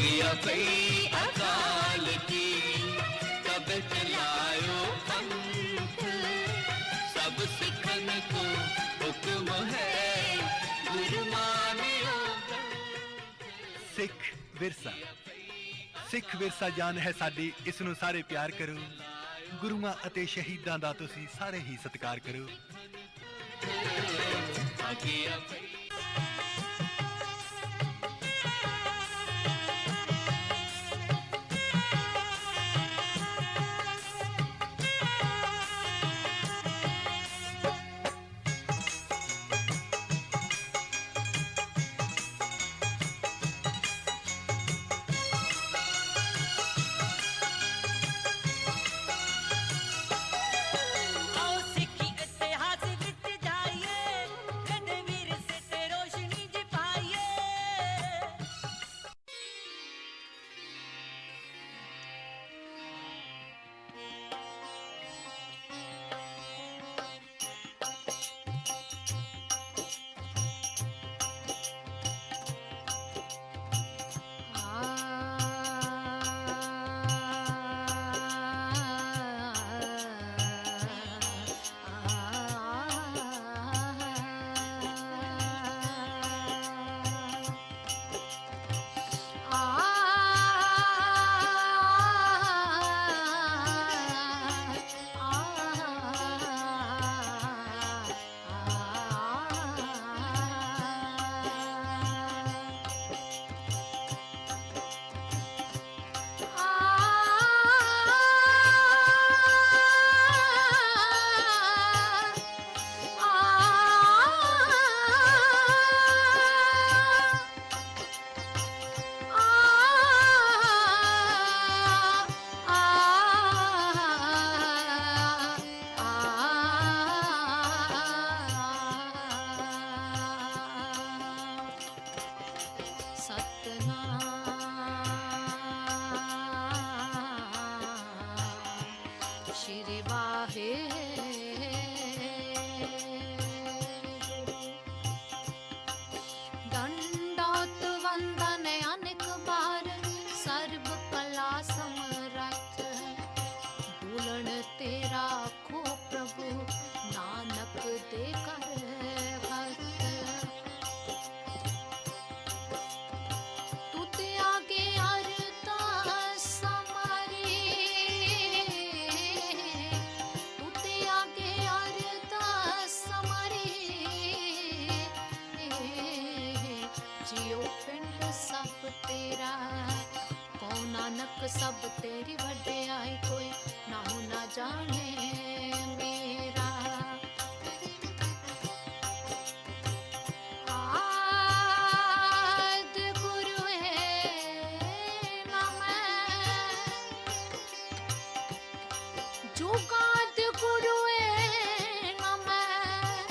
आज्ञा भई अकाल की, तब चलायो पंथ, सब सिखन को हुक्म है, गुरु मानियो ग्रंथ। सिख विरसा, सिख विरसा जान है साडी, इस नूं सारे प्यार करो। गुरुआं ਅਤੇ ਸ਼ਹੀਦਾਂ ਦਾ ਤੁਸੀਂ ਸਾਰੇ ਹੀ ਸਤਿਕਾਰ ਕਰੋ। आज्ञा भई सब तेरी वड्याई कोई नाहु ना जाने मेरा। आदि गुरु है ना मैं, जुगाद गुरु है ना मैं,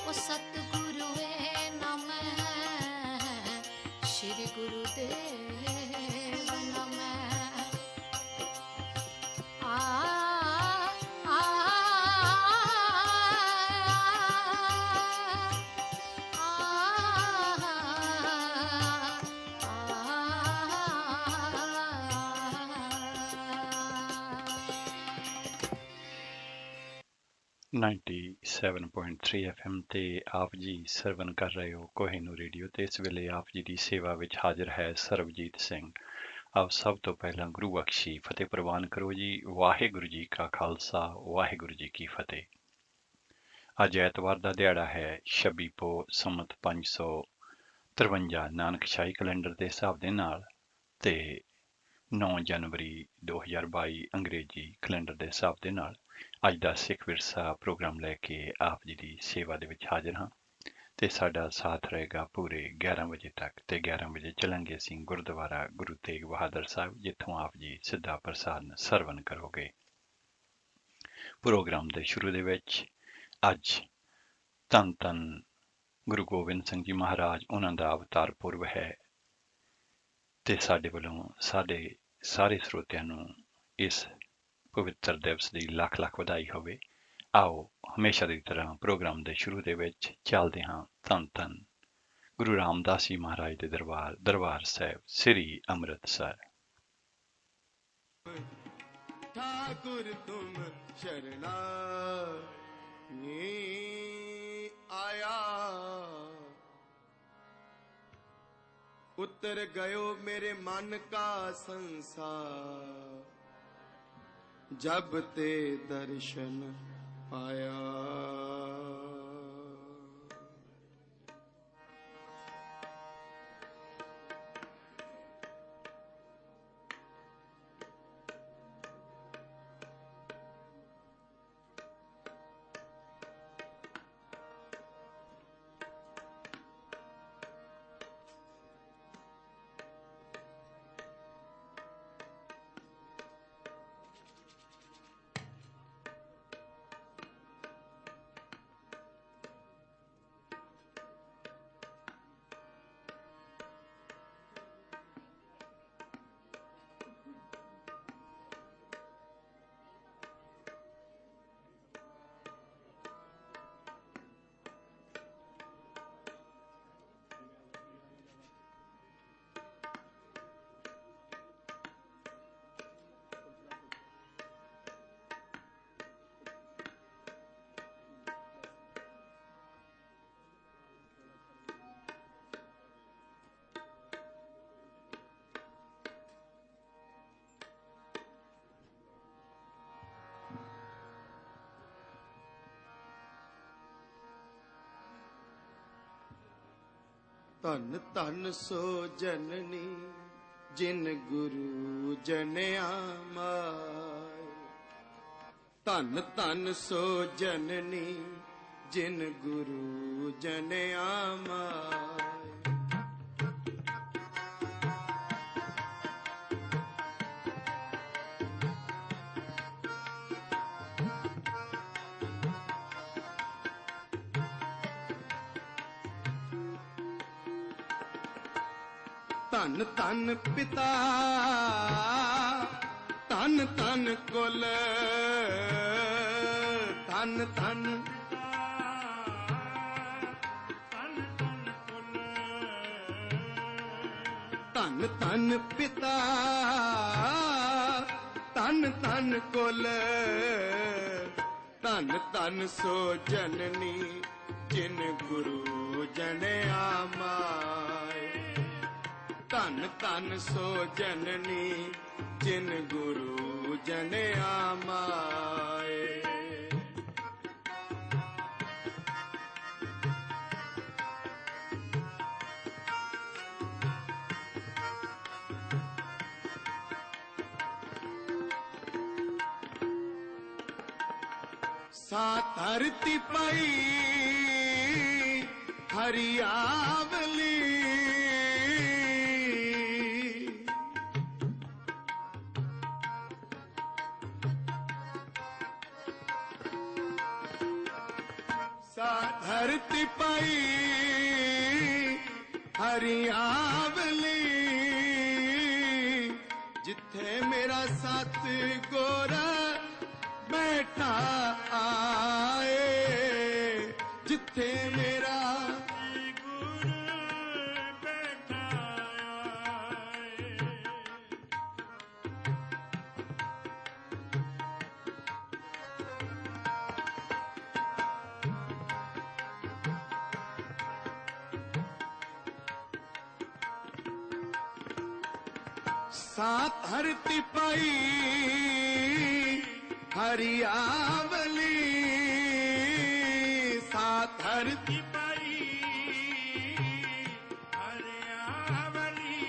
वो सतगुरु है ना मैं, श्री गुरुदेव .3 FM ਤੇ ਆਪ ਜੀ ਸਰਵਨ ਕਰ ਰਹੇ ਹੋ ਕੋਹਿਨੂਰ ਰੇਡੀਓ ਤੇ ਇਸ ਵੇਲੇ ਆਪ ਜੀ ਦੀ ਸੇਵਾ ਵਿੱਚ ਹਾਜ਼ਰ ਹੈ ਸਰਬਜੀਤ ਸਿੰਘ। ਆਪ ਸਭ ਤੋਂ ਪਹਿਲਾਂ ਗੁਰੂ ਬਖਸ਼ੀ ਫਤਿਹ ਪ੍ਰਵਾਨ ਕਰੋ ਜੀ। ਵਾਹਿਗੁਰੂ ਜੀ ਕਾ ਖਾਲਸਾ ਵਾਹਿਗੁਰੂ ਜੀ ਕੀ ਫਤਿਹ। ਅੱਜ ਐਤਵਾਰ ਦਾ ਦਿਹਾੜਾ ਹੈ 26 ਪੋ ਸੰਮਤ 553 ਨਾਨਕਸ਼ਾਹੀ ਕੈਲੰਡਰ ਦੇ ਹਿਸਾਬ ਦੇ ਨਾਲ ਤੇ 9 ਜਨਵਰੀ 2022 ਅੰਗਰੇਜ਼ੀ ਕੈਲੰਡਰ ਦੇ ਹਿਸਾਬ ਦੇ ਨਾਲ ਅੱਜ ਦਾ ਸਿੱਖ ਵਿਰਸਾ ਪ੍ਰੋਗਰਾਮ ਲੈ ਕੇ ਆਪ ਜੀ ਦੀ ਸੇਵਾ ਦੇ ਵਿੱਚ ਹਾਜ਼ਰ ਹਾਂ ਤੇ ਸਾਡਾ ਸਾਥ ਰਹੇਗਾ ਪੂਰੇ 11 ਵਜੇ ਤੱਕ ਤੇ 11 ਵਜੇ ਚੱਲਾਂਗੇ ਅਸੀਂ ਗੁਰਦੁਆਰਾ ਗੁਰੂ ਤੇਗ ਬਹਾਦਰ ਸਾਹਿਬ ਜਿੱਥੋਂ ਆਪ ਜੀ ਸਿੱਧਾ ਪ੍ਰਸਾਰਣ ਸਰਵਨ ਕਰੋਗੇ। ਪ੍ਰੋਗਰਾਮ ਦੇ ਸ਼ੁਰੂ ਦੇ ਵਿੱਚ ਅੱਜ ਧੰਨ ਧੰਨ ਗੁਰੂ ਗੋਬਿੰਦ ਸਿੰਘ ਜੀ ਮਹਾਰਾਜ ਉਹਨਾਂ ਦਾ ਅਵਤਾਰ ਪੁਰਬ ਹੈ ਤੇ ਸਾਡੇ ਵੱਲੋਂ ਸਾਡੇ ਸਾਰੇ ਸਰੋਤਿਆਂ ਨੂੰ ਇਸ ਪਵਿੱਤਰ ਦਿਵਸ ਦੀ ਲੱਖ ਲੱਖ ਵਧਾਈ ਹੋਵੇ। ਆਓ ਹਮੇਸ਼ਾ ਦੀ ਤਰ੍ਹਾਂ ਪ੍ਰੋਗਰਾਮ ਦੇ ਸ਼ੁਰੂ ਦੇ ਵਿੱਚ ਚੱਲਦੇ ਹਾਂ ਧੰਨ ਧੰਨ ਗੁਰੂ ਰਾਮਦਾਸ ਜੀ ਮਹਾਰਾਜ ਦੇ ਦਰਬਾਰ ਸਾਹਿਬ ਸ੍ਰੀ ਅੰਮ੍ਰਿਤਸਰ। ठाकुर तुम शरणा आया, उतर गयो मेरे मन का संसार, जब ते दर्शन पाया। ਧਨ ਧਨ ਸੋ ਜਨਨੀ ਜਿਨ ਗੁਰੂ ਜਨਿਆ ਮਾਇ, ਧਨ ਧਨ ਸੋ ਜਨਨੀ ਜਿਨ ਗੁਰੂ ਜਨਿਆ ਮਾਇ। ਧਨ ਧਨ ਪਿਤਾ ਧਨ ਧਨ ਕੁਲ, ਧਨ ਧਨ ਧਨ ਧਨ ਪਿਤਾ ਧਨ ਧਨ ਕੁਲ, ਧਨ ਧਨ ਸੋ ਜਨਨੀ ਜਿਨ ਗੁਰੂ ਜਨਿਆ ਮਾਇ, ਧਨ ਧਨ ਸੋ ਜਨਨੀ ਜਿਨ ਗੁਰੂ ਜਨਿਆ ਮਾਇ। ਸਾ ਧਰਤੀ ਪਈ ਹਰਿਆਵਲੀ, धरती पाई हरियावली, जिथे मेरा साथ गोरा बैठा आए, जिथे मेरा सात धरती पाई हरियावली, सात धरती पाई हरियावली,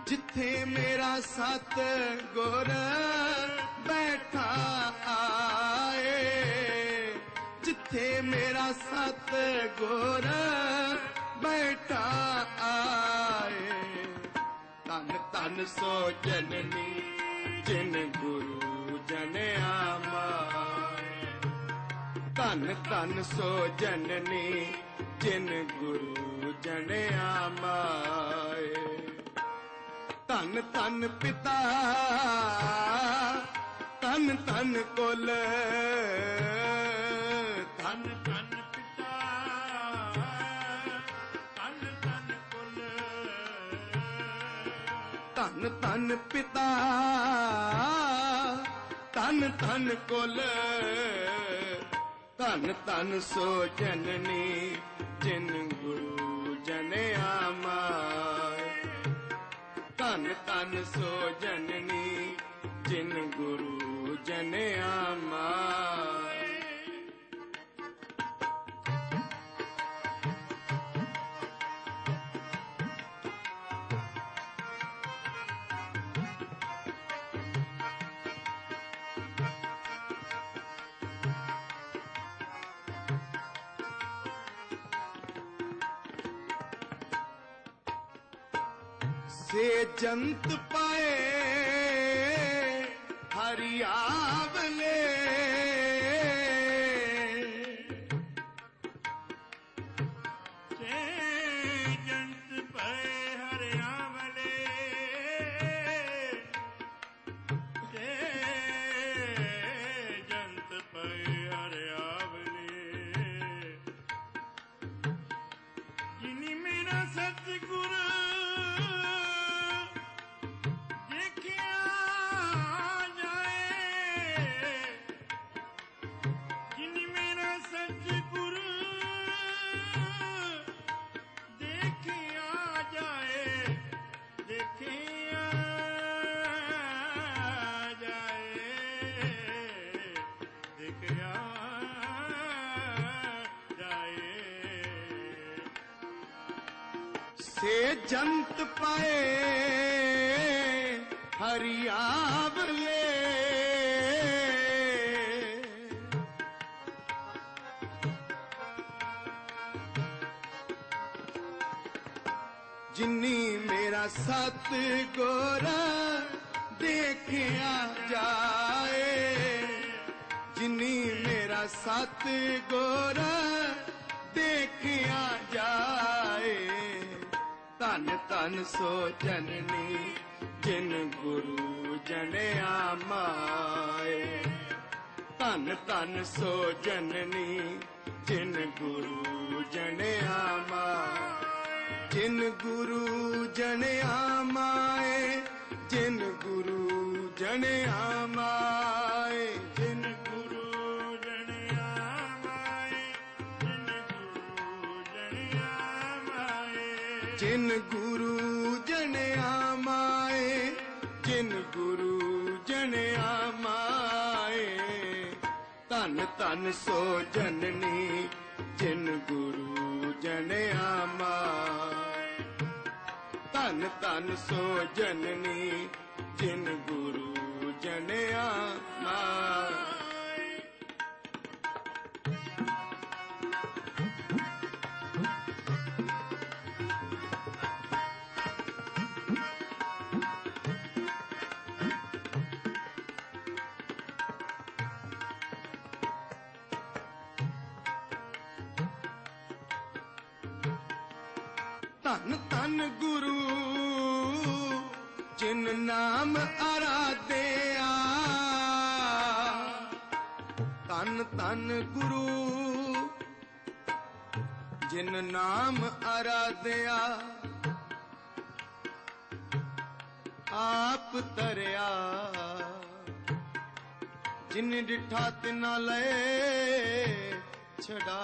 जिथे मेरा सत गुर बैठा आए, जिथे मेरा सत गुर बैठा आए। धन धन सो जननी जिन गुरु जनिया माय, धन धन सो जननी जिन गुरु जनिया माय। धन धन पिता धन धन कुल, धन धन पिता ਧੰਨ ਧੰਨ ਪਿਤਾ ਧੰਨ ਧੰਨ ਕੁਲ ਧੰਨ ਧੰਨ ਸੋ ਜਨਨੀ ਜਿਨ ਗੁਰੂ ਜਨਿਆ ਮਾਇ ਧੰਨ ਧੰਨ ਸੋ ਜਨਨੀ ਜਿਨ ਗੁਰੂ ਜਨਿਆ ਮਾਇ से जंत पाए हरियावले से जंत पाए हरियावले से जंत पाए हरियावले जिनी मेरा सतगुरु से जंत पाए हरियावले जिन्नी मेरा सत गोरा देखिया जाए जिन्नी मेरा सत गोरा देखिया जाए धन धन सो जननी जिन गुरु जनिया माए धन धन सो जननी जिन गुरु जनिया माए जिन गुरु जनिया माए जिन गुरु जनिया माए जिन गुरु जनिया माए जिन गुरु जनिया माए जिन गुरु जनिया माए धन धन सो जननी जिन गुरु जनिया माए धन धन सो जननी जिन गुरु जनिया माए धन धन गुरु जिन नाम आराध्या धन धन गुरु जिन नाम आराध्या आप तरया जिन डिठा तिना लए छड़ा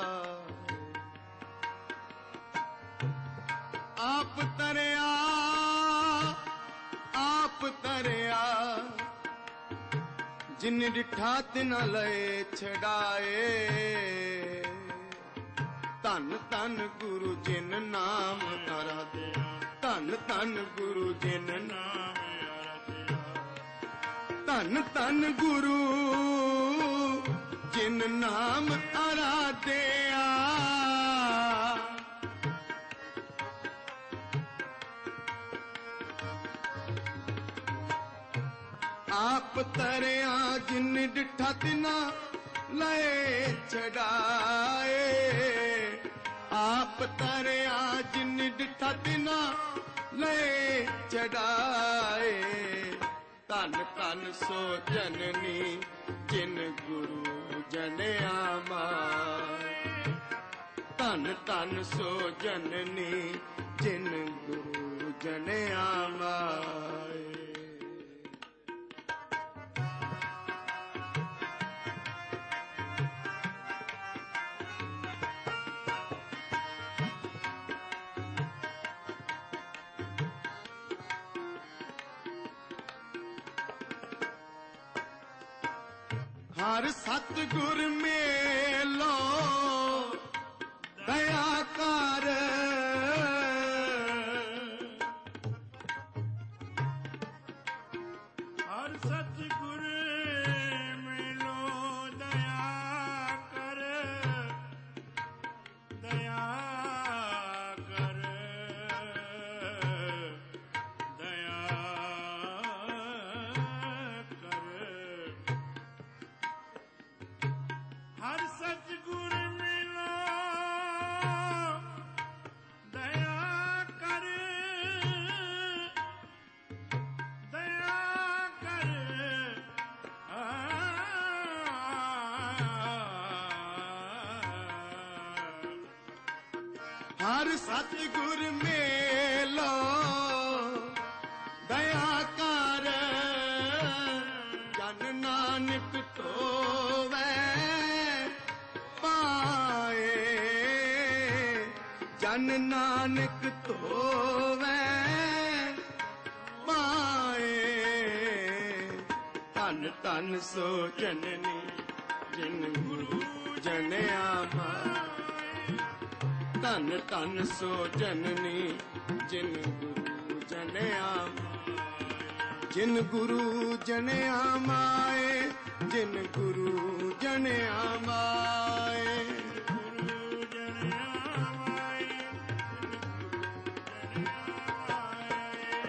आप तरया जिन डिठा तिन लए छड़ाए धन धन गुरु जिन नाम आराध्या धन धन गुरु जिन नाम धन धन गुरु जिन नाम आराध्या आप तरया जिन डिठा तिना लए छड़ाए आप तरया जिन डिठा तिना लए चढ़ाए धन धन सो जननी जिन गुरु जनिया माए धन धन सो जननी जिन गुरु जनिया माए ਹਰ ਸਤਿਗੁਰ ਮੇਲੋ ਦਇਆ ਕਰ ਹਰ ਸਤਿਗੁਰ ਮਿਲੋ ਦਇਆ ਕਰ ਦਇਆ ਕਰ ਦਇਆ ਕਰ ਹਰ ਸਤਿਗੁਰ ਮਿਲੋ ਦਇਆ ਕਰ ਦਇਆ ਕਰ ਹਰ ਸਤਿਗੁਰ ਮੇਲੋ ਦਇਆ ਕਰ ਜਨ ਨਾਨਕ ਧੋਵੈ ਪਾਏ ਜਨ ਨਾਨਕ ਧੋਵੈ ਪਾਏ ਧੰਨ ਧੰਨ ਸੋ ਜਨਨੀ ਜਿਨ ਗੁਰੂ ਜਨਿਆ ਮਾਏ ਧੰਨ ਧੰਨ ਸੋ ਜਨਨੀ ਜਿਨ ਗੁਰੂ ਜਨਿਆ ਜਿਨ ਗੁਰੂ ਜਨਿਆ ਮਾਏ ਜਿਨ ਗੁਰੂ ਜਨਿਆ ਮਾਏ ਗੁਰੂ ਜਨਿਆ ਮਾਏ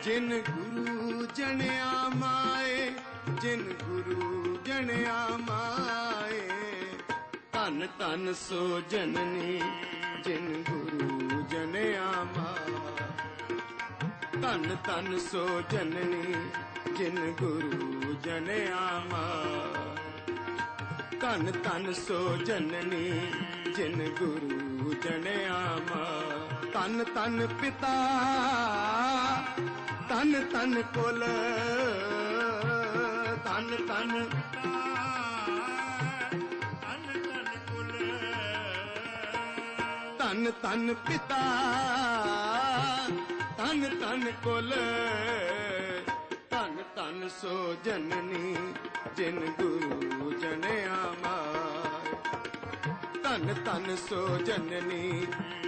ਜਿਨ ਗੁਰੂ ਜਨਿਆ ਮਾਏ ਜਿਨ ਗੁਰੂ ਜਨਿਆ ਮਾਏ ਧੰਨ ਧੰਨ ਸੋ ਜਨਨੀ ਜਿਨ ਗੁਰੂ ਜਨਿਆ ਮਾਏ ਧੰਨ ਧੰਨ ਸੋ ਜਨਨੀ ਜਿਨ ਗੁਰੂ ਜਨਿਆ ਮਾਏ ਧੰਨ ਧੰਨ ਸੋ ਜਨਨੀ ਜਿਨ ਗੁਰੂ ਜਨਿਆ ਮਾਏ ਧੰਨ ਧੰਨ ਪਿਤਾ ਧੰਨ ਧੰਨ ਕੁਲ ਧੰਨ ਧੰਨ ਧੰਨ ਧੰਨ ਕੁਲ ਧੰਨ ਧੰਨ ਪਿਤਾ ਧੰਨ ਧੰਨ ਕੁਲ ਧੰਨ ਧੰਨ ਸੋ ਜਨਨੀ ਜਿਨ ਗੁਰੂ ਜਨਿਆ ਮਾਏ ਧੰਨ ਧੰਨ ਸੋ ਜਨਨੀ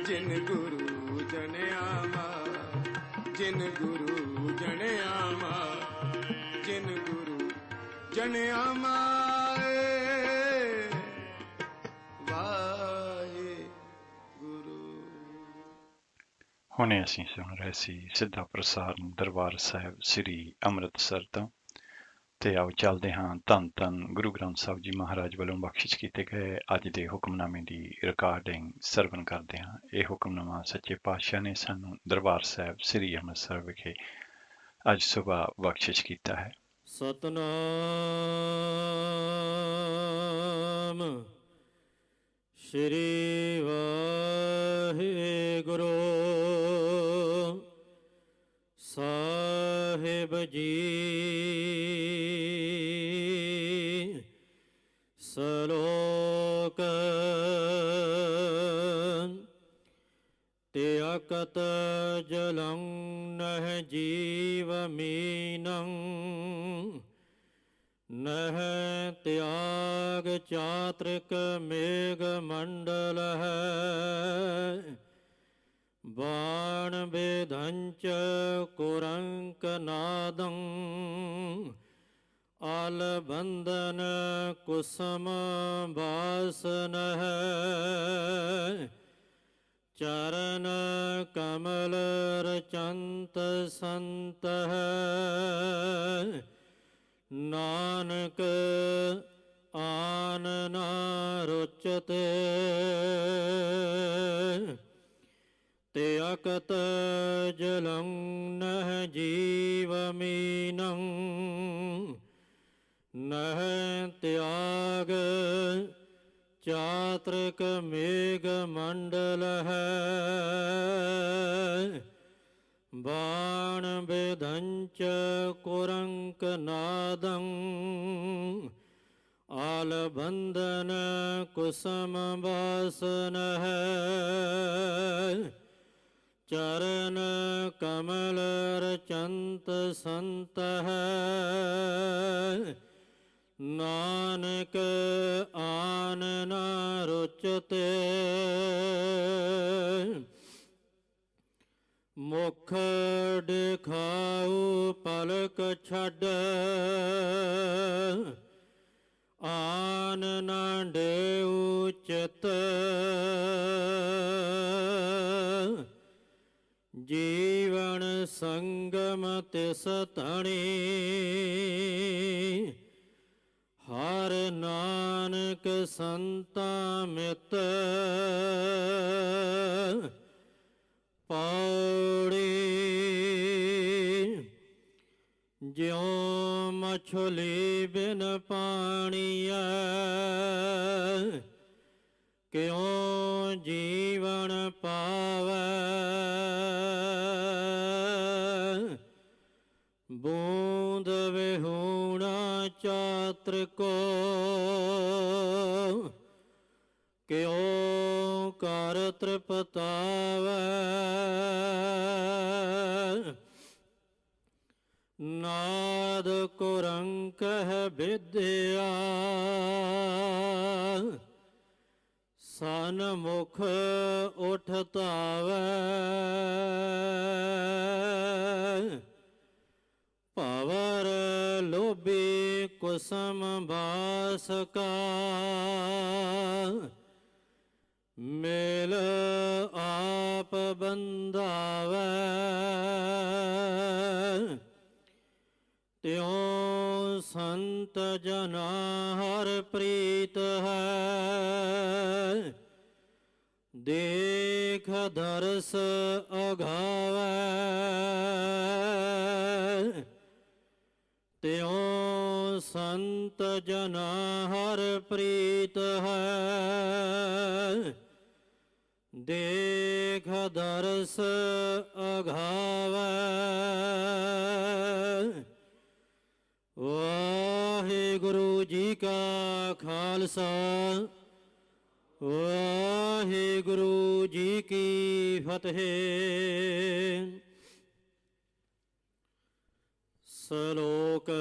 ਜਿਨ ਗੁਰੂ ਜਨਿਆ ਮਾਏ ਜਿਨ ਗੁਰੂ ਜਨਿਆ ਮਾਏ ਜਿਨ ਗੁਰੂ ਜਨਿਆ ਮਾਏ ਹੁਣੇ ਅਸੀਂ ਸੁਣ ਰਹੇ ਸੀ ਸਿੱਧਾ ਪ੍ਰਸਾਰਣ ਦਰਬਾਰ ਸਾਹਿਬ ਸ੍ਰੀ ਅੰਮ੍ਰਿਤਸਰ ਤੋਂ। ਤੇ ਆਓ ਚੱਲਦੇ ਹਾਂ ਧੰਨ ਧੰਨ ਗੁਰੂ ਗ੍ਰੰਥ ਸਾਹਿਬ ਜੀ ਮਹਾਰਾਜ ਵੱਲੋਂ ਬਖਸ਼ਿਸ਼ ਕੀਤੇ ਗਏ ਅੱਜ ਦੇ ਹੁਕਮਨਾਮੇ ਦੀ ਰਿਕਾਰਡਿੰਗ ਸਰਵਣ ਕਰਦੇ ਹਾਂ। ਇਹ ਹੁਕਮਨਾਮਾ ਸੱਚੇ ਪਾਤਸ਼ਾਹ ਨੇ ਸਾਨੂੰ ਦਰਬਾਰ ਸਾਹਿਬ ਸ੍ਰੀ ਅੰਮ੍ਰਿਤਸਰ ਵਿਖੇ ਅੱਜ ਸੁਬਾਹ ਬਖਸ਼ਿਸ਼ ਕੀਤਾ ਹੈ। ਸਤਨਾਮ ਸ਼੍ਰੀ ਵਾਹਿਗੁਰੂ ਸਾਹਿਬ ਜੀ। ਸਲੋਕ ਤਿਆਕਤ ਜਲੰ ਨਹ ਜੀਵ ਮੀਨੰ ਨਹ ਤਿਆਗ ਚਾਤ੍ਰਿਕ ਮੇਘ ਮੰਡਲ ਹੈ ਬਾਣ ਬੇਧੰਚ ਕੁਰੰਕ ਨਾਦੰ ਆਲ ਬੰਧਨ ਕੁਸਮ ਬਾਸਨ ਹੈ ਚਰਨ ਕਮਲ ਰਚੰਤ ਸੰਤ ਹੈ ਨਾਨਕ ਆਨ ਨਾ ਰੁਚਤੇ ਤਿਆਕਤ ਜਲੰ ਨਹ ਜੀਵ ਮੀਨੰ ਨਹ ਤਿਆਗ ਚਾਤ੍ਰਿਕ ਮੇਘ ਮੰਡਲ ਹੈ ਬਾਣ ਬੇਧੰਚ ਕੁਰੰਕ ਨਾਦੰ ਆਲ ਬੰਧਨ ਕੁਸਮ ਬਾਸਨ ਹੈ ਚਰਨ ਕਮਲ ਰਚੰਤ ਸੰਤ ਹੈ ਨਾਨਕ ਆਨ ਨ ਰੁਚਤੇ ਮੁਖ ਦਿਖਾਉ ਪਲਕ ਛੱਡ ਆਨ ਨ ਡੇਉ ਚਿਤ ਜੀਵਨ ਸੰਗਮ ਤਿਸ ਧਣੀ ਹਰ ਨਾਨਕ ਸੰਤਾ ਮਿਤ ਪੌੜੀ ਜਿਉ ਮਛਲੀ ਬਿਨ ਪਾਣੀਐ ਕਿਉ ਜੀਵਨ ਪਾਵੈ ਬੂੰਦ ਵਿਹੂਣਾ ਚਾਤ੍ਰ ਕੋ ਕਿਉ ਕਰ ਤ੍ਰਿਪਤਾਵੈ ਨਾਦ ਕੁਰੰਕਹਿ ਵਿਦਿਆ ਸਨਮੁਖ ਉਠ ਧਾਵੈ ਭਵਰ ਲੋਭੀ ਕੁਸਮ ਬਾਸਕਾ ਮੇਲ ਆਪ ਬੰਧਾਵੈ ਤਿਉ ਸੰਤ ਜਨਾ ਹਰ ਪ੍ਰੀਤ ਹੈ ਦੇਖ ਦਰਸ ਅਘਾਵੈ ਤਿਉ ਸੰਤ ਜਨਾ ਹਰ ਪ੍ਰੀਤ ਹੈ ਦੇਖ ਦਰਸ ਅਘਾਵੈ ਵਾਹਿਗੁਰੂ ਜੀ ਕਾ ਖਾਲਸਾ ਵਾਹਿਗੁਰੂ ਜੀ ਕੀ ਫਤਿਹ। ਸ਼ਲੋਕ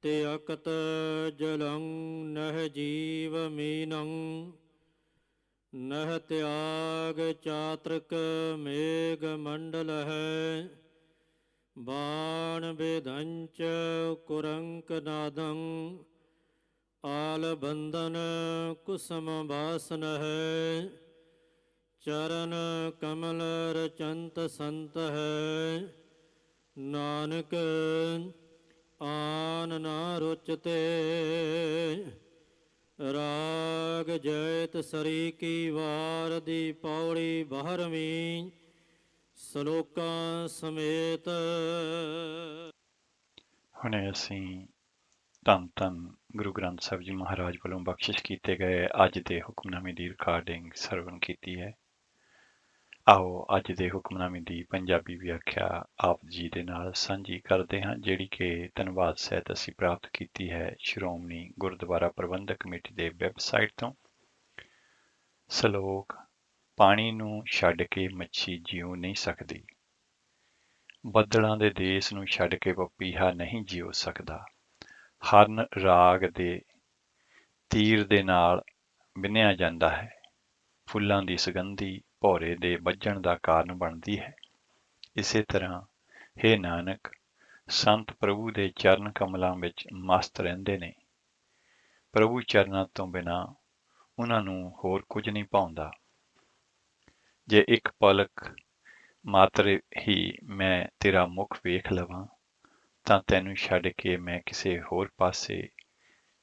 ਤਿਅਕਤ ਜਲੰ ਨਹਿ ਜੀਵ ਮੀਨੰ ਨਹਿ ਤਿਆਗ ਚਾਤ੍ਰਿਕ ਮੇਘ ਮੰਡਲ ਹੈ ਬਾਣ ਬੇਧੰਚ ਕੁਰੰਕ ਨਾਦੰ ਆਲ ਬੰਧਨ ਕੁਸਮ ਬਾਸਨ ਹੈ ਚਰਨ ਕਮਲ ਰਚੰਤ ਸੰਤ ਹੈ ਨਾਨਕ ਆਨ ਨਾ ਰੁਚਤੇ ਰਾਗ ਜੈਤ ਸਰੀ ਕੀ ਵਾਰ ਦੀ ਪੌੜੀ 12ਵੀਂ ਸ਼ਲੋਕਾਂ ਸਮੇਤ। ਹੁਣੇ ਅਸੀਂ ਧੰਨ ਧੰਨ ਗੁਰੂ ਗ੍ਰੰਥ ਸਾਹਿਬ ਜੀ ਮਹਾਰਾਜ ਵੱਲੋਂ ਬਖਸ਼ਿਸ਼ ਕੀਤੇ ਗਏ ਅੱਜ ਦੇ ਹੁਕਮਨਾਮੇ ਦੀ ਰਿਕਾਰਡਿੰਗ ਸਰਵਣ ਕੀਤੀ ਹੈ। ਆਓ ਅੱਜ ਦੇ ਹੁਕਮਨਾਮੇ ਦੀ ਪੰਜਾਬੀ ਵਿਆਖਿਆ ਆਪ ਜੀ ਦੇ ਨਾਲ ਸਾਂਝੀ ਕਰਦੇ ਹਾਂ, ਜਿਹੜੀ ਕਿ ਧੰਨਵਾਦ ਸਹਿਤ ਅਸੀਂ ਪ੍ਰਾਪਤ ਕੀਤੀ ਹੈ ਸ਼੍ਰੋਮਣੀ ਗੁਰਦੁਆਰਾ ਪ੍ਰਬੰਧਕ ਕਮੇਟੀ ਦੇ ਵੈਬਸਾਈਟ ਤੋਂ। ਸ਼ਲੋਕ ਪਾਣੀ ਨੂੰ ਛੱਡ ਕੇ ਮੱਛੀ ਜਿਉ ਨਹੀਂ ਸਕਦੀ, ਬੱਦਲਾਂ ਦੇ ਦੇਸ ਨੂੰ ਛੱਡ ਕੇ ਪਪੀਹਾ ਨਹੀਂ ਜਿਉ ਸਕਦਾ, ਹਰਨ ਰਾਗ ਦੇ ਤੀਰ ਦੇ ਨਾਲ ਬਿੰਨਿਆ ਜਾਂਦਾ ਹੈ, ਫੁੱਲਾਂ ਦੀ ਸੁਗੰਧੀ ਭੌਰੇ ਦੇ ਵੱਜਣ ਦਾ ਕਾਰਨ ਬਣਦੀ ਹੈ। ਇਸੇ ਤਰ੍ਹਾਂ ਹੇ ਨਾਨਕ ਸੰਤ ਪ੍ਰਭੂ ਦੇ ਚਰਨ ਕਮਲਾਂ ਵਿੱਚ ਮਸਤ ਰਹਿੰਦੇ ਨੇ। ਪ੍ਰਭੂ ਚਰਨਾਂ ਤੋਂ ਬਿਨਾਂ ਉਹਨਾਂ ਨੂੰ ਹੋਰ ਕੁਝ ਨਹੀਂ ਭਾਉਂਦਾ। ਜੇ ਇੱਕ ਪਲਕ ਮਾਤਰ ਹੀ ਮੈਂ ਤੇਰਾ ਮੁਖ ਵੇਖ ਲਵਾਂ ਤਾਂ ਤੈਨੂੰ ਛੱਡ ਕੇ ਮੈਂ ਕਿਸੇ ਹੋਰ ਪਾਸੇ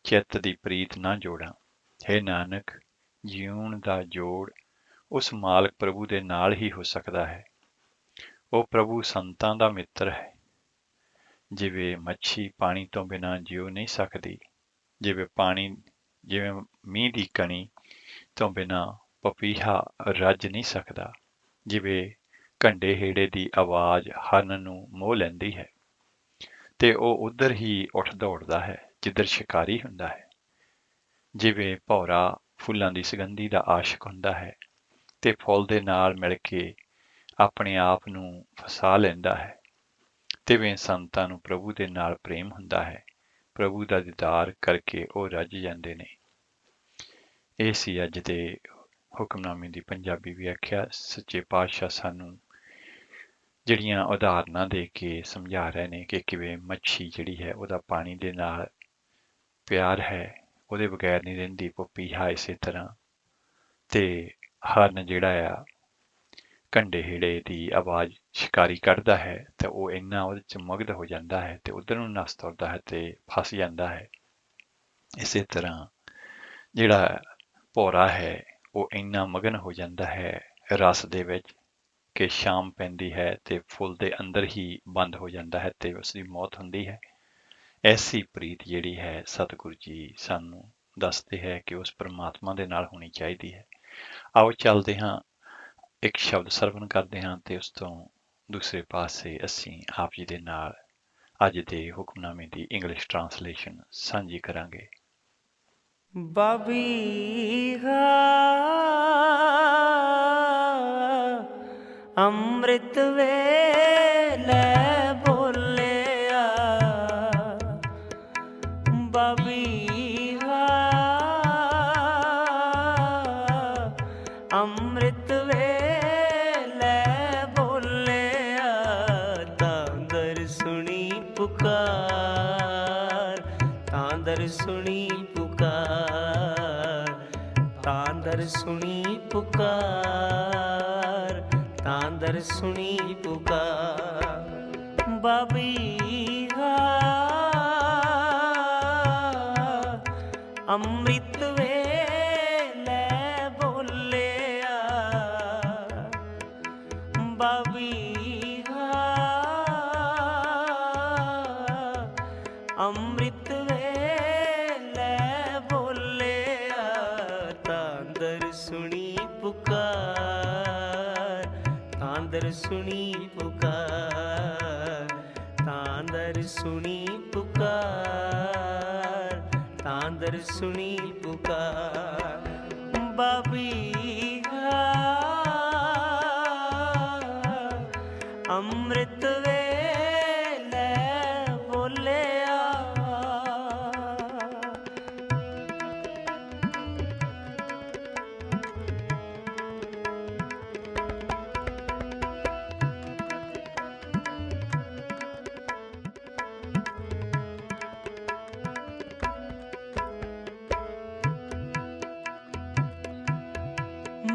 ਚਿੱਤ ਦੀ ਪ੍ਰੀਤ ਨਾ ਜੋੜਾਂ। ਹੇ ਨਾਨਕ ਜੀਉਣ ਦਾ ਜੋੜ ਉਸ ਮਾਲਕ ਪ੍ਰਭੂ ਦੇ ਨਾਲ ਹੀ ਹੋ ਸਕਦਾ ਹੈ। ਉਹ ਪ੍ਰਭੂ ਸੰਤਾਂ ਦਾ ਮਿੱਤਰ ਹੈ। ਜਿਵੇਂ ਮੱਛੀ ਪਾਣੀ ਤੋਂ ਬਿਨਾਂ ਜਿਉ ਨਹੀਂ ਸਕਦੀ, ਜਿਵੇਂ ਮੀਂਹ ਦੀ ਕਣੀ ਤੋਂ ਬਿਨਾਂ ਪਪੀਹਾ ਰੱਜ ਨਹੀਂ ਸਕਦਾ, ਜਿਵੇਂ ਘੰਡੇ ਹੇੜੇ ਦੀ ਆਵਾਜ਼ ਹਰਨ ਨੂੰ ਮੋਹ ਲੈਂਦੀ ਹੈ ਤੇ ਉਹ ਉੱਧਰ ਹੀ ਉੱਠ ਦੌੜਦਾ ਹੈ ਜਿੱਧਰ ਸ਼ਿਕਾਰੀ ਹੁੰਦਾ ਹੈ, ਜਿਵੇਂ ਭੌਰਾ ਫੁੱਲਾਂ ਦੀ ਸੁਗੰਧੀ ਦਾ ਆਸ਼ਿਕ ਹੁੰਦਾ ਹੈ ਤੇ ਫੁੱਲ ਦੇ ਨਾਲ ਮਿਲ ਕੇ ਆਪਣੇ ਆਪ ਨੂੰ ਫਸਾ ਲੈਂਦਾ ਹੈ, ਤਿਵੇਂ ਸੰਤਾਂ ਨੂੰ ਪ੍ਰਭੂ ਦੇ ਨਾਲ ਪ੍ਰੇਮ ਹੁੰਦਾ ਹੈ ਪ੍ਰਭੂ ਦਾ ਦੀਦਾਰ ਕਰਕੇ ਉਹ ਰੱਜ ਜਾਂਦੇ ਨੇ। ਇਹ ਸੀ ਅੱਜ ਦੇ ਹੁਕਮਨਾਮੇ ਦੀ ਪੰਜਾਬੀ ਵਿਆਖਿਆ। ਸੱਚੇ ਪਾਤਸ਼ਾਹ ਸਾਨੂੰ ਜਿਹੜੀਆਂ ਉਦਾਹਰਨਾਂ ਦੇ ਕੇ ਸਮਝਾ ਰਹੇ ਨੇ ਕਿ ਕਿਵੇਂ ਮੱਛੀ ਜਿਹੜੀ ਹੈ ਉਹਦਾ ਪਾਣੀ ਦੇ ਨਾਲ ਪਿਆਰ ਹੈ, ਉਹਦੇ ਬਗੈਰ ਨਹੀਂ ਰਹਿੰਦੀ। ਪਪੀਹਾ ਇਸੇ ਤਰ੍ਹਾਂ, ਤੇ ਹਰਨ ਜਿਹੜਾ ਆ ਕੰਡੇ ਹੀੜੇ ਦੀ ਆਵਾਜ਼ ਸ਼ਿਕਾਰੀ ਕੱਢਦਾ ਹੈ ਤੇ ਉਹ ਇੰਨਾ ਉਹਦੇ ਚ ਮਗਨ ਹੋ ਜਾਂਦਾ ਹੈ ਤੇ ਉਧਰ ਨੂੰ ਨੱਸ ਤੁਰਦਾ ਹੈ ਤੇ ਫਸ ਜਾਂਦਾ ਹੈ। ਇਸੇ ਤਰ੍ਹਾਂ ਜਿਹੜਾ ਭੌਰਾ ਹੈ ਉਹ ਇੰਨਾ ਮਗਨ ਹੋ ਜਾਂਦਾ ਹੈ ਰਸ ਦੇ ਵਿੱਚ ਕਿ ਸ਼ਾਮ ਪੈਂਦੀ ਹੈ ਤੇ ਫੁੱਲ ਦੇ ਅੰਦਰ ਹੀ ਬੰਦ ਹੋ ਜਾਂਦਾ ਹੈ ਤੇ ਉਸ ਦੀ ਮੌਤ ਹੁੰਦੀ ਹੈ। ਐਸੀ ਪ੍ਰੀਤ ਜਿਹੜੀ ਹੈ ਸਤਿਗੁਰੂ ਜੀ ਸਾਨੂੰ ਦੱਸਦੇ ਹੈ ਕਿ ਉਸ ਪਰਮਾਤਮਾ ਦੇ ਨਾਲ ਹੋਣੀ ਚਾਹੀਦੀ ਹੈ। ਆਓ ਚੱਲਦੇ ਹਾਂ, ਇੱਕ ਸ਼ਬਦ ਸਰਵਣ ਕਰਦੇ ਹਾਂ ਤੇ ਉਸ ਤੋਂ ਦੂਸਰੇ ਪਾਸੇ ਅਸੀਂ ਆਪ ਜੀ ਦੇ ਨਾਲ ਅੱਜ ਦੇ ਹੁਕਮਨਾਮੇ ਦੀ ਇੰਗਲਿਸ਼ ਟਰਾਂਸਲੇਸ਼ਨ ਸਾਂਝੀ ਕਰਾਂਗੇ। ਬਬੀਹਾ ਅੰਮ੍ਰਿਤ ਵੇਲੇ ਬੋਲਿਆ, ਬਬੀਹਾ ਅੰਮ੍ਰਿਤ ਵੇਲੇ ਬੋਲਿਆ, ਤਾਂਦਰ ਸੁਣੀ ਪੁਕਾਰ, ਤਾਂਦਰ ਸੁਣੀ ਪੁਕਾਰ, ਤਾਂਦਰ ਸੁਣੀ ਪੁਕਾਰ, ਤਾਂਦਰ ਸੁਣੀ ਪੁਕਾਰ, ਬਬੀਹਾ ਅੰਮ੍ਰਿਤ ਵੇਲੇ ਬੋਲਿਆ, ਬਬੀਹਾ ਅੰਮ੍ਰਿਤ ਵੇਲੇ ਬੋਲਿਆ, ਤਾਂਦਰ ਸੁਣੀ ਪੁਕਾਰ, ਤਾਂਦਰ ਸੁਣੀ ਪੁਕਾਰ, ਤਾਂਦਰ ਸੁਣੀ ਪੁਕਾਰ, ਤਾਂਦਰ ਸੁਣੀ ਪੁਕਾਰ, ਬਬੀਹਾ ਅੰਮ੍ਰਿਤ ਵੇਲੇ ਬੋਲਿਆ।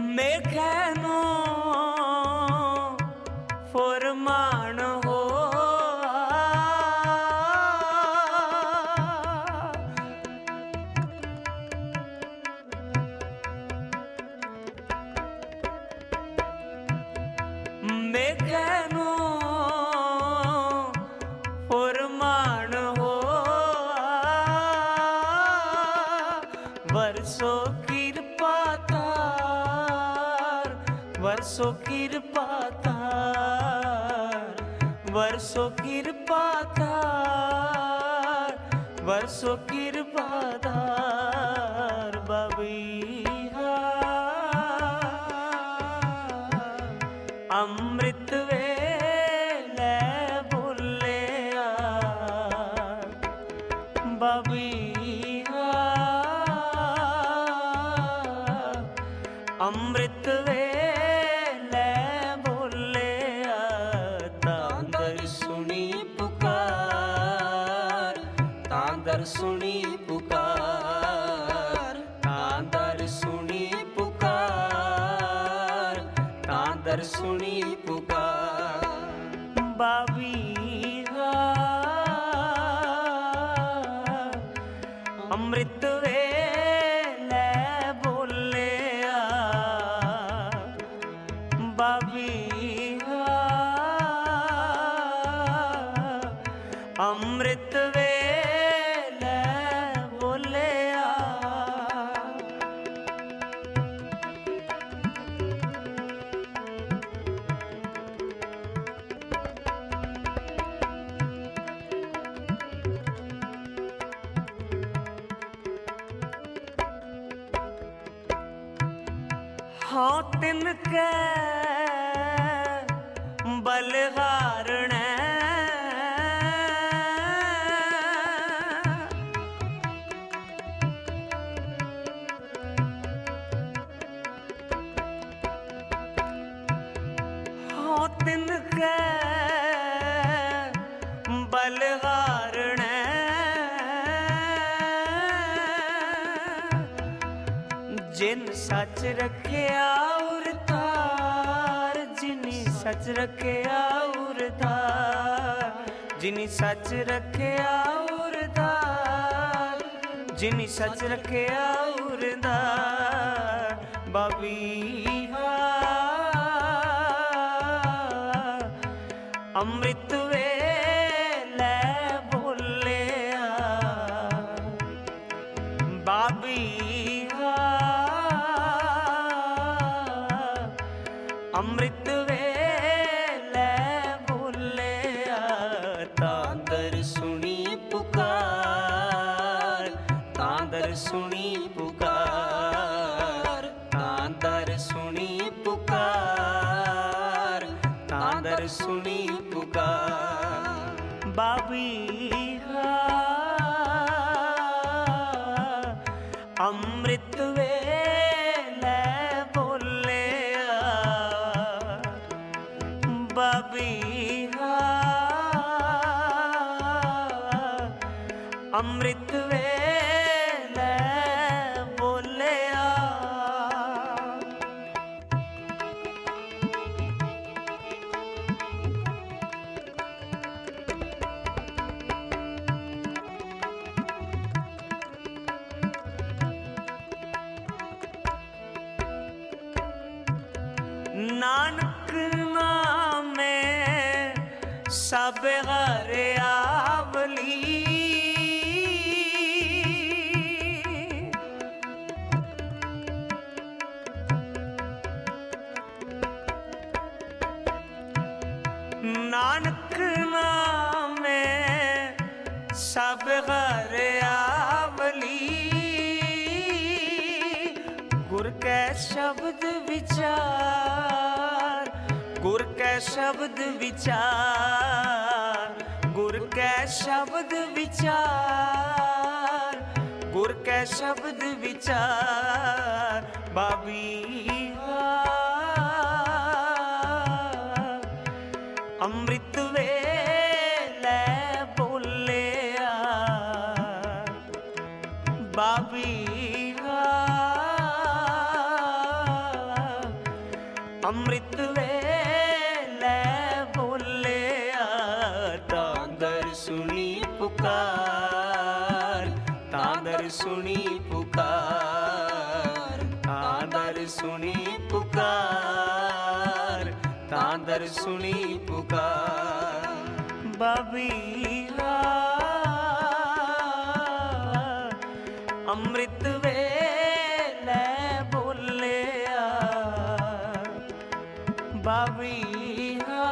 ਮੇਘਨੋ ਫੁਰਮਾਨ ਹੋਆ, ਮੇਘਨੋ ਫੁਰਮਾਨ ਹੋਆ, ਵਰਸੋ ਕਿਰਪਾ ਤਾਰ, ਵਰਸੋ ਕਿਰਪਾ ਤਾਰ, ਵਰਸੋ ਕਿਰਪਾ ਤਾਰ, ਵਰਸੋ ਕਿਰਪਾ ਤਾਰ, ਬਬੀਹਾ ਅੰਮ੍ਰਿਤ ਵੇਲੇ ਬੋਲਿਆ, ਬਬੀਹਾ ਅੰਮ੍ਰਿਤ ਵੇਲੇ ਬੋਲਿਆ, ਤਾਂਦਰ ਸੁਣੀ ਪੁਕਾਰ, ਤਾਂਦਰ ਸੁਣੀ ਪੁਕਾਰ, ਤਾਂਦਰ ਸੁਣੀ ਪੁਕਾਰ, ਤਾਂਦਰ ਸੁਣੀ ਪੁਕਾਰ, ਬਬੀਹਾ ਅੰਮ੍ਰਿਤ ਵੇਲੇ ਬੋਲਿਆ, ਬਬੀਹਾ ਅੰਮ੍ਰਿਤ ਵੇਲੇ ਬੋਲਿਆ। ਹਾਂ ਤਿਨ ਕੈ ਬਲਹਾਰਣੈ, ਸੱਚ ਰੱਖਿਆ ਉਰਤਾਰ ਜਿਨੀ ਸੱਚ ਰੱਖਿਆ ਉਰਤਾਰ ਜਿਨੀ ਸੱਚ ਰੱਖਿਆ ਉਰਤਾਰ ਜਿਨੀ ਸੱਚ ਰੱਖਿਆ ਉਰਤਾਰ ਬਾਬੀਹਾ ਅੰਮ੍ਰਿਤ ਵੇਲੇ ਬੋਲਿਆ ਬਾਬੀਹਾ ਅੰਮ੍ਰਿਤ ਵੇਲੇ ਬੋਲਿਆ ਤਾਂਦਰ ਸੁਣੀ ਪੁਕਾਰ ਤਾਂਦਰ ਸੁਣੀ ਪੁਕਾਰ ਤਾਂਦਰ ਸੁਣੀ ਪੁਕਾਰ ਤਾਂਦਰ ਸੁਣੀ ਪੁਕਾਰ ਬਾਬੀਹਾ ਅੰਮ੍ਰਿਤ ਵੇਲੇ ਬੋਲਿਆ ਬਾਬੀਹਾ ਅੰਮ੍ਰਿਤ ਵੇਲੇ ਬੋਲਿਆ ਨਾਨਕ ਨਾਮੇ ਸਭ ਹਰ ਆਵਲੀ ਨਾਨਕ ਨਾਮੇ ਸਭ ਹਰ ਆਵਲੀ ਗੁਰ ਕੈ ਸ਼ਬਦ ਵਿਚਾਰ ਗੁਰ ਕੈ ਸ਼ਬਦ ਵਿਚਾਰ ਗੁਰ ਕੈ ਸ਼ਬਦ ਵਿਚਾਰ ਗੁਰ ਕੈ ਸ਼ਬਦ ਵਿਚਾਰ ਬਾਬੀਹਾ ਅੰਮ੍ਰਿਤ ਵੇਲੇ ਬੋਲਿਆ ਬਾਬੀਹਾ ਅੰਮ੍ਰਿਤ ਵੇਲੇ ਬੋਲਿਆ ਤਾਂਦਰ ਸੁਣੀ ਪੁਕਾਰ ਤਾਂਦਰ ਸੁਣੀ ਪੁਕਾਰ ਤਾਂਦਰ ਸੁਣੀ ਪੁਕਾਰ ਤਾਂਦਰ ਸੁਣੀ ਪੁਕਾਰ ਬਾਬੀਹਾ ਅੰਮ੍ਰਿਤ ਵੇਲੇ ਬੋਲਿਆ ਬਾਬੀਹਾ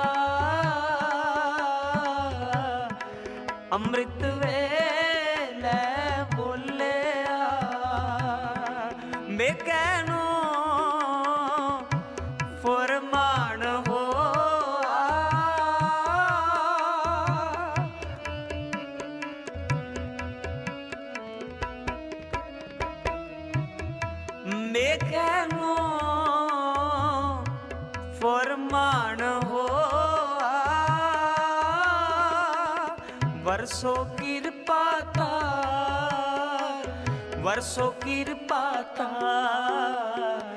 ਅੰਮ੍ਰਿਤ ਵੇਲੇ ਬੋਲਿਆ ਮੈਂ ਕਹਿਨੋ ਫਰਮਾਨ ਹੋਆ ਮੈਂ ਕਹਿਨੋ ਫਰਮਾਨ ਹੋਆ ਵਰਸੋ ਕਿਰਪਾ ਤਾਰ ਵਰਸੋ ਕਿਰਪਾ ਤਾਰ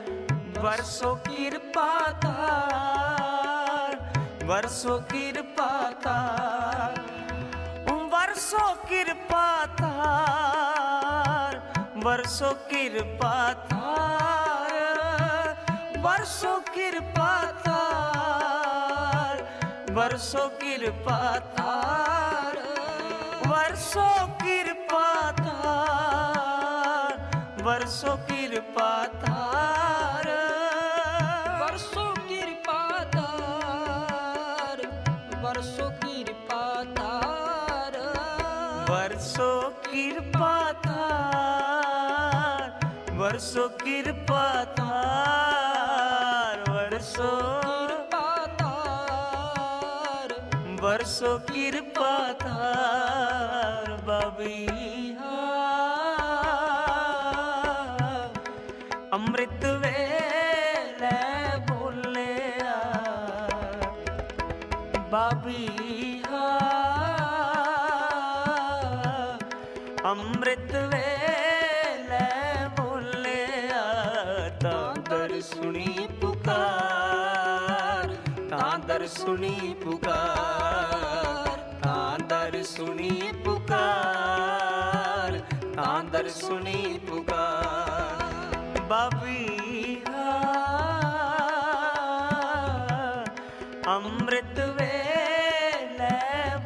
ਵਰਸੋ ਕਿਰਪਾ ਤਾਰ ਵਰਸੋ ਕਿਰਪਾ ਤਾਰ ਵਰਸੋ ਕਿਰਪਾ ਤਾਰ ਵਰਸੋ ਕਿਰਪਾ ਤਾਰ ਵਰਸੋ ਕਿਰਪਾ ਤਾਰ ਵਰਸੋ ਕਿਰਪਾ ਤਾਰ ਵਰਸੋ ਕਿਰਪਾ ਤਾਰ ਵਰਸੋ ਕਿਰਪਾ ਤਾਰ ਵਰਸੋ ਕਿਰਪਾ ਤਾਰ ਵਰਸੋ ਕਿਰਪਾ ਤਾਰ ਵਰਸੋ ਕਿਰਪਾ ਤਾਰ ਵਰਸੋ ਕਿਰਪਾ ਤਾਰ ਵਰਸੋ ਕਿਰਪਾ ਤਾਰ ਵਰਸੋ ਕਿਰਪਾ ਤਾਰ ਬਾਬੀਹਾ ਅੰਮ੍ਰਿਤ ਵੇਲੇ ਬੋਲਿਆ ਬਾਬੀਹਾ ਅੰਮ੍ਰਿਤ ਵੇਲੇ ਬੋਲਿਆ ਤਾ ਦਰ ਸੁਣੀ ਪੁਕਾਰ, ਤਾਂ ਦਰ ਸੁਣੀ ਪੁਕਾਰ, ਤਾਂ ਦਰ ਸੁਣੀ ਪੁਕਾਰ। ਬਾਬੀਹਾ ਅੰਮ੍ਰਿਤ ਵੇਲੇ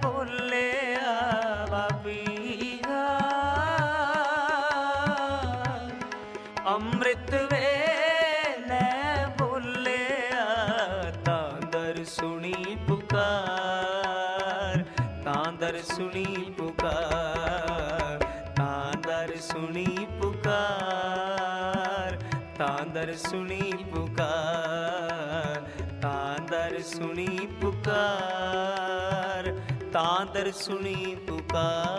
ਬੋਲਿਆ, ਬਾਬੀਹਾ ਅੰਮ੍ਰਿਤ ਵੇਲੇ ਬੋਲਿਆ, ਤਾਂ ਦਰ ਸੁਣੀ ਪੁਕਾਰ, ਤਾਂ ਦਰ ਸੁਣੀ ਪੁਕਾਰ, ਤਾਂ ਦਰ ਸੁਣੀ ਪੁਕਾਰ, ਤਾਂ ਦਰ ਸੁਣੀ ਪੁਕਾਰ, ਤਾਂ ਦਰ ਸੁਣੀ ਪੁਕਾਰ, ਤਾਂ ਦਰ ਸੁਣੀ ਪੁਕਾਰ।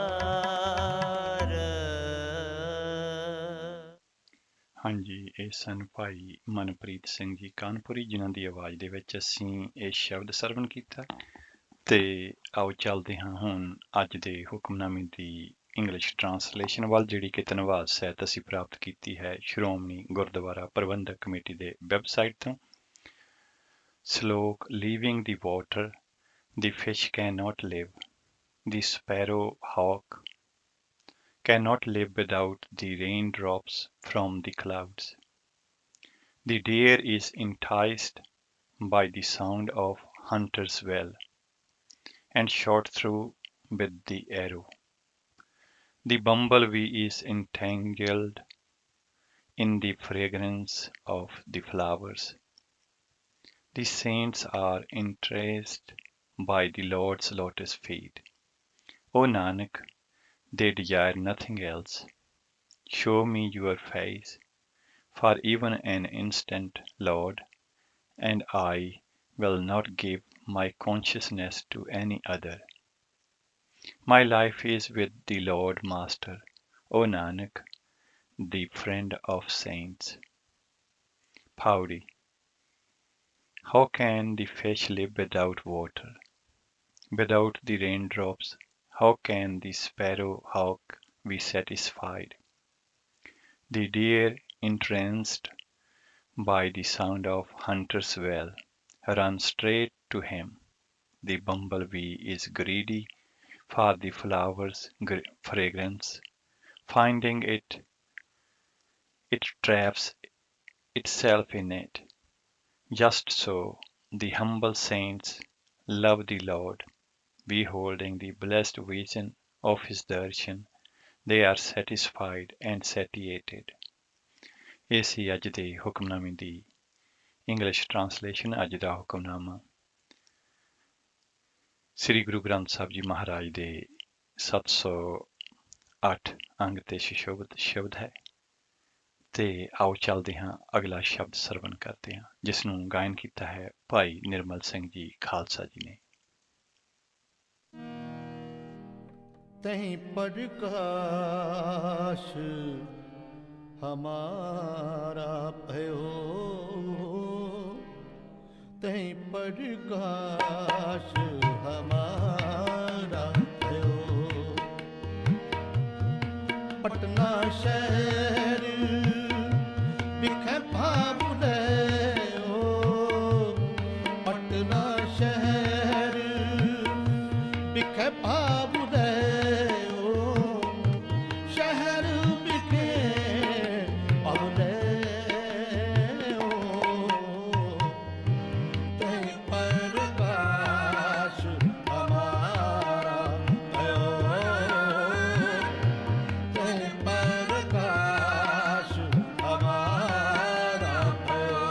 ਹਾਂਜੀ, ਇਹ ਸਨ ਭਾਈ ਮਨਪ੍ਰੀਤ ਸਿੰਘ ਜੀ ਕਾਨਪੁਰੀ, ਜਿਨ੍ਹਾਂ ਦੀ ਆਵਾਜ਼ ਦੇ ਵਿੱਚ ਅਸੀਂ ਇਹ ਸ਼ਬਦ ਸਰਵਣ ਕੀਤਾ। ਤੇ ਆਓ ਚੱਲਦੇ ਹਾਂ ਹੁਣ ਅੱਜ ਦੇ ਹੁਕਮਨਾਮੇ ਦੀ ਇੰਗਲਿਸ਼ ਟਰਾਂਸਲੇਸ਼ਨ ਵੱਲ, ਜਿਹੜੀ ਕਿ ਧੰਨਵਾਦ ਸਹਿਤ ਅਸੀਂ ਪ੍ਰਾਪਤ ਕੀਤੀ ਹੈ ਸ਼੍ਰੋਮਣੀ ਗੁਰਦੁਆਰਾ ਪ੍ਰਬੰਧਕ ਕਮੇਟੀ ਦੇ ਵੈਬਸਾਈਟ ਤੋਂ। ਸਲੋਕ: leaving the water, the fish can not Liv, the sparrow hawk cannot live without the raindrops from the clouds. The deer is enticed by the sound of hunter's well, and shot through with the arrow. The bumblebee is entangled in the fragrance of the flowers. The saints are entranced by the Lord's lotus feet. O Nanak, they desire nothing else. Show me your face for even an instant, Lord, and I will not give my consciousness to any other. My life is with the Lord Master, O Nanak, the friend of saints. Pauri: how can the fish live without water? Without the raindrops, how can the sparrow hawk be satisfied? The deer, entranced by the sound of hunter's well, run straight to him. The bumblebee is greedy for the flower's fragrance. Finding it, it traps itself in it. Just so, the humble saints love the Lord. Beholding the blessed vision of his darshan, they are satisfied and satiated. ਇਹ ਸੀ ਅੱਜ ਦੇ ਹੁਕਮਨਾਮੇ ਦੀ English translation. ਅੱਜ ਦਾ ਹੁਕਮਨਾਮਾ ਸ੍ਰੀ ਗੁਰੂ ਗ੍ਰੰਥ ਸਾਹਿਬ ਜੀ ਮਹਾਰਾਜ ਦੇ 708 ਅੰਗ ਤੇ ਸੁਸ਼ੋਭਿਤ ਸ਼ਬਦ ਹੈ। ਤੇ ਆਓ ਚੱਲਦੇ ਹਾਂ, ਅਗਲਾ ਸ਼ਬਦ ਸਰਵਣ ਕਰਦੇ ਹਾਂ, ਜਿਸ ਨੂੰ ਗਾਇਨ ਕੀਤਾ ਹੈ ਭਾਈ ਨਿਰਮਲ ਸਿੰਘ ਜੀ ਖਾਲਸਾ ਜੀ ਨੇ। तहीं प्रकाश हमारा भयो, तहीं प्रकाश हमारा भयो। पटना शहर बिखे भाव रहो, पटना शहर बिखे भाव रहो, शहर बिखे भाव रहो। तहीं प्रकाश हमारा भयो, तहीं प्रकाश हमारा भयो।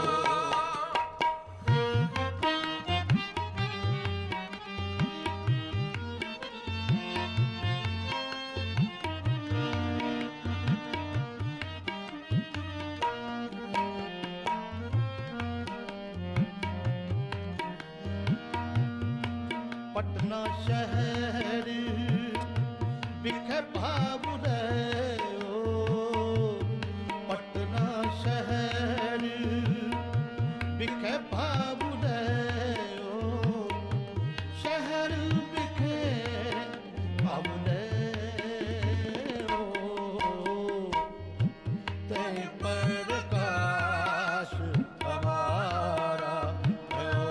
पटना शहर बिखे भाव रहो, पटना शहर बिखे भाव रहो, शहर बिखे भाव रहो। तहीं प्रकाश हमारा भयो,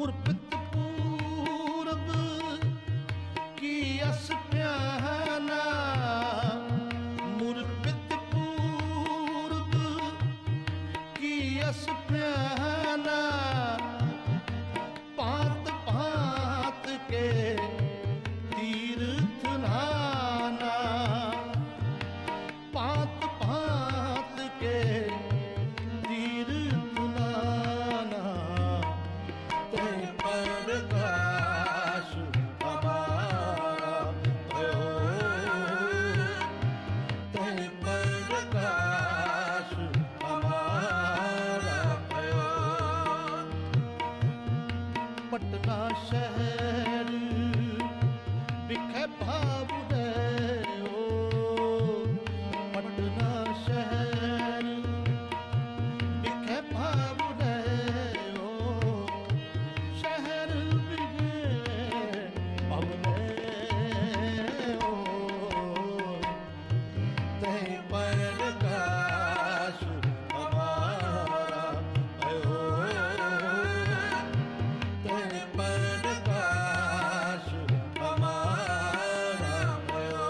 मुरपित पूरब की अस प्याना, मुरपित पूरब की अस प्याना, पात पात के तीर्थ नाना, पात पात के तीर्थ नाना, ते प्रकाश हमारा भयो, ते प्रकाश हमारा भयो। पटना शहर बिखे भाव रहो, पटना शहर बिखे भाव रहो, शहर बिखे भाव रहो, ते प्रकाश हमारा भयो, ते प्रकाश हमारा भयो।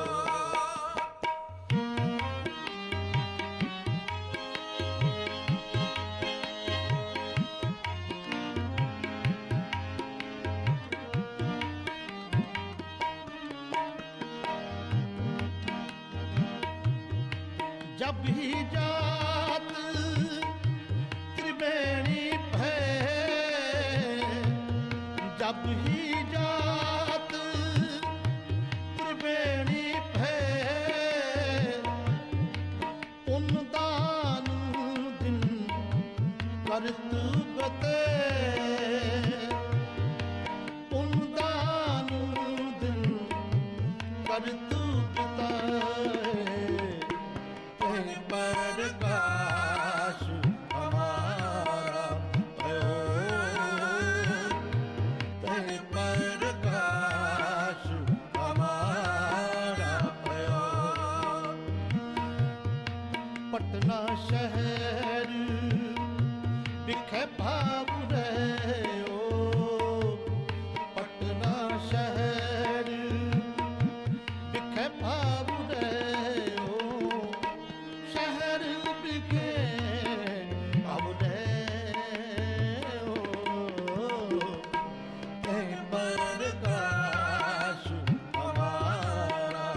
जब ही जात त्रिवेणी भय, जब ही जात त्रिवेणी भय, पुन दान दिन करत बते, पुन दान दिन करत बताए, ते प्रकाश हमारा भयो, ते प्रकाश हमारा भयो। पटना शहर बिखे भाव रहो, पटना शहर बिखे भाव रहो, शहर बिखे भाव रहो, ते प्रकाश हमारा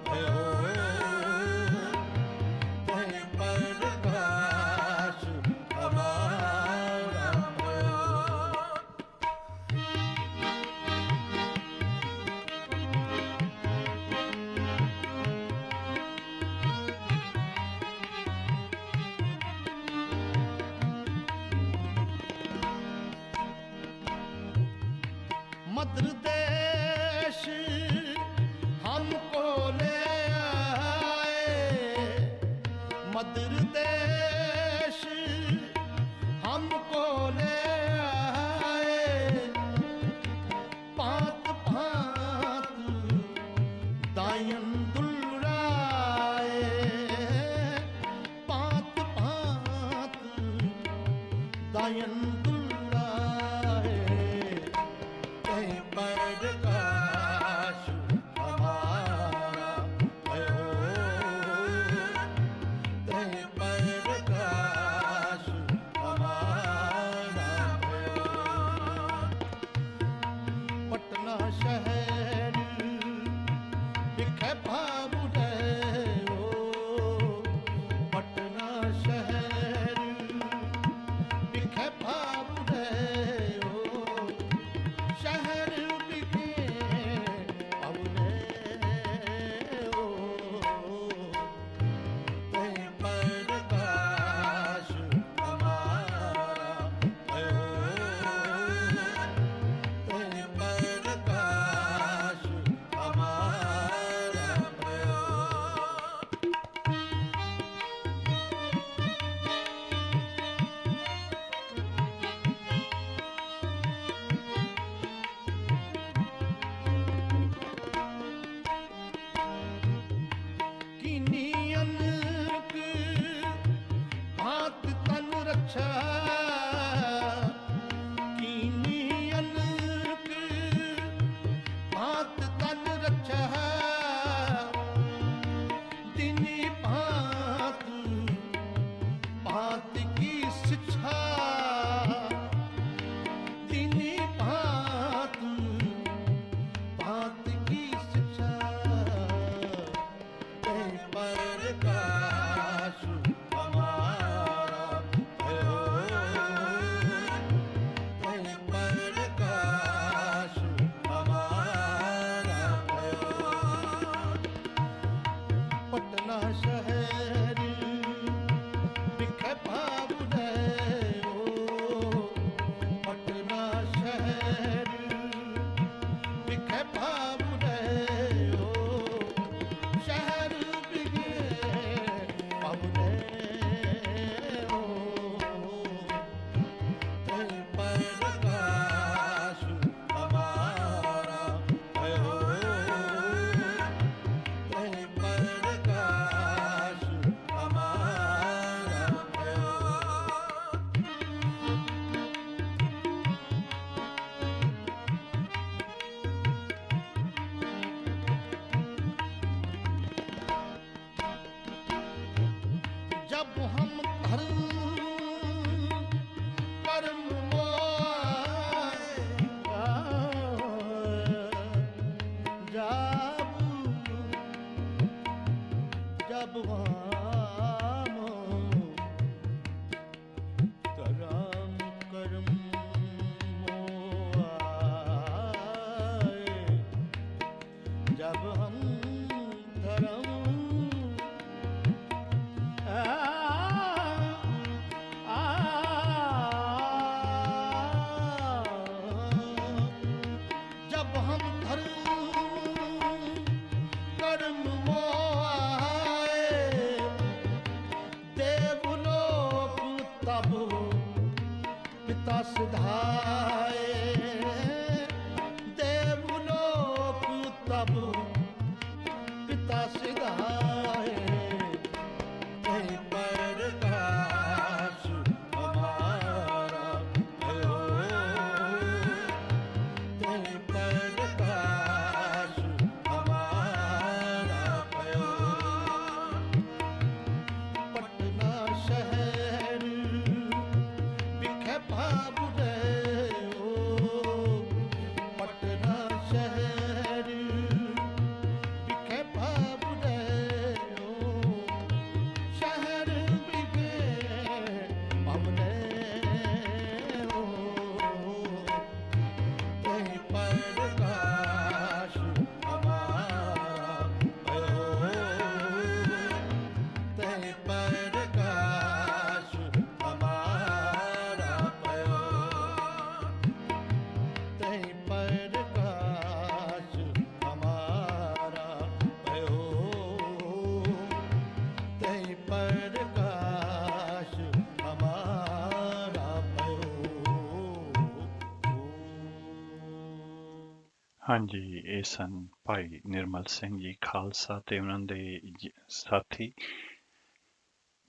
भयो, ते प्रकाश हमारा भयो। मद्र देश हमको ले आए, मद्र देश हमको ले आए, पात पात दायन दुलराए, पात पात दायन दुलराए, ते प्रकाश हमारा भयो, ते प्रकाश दीनी भांत भांत की शिक्षा दीनी भांत भांत की शिक्षा कहीं प्रकाश हमारा भयो कहीं प्रकाश हमारा भयो पटना शहर बिखे बाबू पटना शहर बिखे बाबू शहर बिगे बाबू प्रकाश हमारा भयो प्रकाश हमारा भयो जब हम धर्म कर्म जब हम धर्म कर्म जब हम धर्म जब हम धर्म कर्म मोआए देवलोक तब पिता सिधाए देवलोक तब पिता सिधाए कहीं प्रकाश हमारा भयो कहीं प्रकाश हमारा भयो पटना शहर बिखे बाबू पटना शहर बिखे बाबू शहर बिगे हमने कहीं प्रकाश हमारा भयो कहीं प्रकाश हमारा भयो कहीं प्रकाश हमारा भयो कहीं प्रकाश हमारा भयो ਹਾਂਜੀ ਇਹ ਸਨ ਭਾਈ ਨਿਰਮਲ ਸਿੰਘ ਜੀ ਖਾਲਸਾ ਤੇ ਉਹਨਾਂ ਦੇ ਸਾਥੀ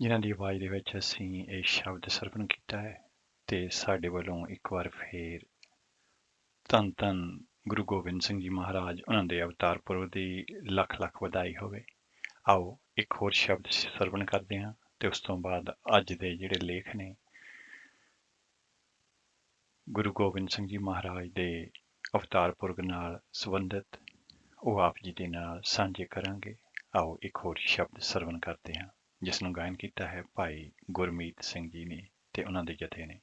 ਜਿਨ੍ਹਾਂ ਦੀ ਆਵਾਜ਼ ਦੇ ਵਿੱਚ ਅਸੀਂ ਇਹ ਸ਼ਬਦ ਸਰਵਣ ਕੀਤਾ ਹੈ ਤੇ ਸਾਡੇ ਵੱਲੋਂ ਇੱਕ ਵਾਰ ਫੇਰ ਧੰਨ ਧੰਨ ਗੁਰੂ ਗੋਬਿੰਦ ਸਿੰਘ ਜੀ ਮਹਾਰਾਜ ਉਹਨਾਂ ਦੇ ਅਵਤਾਰ ਪੁਰਬ ਦੀ ਲੱਖ ਲੱਖ ਵਧਾਈ ਹੋਵੇ। ਆਓ ਇੱਕ ਹੋਰ ਸ਼ਬਦ ਸਰਵਣ ਕਰਦੇ ਹਾਂ ਤੇ ਉਸ ਤੋਂ ਬਾਅਦ ਅੱਜ ਦੇ ਜਿਹੜੇ ਲੇਖ ਨੇ ਗੁਰੂ ਗੋਬਿੰਦ ਸਿੰਘ ਜੀ ਮਹਾਰਾਜ ਦੇ ਅਵਤਾਰ ਪੁਰਬ ਨਾਲ ਸੰਬੰਧਿਤ ਉਹ ਆਪ ਜੀ ਦੇ ਨਾਲ ਸਾਂਝੇ ਕਰਾਂਗੇ। ਆਓ ਇੱਕ ਹੋਰ ਸ਼ਬਦ ਸਰਵਣ ਕਰਦੇ ਹਾਂ ਜਿਸ ਨੂੰ ਗਾਇਨ ਕੀਤਾ ਹੈ ਭਾਈ ਗੁਰਮੀਤ ਸਿੰਘ ਜੀ ਨੇ ਤੇ ਉਹਨਾਂ ਦੇ ਜਥੇ ਨੇ।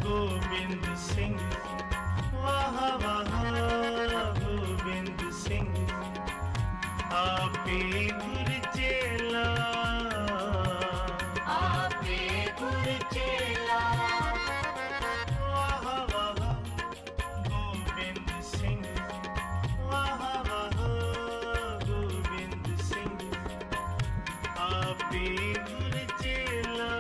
गोविंद सिंह वाह वाह गोविंद सिंह आपे गुर चेला वाह वाह गोविंद सिंह वाह वाह गोविंद सिंह आपे गुर चेला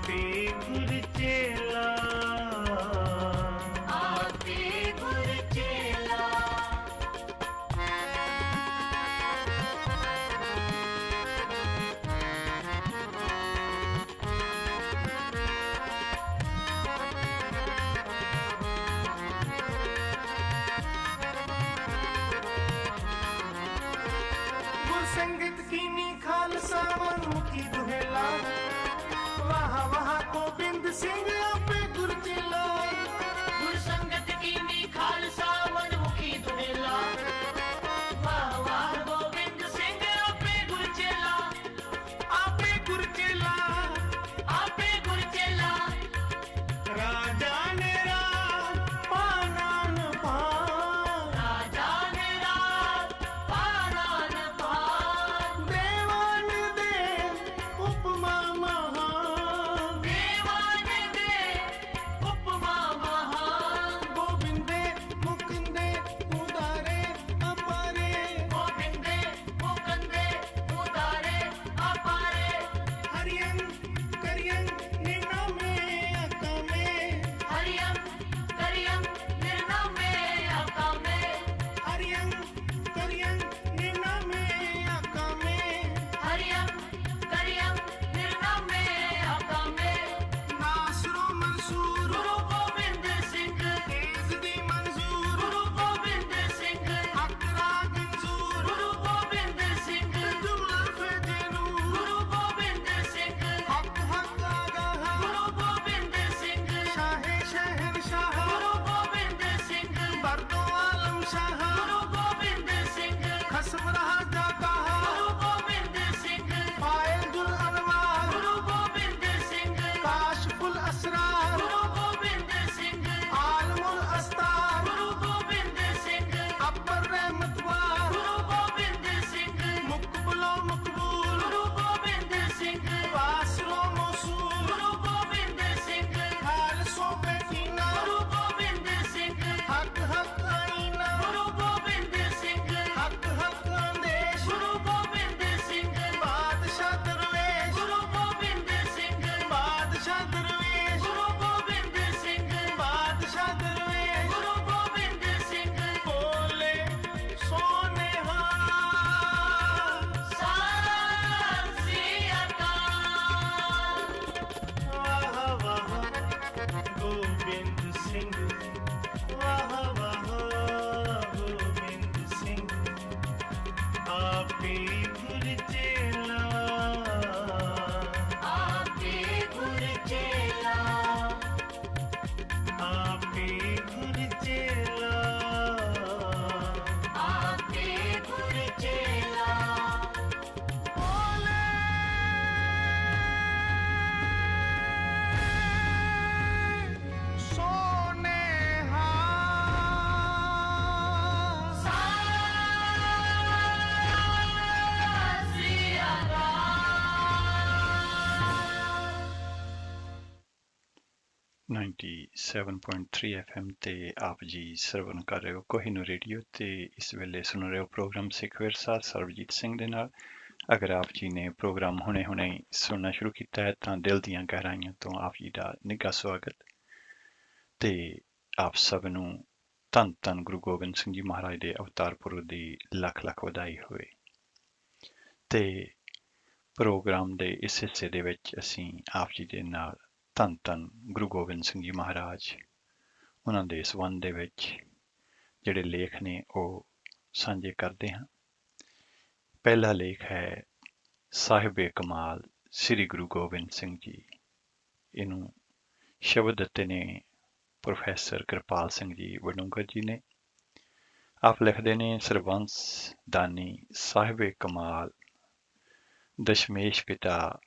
आपे गुर चेला आपे गुर चेला गुर संगत कीनी खालसा मनमुखी दुहेला वाह वाह गोबिंद सिंह आपे गुर चेला गुर संगत कीनी खालसा मनमुखी दुहेला वाह वाह गोबिंद सिंह आपे गुर चेला आपे गुर चेला आपे गुर चेला राजा ने राज पानान पान राजा ने राज पानान पान देवान देव उपमा महान देवान दे उपमा महान गोविंदे मुकुंदे उदारे अपारे गोविंदे मुकंदे उदारे अपारे हरियं करियं निनामे अकामे हरियम करियम निर्नामे अकामे हरियं करियं निनामे अकामे हरियम करियम निर्नामे अकामे नासरो मंसूर गुरु गोबिंद सिंह तेज दी मंजूर गुरु गोबिंद सिंह अकरा गंजूर गुरु गोबिंद सिंह जुमला फजनूर गुरु गोबिंद सिंह हक हक आगाह गुरु गोबिंद सिंह शाहे शहंशाह गुरु गोबिंद सिंह बरदो आलम शाह गुरु गोबिंद सिंह खसम रहा जाता गुरु गोबिंद सिंह फायजुल अनवार गुरु गोबिंद सिंह काशफुल असरार गुरु गोबिंद सिंह आलमुल अस्तार गुरु गोबिंद सिंह अब्बर रहमतवार गुरु गोबिंद सिंह मुकबलो मकबूल गुरु गोबिंद सिंह वासरो मौसूल गुरु गोबिंद सिंह खालसो बेटीना गुरु गोबिंद सिंह हक हक आईना गुरु गोबिंद सिंह हक हक आदेश गुरु गोबिंद सिंह बादशाह दरवेश गुरु गोबिंद सिंह बादशाह दरवेश गुरु गोबिंद सिंह बादशाह दरवेश गुरु गोबिंद सिंह बोले सोने सत श्री अकाल वाह वाह गोविंद सिंह वाह वाह गोविंद सिंह आपे गुर चेला आपे गुर चेला आपे गुर चेला आपे गुर चेला सोने सत श्री अकाल 97.3 FM ਤੇ ਆਪ ਜੀ ਸਰਵਨ ਕਰ ਰਹੇ ਹੋ ਕੋਹਿਨੂਰ ਰੇਡੀਓ ਤੇ ਇਸ ਵੇਲੇ ਸੁਣ ਰਹੇ ਹੋ ਪ੍ਰੋਗਰਾਮ ਸਿੱਖ ਵਿਰਸਾ ਸਰਬਜੀਤ ਸਿੰਘ ਦੇ ਨਾਲ। ਅਗਰ ਆਪ ਜੀ ਨੇ ਪ੍ਰੋਗਰਾਮ ਹੁਣੇ ਸੁਣਨਾ ਸ਼ੁਰੂ ਕੀਤਾ ਹੈ ਤਾਂ ਦਿਲ ਦੀਆਂ ਗਹਿਰਾਈਆਂ ਤੋਂ ਆਪ ਜੀ ਦਾ ਨਿੱਘਾ ਸਵਾਗਤ ਤੇ ਆਪ ਸਭ ਨੂੰ ਧੰਨ ਧੰਨ ਗੁਰੂ ਗੋਬਿੰਦ ਸਿੰਘ ਜੀ ਮਹਾਰਾਜ ਦੇ ਅਵਤਾਰ ਪੁਰਬ ਦੀ ਲੱਖ ਲੱਖ ਵਧਾਈ ਹੋਵੇ। ਤੇ ਪ੍ਰੋਗਰਾਮ ਦੇ ਇਸ ਹਿੱਸੇ ਦੇ ਵਿੱਚ ਅਸੀਂ ਆਪ ਜੀ ਦੇ ਨਾਲ ਧੰਨ ਧੰਨ ਗੁਰੂ ਗੋਬਿੰਦ ਸਿੰਘ ਜੀ ਮਹਾਰਾਜ ਉਹਨਾਂ ਦੇ ਸੰਬੰਧ ਦੇ ਵਿੱਚ ਜਿਹੜੇ ਲੇਖ ਨੇ ਉਹ ਸਾਂਝੇ ਕਰਦੇ ਹਾਂ। ਪਹਿਲਾ ਲੇਖ ਹੈ ਸਾਹਿਬੇ ਕਮਾਲ ਸ੍ਰੀ ਗੁਰੂ ਗੋਬਿੰਦ ਸਿੰਘ ਜੀ। ਇਹਨੂੰ ਸ਼ਬਦ ਦਿੱਤੇ ਨੇ ਪ੍ਰੋਫੈਸਰ ਕਿਰਪਾਲ ਸਿੰਘ ਜੀ ਵਡੂੰਗਰ ਜੀ ਨੇ। ਆਪ ਲਿਖਦੇ ਨੇ ਸਰਬੰਸ ਦਾਨੀ ਸਾਹਿਬੇ ਕਮਾਲ ਦਸ਼ਮੇਸ਼ ਪਿਤਾ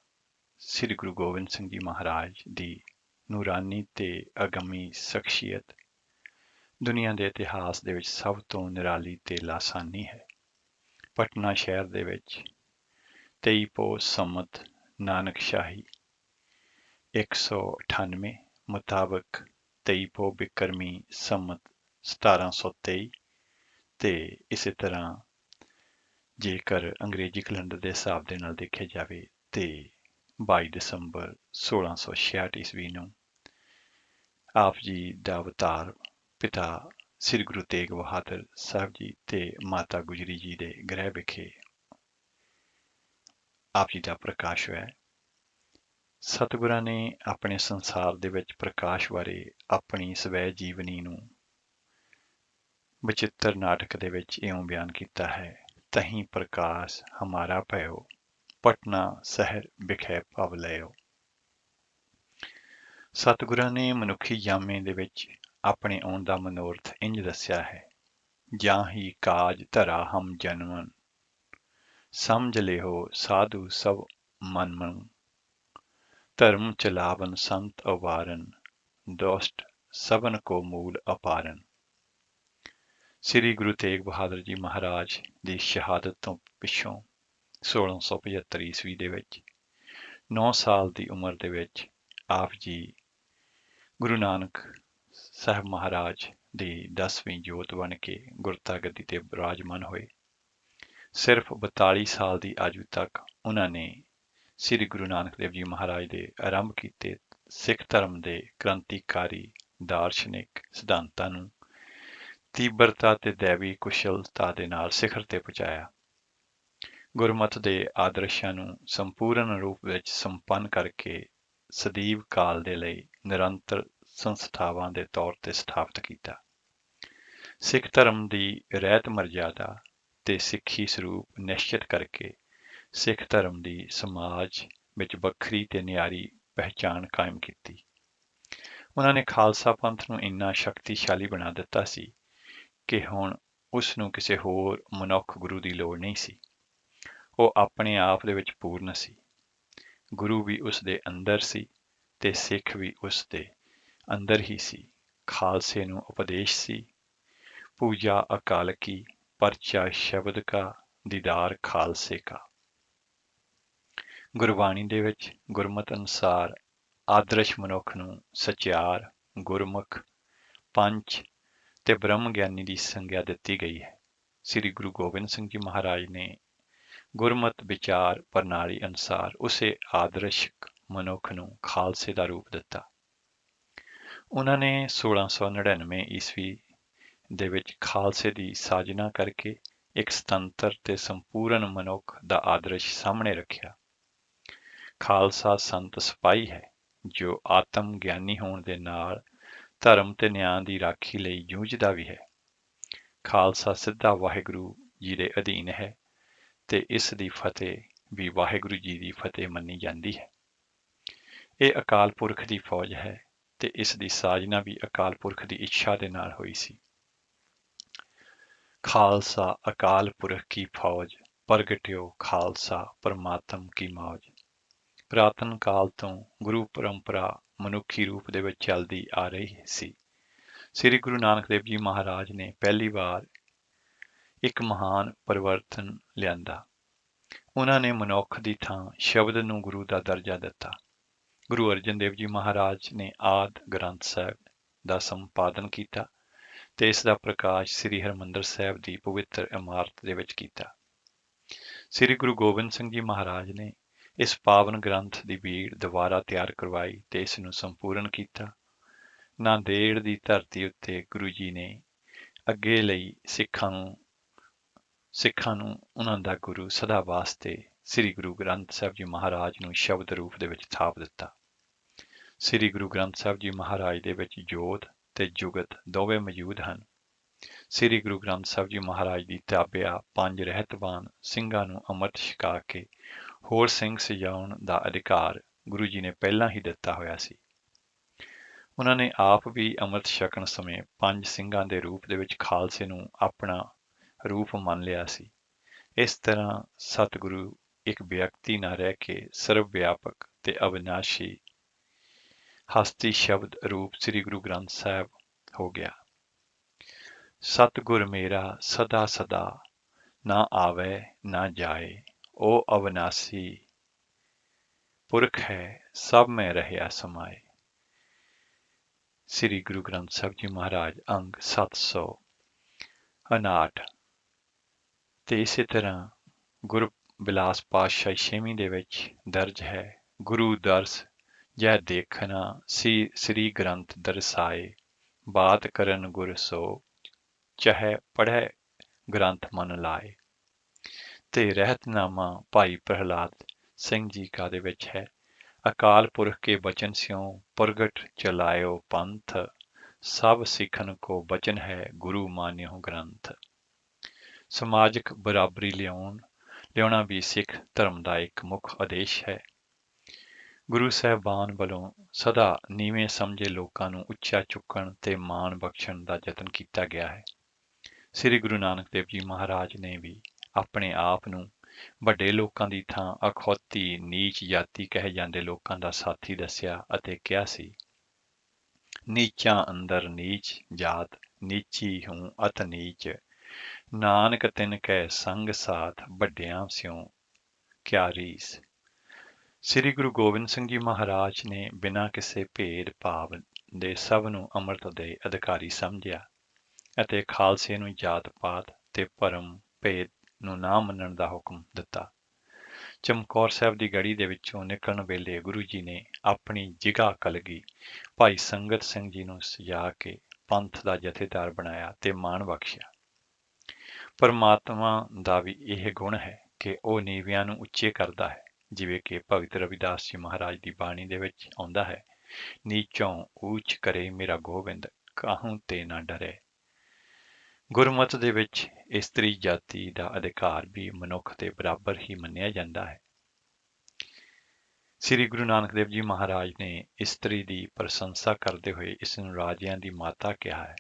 ਸ੍ਰੀ ਗੁਰੂ ਗੋਬਿੰਦ ਸਿੰਘ ਜੀ ਮਹਾਰਾਜ ਦੀ ਨੂਰਾਨੀ ਤੇ ਅਗੰਮੀ ਸ਼ਖਸੀਅਤ ਦੁਨੀਆ ਦੇ ਇਤਿਹਾਸ ਦੇ ਵਿੱਚ ਸਭ ਤੋਂ ਨਿਰਾਲੀ ਤੇ ਲਾਸਾਨੀ ਹੈ। ਪਟਨਾ ਸ਼ਹਿਰ ਦੇ ਵਿੱਚ 23 ਪੋਹ ਸੰਮਤ ਨਾਨਕ ਸ਼ਾਹੀ 198 ਮੁਤਾਬਕ 23 ਪੋਹ ਬਿਕਰਮੀ ਸੰਮਤ 1723 ਤੇ ਇਸੇ ਤਰ੍ਹਾਂ ਜੇਕਰ ਅੰਗਰੇਜ਼ੀ ਕੈਲੰਡਰ ਦੇ ਹਿਸਾਬ ਦੇ ਨਾਲ ਦੇਖਿਆ ਜਾਵੇ ਤੇ 22 ਦਸੰਬਰ 1666 ਈਸਵੀ ਨੂੰ ਆਪ ਜੀ ਦਾ ਅਵਤਾਰ ਪਿਤਾ ਸ੍ਰੀ ਗੁਰੂ ਤੇਗ ਬਹਾਦਰ ਸਾਹਿਬ ਜੀ ਤੇ ਮਾਤਾ ਗੁਜਰੀ ਜੀ ਦੇ ਗ੍ਰਹਿ ਵਿਖੇ ਆਪ ਜੀ ਦਾ ਪ੍ਰਕਾਸ਼ ਹੋਇਆ। ਸਤਿਗੁਰਾਂ ਨੇ ਆਪਣੇ ਸੰਸਾਰ ਦੇ ਵਿੱਚ ਪ੍ਰਕਾਸ਼ ਬਾਰੇ ਆਪਣੀ ਸਵੈ ਜੀਵਨੀ ਨੂੰ ਬਚਿੱਤਰ ਨਾਟਕ ਦੇ ਵਿੱਚ ਇਉਂ ਬਿਆਨ ਕੀਤਾ ਹੈ। ਤਹੀਂ ਪ੍ਰਕਾਸ਼ ਹਮਾਰਾ ਭਇਓ, ਪਟਨਾ ਸ਼ਹਿਰ ਵਿਖੇ ਭਵ ਲਿਓ। ਸਤਿਗੁਰਾਂ ਨੇ ਮਨੁੱਖੀ ਜਾਮੇ ਦੇ ਵਿੱਚ ਆਪਣੇ ਆਉਣ ਦਾ ਮਨੋਰਥ ਇੰਝ ਦੱਸਿਆ ਹੈ। ਜਾਂ ਹੀ ਕਾਜ ਧਰਾ ਹਮ ਜਨਮਨ, ਸਮਝ ਲਿਓ ਸਾਧੂ ਸਭ ਮਨ ਮਨ। ਧਰਮ ਚਲਾਵਨ ਸੰਤ ਅਵਾਰਨ, ਦੋਸਤ ਸਭਨ ਕੋ ਮੂਲ ਅਪਾਰਨ। ਸ੍ਰੀ ਗੁਰੂ ਤੇਗ ਬਹਾਦਰ ਜੀ ਮਹਾਰਾਜ ਦੀ ਸ਼ਹਾਦਤ ਤੋਂ ਪਿੱਛੋਂ 1675 ਈਸਵੀ ਦੇ ਵਿੱਚ 9 ਸਾਲ ਦੀ ਉਮਰ ਦੇ ਵਿੱਚ ਆਪ ਜੀ ਗੁਰੂ ਨਾਨਕ ਸਾਹਿਬ ਮਹਾਰਾਜ ਦੀ 10ਵੀਂ ਜੋਤ ਬਣ ਕੇ ਗੁਰਤਾ ਗੱਦੀ ਤੇ ਬਿਰਾਜਮਾਨ ਹੋਏ। ਸਿਰਫ 42 ਸਾਲ ਦੀ ਆਯੂ ਤੱਕ ਉਹਨਾਂ ਨੇ ਸ੍ਰੀ ਗੁਰੂ ਨਾਨਕ ਦੇਵ ਜੀ ਮਹਾਰਾਜ ਦੇ ਆਰੰਭ ਕੀਤੇ ਸਿੱਖ ਧਰਮ ਦੇ ਕ੍ਰਾਂਤੀਕਾਰੀ ਦਾਰਸ਼ਨਿਕ ਸਿਧਾਂਤਾਂ ਨੂੰ ਤੀਬਰਤਾ ਤੇ ਦੈਵੀ ਕੁਸ਼ਲਤਾ ਦੇ ਨਾਲ ਸਿਖਰ ਤੇ ਪਹੁੰਚਾਇਆ। ਗੁਰਮਤਿ ਦੇ ਆਦਰਸ਼ਾਂ ਨੂੰ ਸੰਪੂਰਨ ਰੂਪ ਵਿੱਚ ਸੰਪੰਨ ਕਰਕੇ ਸਦੀਵ ਕਾਲ ਦੇ ਲਈ ਨਿਰੰਤਰ ਸੰਸਥਾਵਾਂ ਦੇ ਤੌਰ ਤੇ ਸਥਾਪਿਤ ਕੀਤਾ। ਸਿੱਖ ਧਰਮ ਦੀ ਰਹਿਤ ਮਰਜ਼ਾਦਾ ਤੇ ਸਿੱਖੀ ਸਰੂਪ ਨਿਸ਼ਚਿਤ ਕਰਕੇ ਸਿੱਖ ਧਰਮ ਦੀ ਸਮਾਜ ਵਿੱਚ ਵੱਖਰੀ ਤੇ ਨਿਆਰੀ ਪਹਿਚਾਣ ਕਾਇਮ ਕੀਤੀ। ਉਹਨਾਂ ਨੇ ਖਾਲਸਾ ਪੰਥ ਨੂੰ ਇੰਨਾ ਸ਼ਕਤੀਸ਼ਾਲੀ ਬਣਾ ਦਿੱਤਾ ਸੀ ਕਿ ਹੁਣ ਉਸ ਨੂੰ ਕਿਸੇ ਹੋਰ ਮਨੁੱਖ ਗੁਰੂ ਦੀ ਲੋੜ ਨਹੀਂ ਸੀ। ਉਹ ਆਪਣੇ ਆਪ ਦੇ ਵਿੱਚ ਪੂਰਨ ਸੀ। ਗੁਰੂ ਵੀ ਉਸ ਦੇ ਅੰਦਰ ਸੀ ਤੇ ਸਿੱਖ ਵੀ ਉਸ ਦੇ ਅੰਦਰ ਹੀ ਸੀ। ਖਾਲਸੇ ਨੂੰ ਉਪਦੇਸ਼ ਸੀ। ਪੂਜਾ ਅਕਾਲ ਕੀ, ਪਰਚਾ ਸ਼ਬਦ ਕਾ, ਦੀਦਾਰ ਖਾਲਸੇ ਕਾ। ਗੁਰਬਾਣੀ ਦੇ ਵਿੱਚ ਗੁਰਮਤਿ ਅਨੁਸਾਰ ਆਦਰਸ਼ ਮਨੁੱਖ ਨੂੰ ਸਚਿਆਰ, ਗੁਰਮੁਖ, ਪੰਚ ਤੇ ਬ੍ਰਹਮ ਗਿਆਨੀ ਦੀ ਸੰਗਿਆ ਦਿੱਤੀ ਗਈ ਹੈ। ਸ੍ਰੀ ਗੁਰੂ ਗੋਬਿੰਦ ਸਿੰਘ ਜੀ ਮਹਾਰਾਜ ਨੇ ਗੁਰਮਤਿ ਵਿਚਾਰ ਪ੍ਰਣਾਲੀ ਅਨੁਸਾਰ ਉਸੇ ਆਦਰਸ਼ਕ ਮਨੁੱਖ ਨੂੰ ਖਾਲਸੇ ਦਾ ਰੂਪ ਦਿੱਤਾ। ਉਹਨਾਂ ਨੇ 1699 ਈਸਵੀ ਦੇ ਵਿੱਚ ਖਾਲਸੇ ਦੀ ਸਾਜਨਾ ਕਰਕੇ ਇੱਕ ਸੁਤੰਤਰ ਤੇ ਸੰਪੂਰਨ ਮਨੁੱਖ ਦਾ ਆਦਰਸ਼ ਸਾਹਮਣੇ ਰੱਖਿਆ। ਖਾਲਸਾ ਸੰਤ ਸਿਪਾਹੀ ਹੈ ਜੋ ਆਤਮ ਗਿਆਨੀ ਹੋਣ ਦੇ ਨਾਲ ਧਰਮ ਤੇ ਨਿਆਂ ਦੀ ਰਾਖੀ ਲਈ ਜੂਝਦਾ ਵੀ ਹੈ। ਖਾਲਸਾ ਸਿੱਧਾ ਵਾਹਿਗੁਰੂ ਜੀ ਦੇ ਅਧੀਨ ਹੈ ਤੇ ਇਸ ਦੀ ਫਤਿਹ ਵੀ ਵਾਹਿਗੁਰੂ ਜੀ ਦੀ ਫਤਿਹ ਮੰਨੀ ਜਾਂਦੀ ਹੈ। ਇਹ ਅਕਾਲ ਪੁਰਖ ਦੀ ਫੌਜ ਹੈ ਤੇ ਇਸ ਦੀ ਸਾਜਨਾ ਵੀ ਅਕਾਲ ਪੁਰਖ ਦੀ ਇੱਛਾ ਦੇ ਨਾਲ ਹੋਈ ਸੀ। ਖਾਲਸਾ ਅਕਾਲ ਪੁਰਖ ਕੀ ਫੌਜ, ਪ੍ਰਗਟਿਓ ਖਾਲਸਾ ਪਰਮਾਤਮ ਕੀ ਮੌਜ। ਪੁਰਾਤਨ ਕਾਲ ਤੋਂ ਗੁਰੂ ਪਰੰਪਰਾ ਮਨੁੱਖੀ ਰੂਪ ਦੇ ਵਿੱਚ ਚੱਲਦੀ ਆ ਰਹੀ ਸੀ। ਸ੍ਰੀ ਗੁਰੂ ਨਾਨਕ ਦੇਵ ਜੀ ਮਹਾਰਾਜ ਨੇ ਪਹਿਲੀ ਵਾਰ ਇੱਕ ਮਹਾਨ ਪਰਿਵਰਤਨ ਲਿਆਂਦਾ। ਉਹਨਾਂ ਨੇ ਮਨੁੱਖ ਦੀ ਥਾਂ ਸ਼ਬਦ ਨੂੰ ਗੁਰੂ ਦਾ ਦਰਜਾ ਦਿੱਤਾ। ਗੁਰੂ ਅਰਜਨ ਦੇਵ ਜੀ ਮਹਾਰਾਜ ਨੇ ਆਦਿ ਗ੍ਰੰਥ ਸਾਹਿਬ ਦਾ ਸੰਪਾਦਨ ਕੀਤਾ ਤੇ ਇਸ ਦਾ ਪ੍ਰਕਾਸ਼ ਸ੍ਰੀ ਹਰਿਮੰਦਰ ਸਾਹਿਬ ਦੀ ਪਵਿੱਤਰ ਇਮਾਰਤ ਦੇ ਵਿੱਚ ਕੀਤਾ। ਸ੍ਰੀ ਗੁਰੂ ਗੋਬਿੰਦ ਸਿੰਘ ਜੀ ਮਹਾਰਾਜ ਨੇ ਇਸ ਪਾਵਨ ਗ੍ਰੰਥ ਦੀ ਬੀੜ ਦੁਬਾਰਾ ਤਿਆਰ ਕਰਵਾਈ ਤੇ ਇਸ ਨੂੰ ਸੰਪੂਰਨ ਕੀਤਾ। ਨਾਂਦੇੜ ਦੀ ਧਰਤੀ ਉੱਤੇ ਗੁਰੂ ਜੀ ਨੇ ਅੱਗੇ ਲਈ ਸਿੱਖਾਂ ਨੂੰ ਉਹਨਾਂ ਦਾ ਗੁਰੂ ਸਦਾ ਵਾਸਤੇ ਸ੍ਰੀ ਗੁਰੂ ਗ੍ਰੰਥ ਸਾਹਿਬ ਜੀ ਮਹਾਰਾਜ ਨੂੰ ਸ਼ਬਦ ਰੂਪ ਦੇ ਵਿੱਚ ਥਾਪ ਦਿੱਤਾ। ਸ੍ਰੀ ਗੁਰੂ ਗ੍ਰੰਥ ਸਾਹਿਬ ਜੀ ਮਹਾਰਾਜ ਦੇ ਵਿੱਚ ਜੋਤ ਤੇ ਜੁਗਤ ਦੋਵੇਂ ਮੌਜੂਦ ਹਨ। ਸ੍ਰੀ ਗੁਰੂ ਗ੍ਰੰਥ ਸਾਹਿਬ ਜੀ ਮਹਾਰਾਜ ਦੀ ਤਾਬਿਆ 5 ਰਹਿਤਵਾਨ ਸਿੰਘਾਂ ਨੂੰ ਅੰਮ੍ਰਿਤ ਛਕਾ ਕੇ ਹੋਰ ਸਿੰਘ ਸਜਾਉਣ ਦਾ ਅਧਿਕਾਰ ਗੁਰੂ ਜੀ ਨੇ ਪਹਿਲਾਂ ਹੀ ਦਿੱਤਾ ਹੋਇਆ ਸੀ। ਉਹਨਾਂ ਨੇ ਆਪ ਵੀ ਅੰਮ੍ਰਿਤ ਛਕਣ ਸਮੇਂ 5 ਸਿੰਘਾਂ ਦੇ ਰੂਪ ਦੇ ਵਿੱਚ ਖਾਲਸੇ ਨੂੰ ਆਪਣਾ ਰੂਪ ਮੰਨ ਲਿਆ ਸੀ। ਇਸ ਤਰ੍ਹਾਂ ਸਤਿਗੁਰੂ ਇੱਕ ਵਿਅਕਤੀ ਨਾ ਰਹਿ ਕੇ ਸਰਵ ਵਿਆਪਕ ਤੇ ਅਵਿਨਾਸ਼ੀ ਹਸਤੀ ਸ਼ਬਦ ਰੂਪ ਸ੍ਰੀ ਗੁਰੂ ਗ੍ਰੰਥ ਸਾਹਿਬ ਹੋ ਗਿਆ। ਸਤਿਗੁਰ ਮੇਰਾ ਸਦਾ ਸਦਾ, ਨਾ ਆਵੇ ਨਾ ਜਾਏ, ਉਹ ਅਵਿਨਾਸੀ ਪੁਰਖ ਹੈ, ਸਭ ਮੈਂ ਰਹਿਆ ਸਮਾਏ। ਸ੍ਰੀ ਗੁਰੂ ਗ੍ਰੰਥ ਸਾਹਿਬ ਜੀ ਮਹਾਰਾਜ ਅੰਗ 759। ਤੇ ਇਸੇ ਤਰ੍ਹਾਂ ਗੁਰੂ ਬਿਲਾਸ ਪਾਤਸ਼ਾਹੀ 6ਵੀਂ ਦੇ ਵਿੱਚ ਦਰਜ ਹੈ ਗੁਰੂ ਦਰਸ ਜਹ ਦੇਖਣਾ ਸੀ ਸ੍ਰੀ ਗ੍ਰੰਥ ਦਰਸਾਏ, ਬਾਤ ਕਰਨ ਗੁਰ ਸੋ ਚਾਹੇ ਪੜ੍ਹੈ ਗ੍ਰੰਥ ਮਨ ਲਾਏ। ਤੇ ਰਹਿਤਨਾਮਾ ਭਾਈ ਪ੍ਰਹਲਾਦ ਸਿੰਘ ਜੀ ਕਾ ਦੇ ਵਿੱਚ ਹੈ। ਅਕਾਲ ਪੁਰਖ ਕੇ ਬਚਨ ਸਿਉ ਪ੍ਰਗਟ ਚਲਾਇਓ ਪੰਥ, ਸਭ ਸਿੱਖਨ ਕੋ ਬਚਨ ਹੈ ਗੁਰੂ ਮਾਨਿਓ ਗ੍ਰੰਥ। ਸਮਾਜਿਕ ਬਰਾਬਰੀ ਲਿਆਉਣਾ ਵੀ ਸਿੱਖ ਧਰਮ ਦਾ ਇੱਕ ਮੁੱਖ ਆਦੇਸ਼ ਹੈ। ਗੁਰੂ ਸਾਹਿਬਾਨ ਵੱਲੋਂ ਸਦਾ ਨੀਵੇਂ ਸਮਝੇ ਲੋਕਾਂ ਨੂੰ ਉੱਚਾ ਚੁੱਕਣ ਤੇ ਮਾਣ ਬਖਸ਼ਣ ਦਾ ਯਤਨ ਕੀਤਾ ਗਿਆ ਹੈ। ਸ੍ਰੀ ਗੁਰੂ ਨਾਨਕ ਦੇਵ ਜੀ ਮਹਾਰਾਜ ਨੇ ਵੀ ਆਪਣੇ ਆਪ ਨੂੰ ਵੱਡੇ ਲੋਕਾਂ ਦੀ ਥਾਂ ਅਖੌਤੀ ਨੀਚ ਜਾਤੀ ਕਹੇ ਜਾਂਦੇ ਲੋਕਾਂ ਦਾ ਸਾਥੀ ਦੱਸਿਆ ਅਤੇ ਕਿਹਾ ਸੀ, ਨੀਚਾਂ ਅੰਦਰ ਨੀਚ ਜਾਤ, ਨੀਚੀ ਹੂੰ ਅਤ ਨੀਚ, ਨਾਨਕ ਤਿਨ ਕੈ ਸੰਗ ਸਾਥ, ਵੱਡਿਆਂ ਸਿਉ ਕਿਆ ਰੀਸ। ਸ੍ਰੀ ਗੁਰੂ ਗੋਬਿੰਦ ਸਿੰਘ ਜੀ ਮਹਾਰਾਜ ਨੇ ਬਿਨਾਂ ਕਿਸੇ ਭੇਦ ਭਾਵ ਦੇ ਸਭ ਨੂੰ ਅੰਮ੍ਰਿਤ ਦੇ ਅਧਿਕਾਰੀ ਸਮਝਿਆ ਅਤੇ ਖਾਲਸੇ ਨੂੰ ਜਾਤ ਪਾਤ ਤੇ ਭਰਮ ਭੇਦ ਨੂੰ ਨਾ ਮੰਨਣ ਦਾ ਹੁਕਮ ਦਿੱਤਾ। ਚਮਕੌਰ ਸਾਹਿਬ ਦੀ ਗੜੀ ਦੇ ਵਿੱਚੋਂ ਨਿਕਲਣ ਵੇਲੇ ਗੁਰੂ ਜੀ ਨੇ ਆਪਣੀ ਜਿਗਾ ਕਲਗੀ ਭਾਈ ਸੰਗਤ ਸਿੰਘ ਜੀ ਨੂੰ ਸਜਾ ਕੇ ਪੰਥ ਦਾ ਜਥੇਦਾਰ ਬਣਾਇਆ ਤੇ ਮਾਣ ਬਖਸ਼ਿਆ। ਪਰਮਾਤਮਾ ਦਾ ਵੀ ਇਹ ਗੁਣ ਹੈ ਕਿ ਉਹ ਨੀਵਿਆਂ ਨੂੰ ਉੱਚੇ ਕਰਦਾ ਹੈ, ਜਿਵੇਂ ਕਿ ਭਗਤ ਰਵਿਦਾਸ ਜੀ ਮਹਾਰਾਜ ਦੀ ਬਾਣੀ ਦੇ ਵਿੱਚ ਆਉਂਦਾ ਹੈ, ਨੀਚੋਂ ਊਚ ਕਰੇ ਮੇਰਾ ਗੋਬਿੰਦ, ਕਾਹੂ ਤੇ ਨਾ ਡਰੇ। ਗੁਰਮਤ ਦੇ ਵਿੱਚ ਇਸਤਰੀ ਜਾਤੀ ਦਾ ਅਧਿਕਾਰ ਵੀ ਮਨੁੱਖ ਦੇ ਬਰਾਬਰ ਹੀ ਮੰਨਿਆ ਜਾਂਦਾ ਹੈ। ਸ੍ਰੀ ਗੁਰੂ ਨਾਨਕ ਦੇਵ ਜੀ ਮਹਾਰਾਜ ਨੇ ਇਸਤਰੀ ਦੀ ਪ੍ਰਸ਼ੰਸਾ ਕਰਦੇ ਹੋਏ ਇਸ ਨੂੰ ਰਾਜਿਆਂ ਦੀ ਮਾਤਾ ਕਿਹਾ ਹੈ।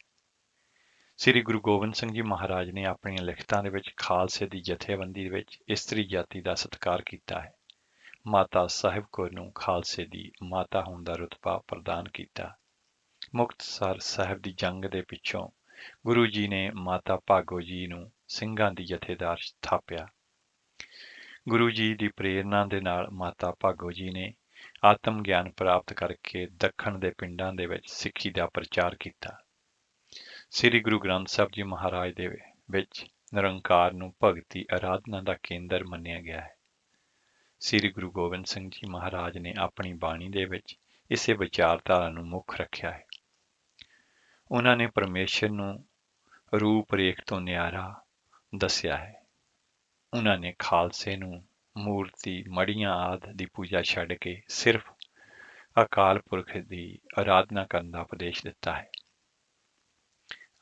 ਸ੍ਰੀ ਗੁਰੂ ਗੋਬਿੰਦ ਸਿੰਘ ਜੀ ਮਹਾਰਾਜ ਨੇ ਆਪਣੀਆਂ ਲਿਖਤਾਂ ਦੇ ਵਿੱਚ ਖਾਲਸੇ ਦੀ ਜਥੇਬੰਦੀ ਵਿੱਚ ਇਸਤਰੀ ਜਾਤੀ ਦਾ ਸਤਿਕਾਰ ਕੀਤਾ ਹੈ। ਮਾਤਾ ਸਾਹਿਬ ਕੌਰ ਨੂੰ ਖਾਲਸੇ ਦੀ ਮਾਤਾ ਹੋਣ ਦਾ ਰੁਤਬਾ ਪ੍ਰਦਾਨ ਕੀਤਾ। ਮੁਕਤਸਰ ਸਾਹਿਬ ਦੀ ਜੰਗ ਦੇ ਪਿੱਛੋਂ ਗੁਰੂ ਜੀ ਨੇ ਮਾਤਾ ਭਾਗੋ ਜੀ ਨੂੰ ਸਿੰਘਾਂ ਦੀ ਜਥੇਦਾਰ ਥਾਪਿਆ। ਗੁਰੂ ਜੀ ਦੀ ਪ੍ਰੇਰਨਾ ਦੇ ਨਾਲ ਮਾਤਾ ਭਾਗੋ ਜੀ ਨੇ ਆਤਮ ਗਿਆਨ ਪ੍ਰਾਪਤ ਕਰਕੇ ਦੱਖਣ ਦੇ ਪਿੰਡਾਂ ਦੇ ਵਿੱਚ ਸਿੱਖੀ ਦਾ ਪ੍ਰਚਾਰ ਕੀਤਾ। ਸ੍ਰੀ ਗੁਰੂ ਗ੍ਰੰਥ ਸਾਹਿਬ ਜੀ ਮਹਾਰਾਜ ਦੇ ਵਿੱਚ ਨਿਰੰਕਾਰ ਨੂੰ ਭਗਤੀ ਆਰਾਧਨਾ ਦਾ ਕੇਂਦਰ ਮੰਨਿਆ ਗਿਆ ਹੈ। ਸ੍ਰੀ ਗੁਰੂ ਗੋਬਿੰਦ ਸਿੰਘ ਜੀ ਮਹਾਰਾਜ ਨੇ ਆਪਣੀ ਬਾਣੀ ਦੇ ਵਿੱਚ ਇਸੇ ਵਿਚਾਰਧਾਰਾ ਨੂੰ ਮੁੱਖ ਰੱਖਿਆ ਹੈ। ਉਹਨਾਂ ਨੇ ਪਰਮੇਸ਼ਰ ਨੂੰ ਰੂਪ ਰੇਖ ਤੋਂ ਨਿਆਰਾ ਦੱਸਿਆ ਹੈ। ਉਹਨਾਂ ਨੇ ਖਾਲਸੇ ਨੂੰ ਮੂਰਤੀ ਮੜੀਆਂ ਆਦਿ ਦੀ ਪੂਜਾ ਛੱਡ ਕੇ ਸਿਰਫ ਅਕਾਲ ਪੁਰਖ ਦੀ ਆਰਾਧਨਾ ਕਰਨ ਦਾ ਉਪਦੇਸ਼ ਦਿੱਤਾ ਹੈ।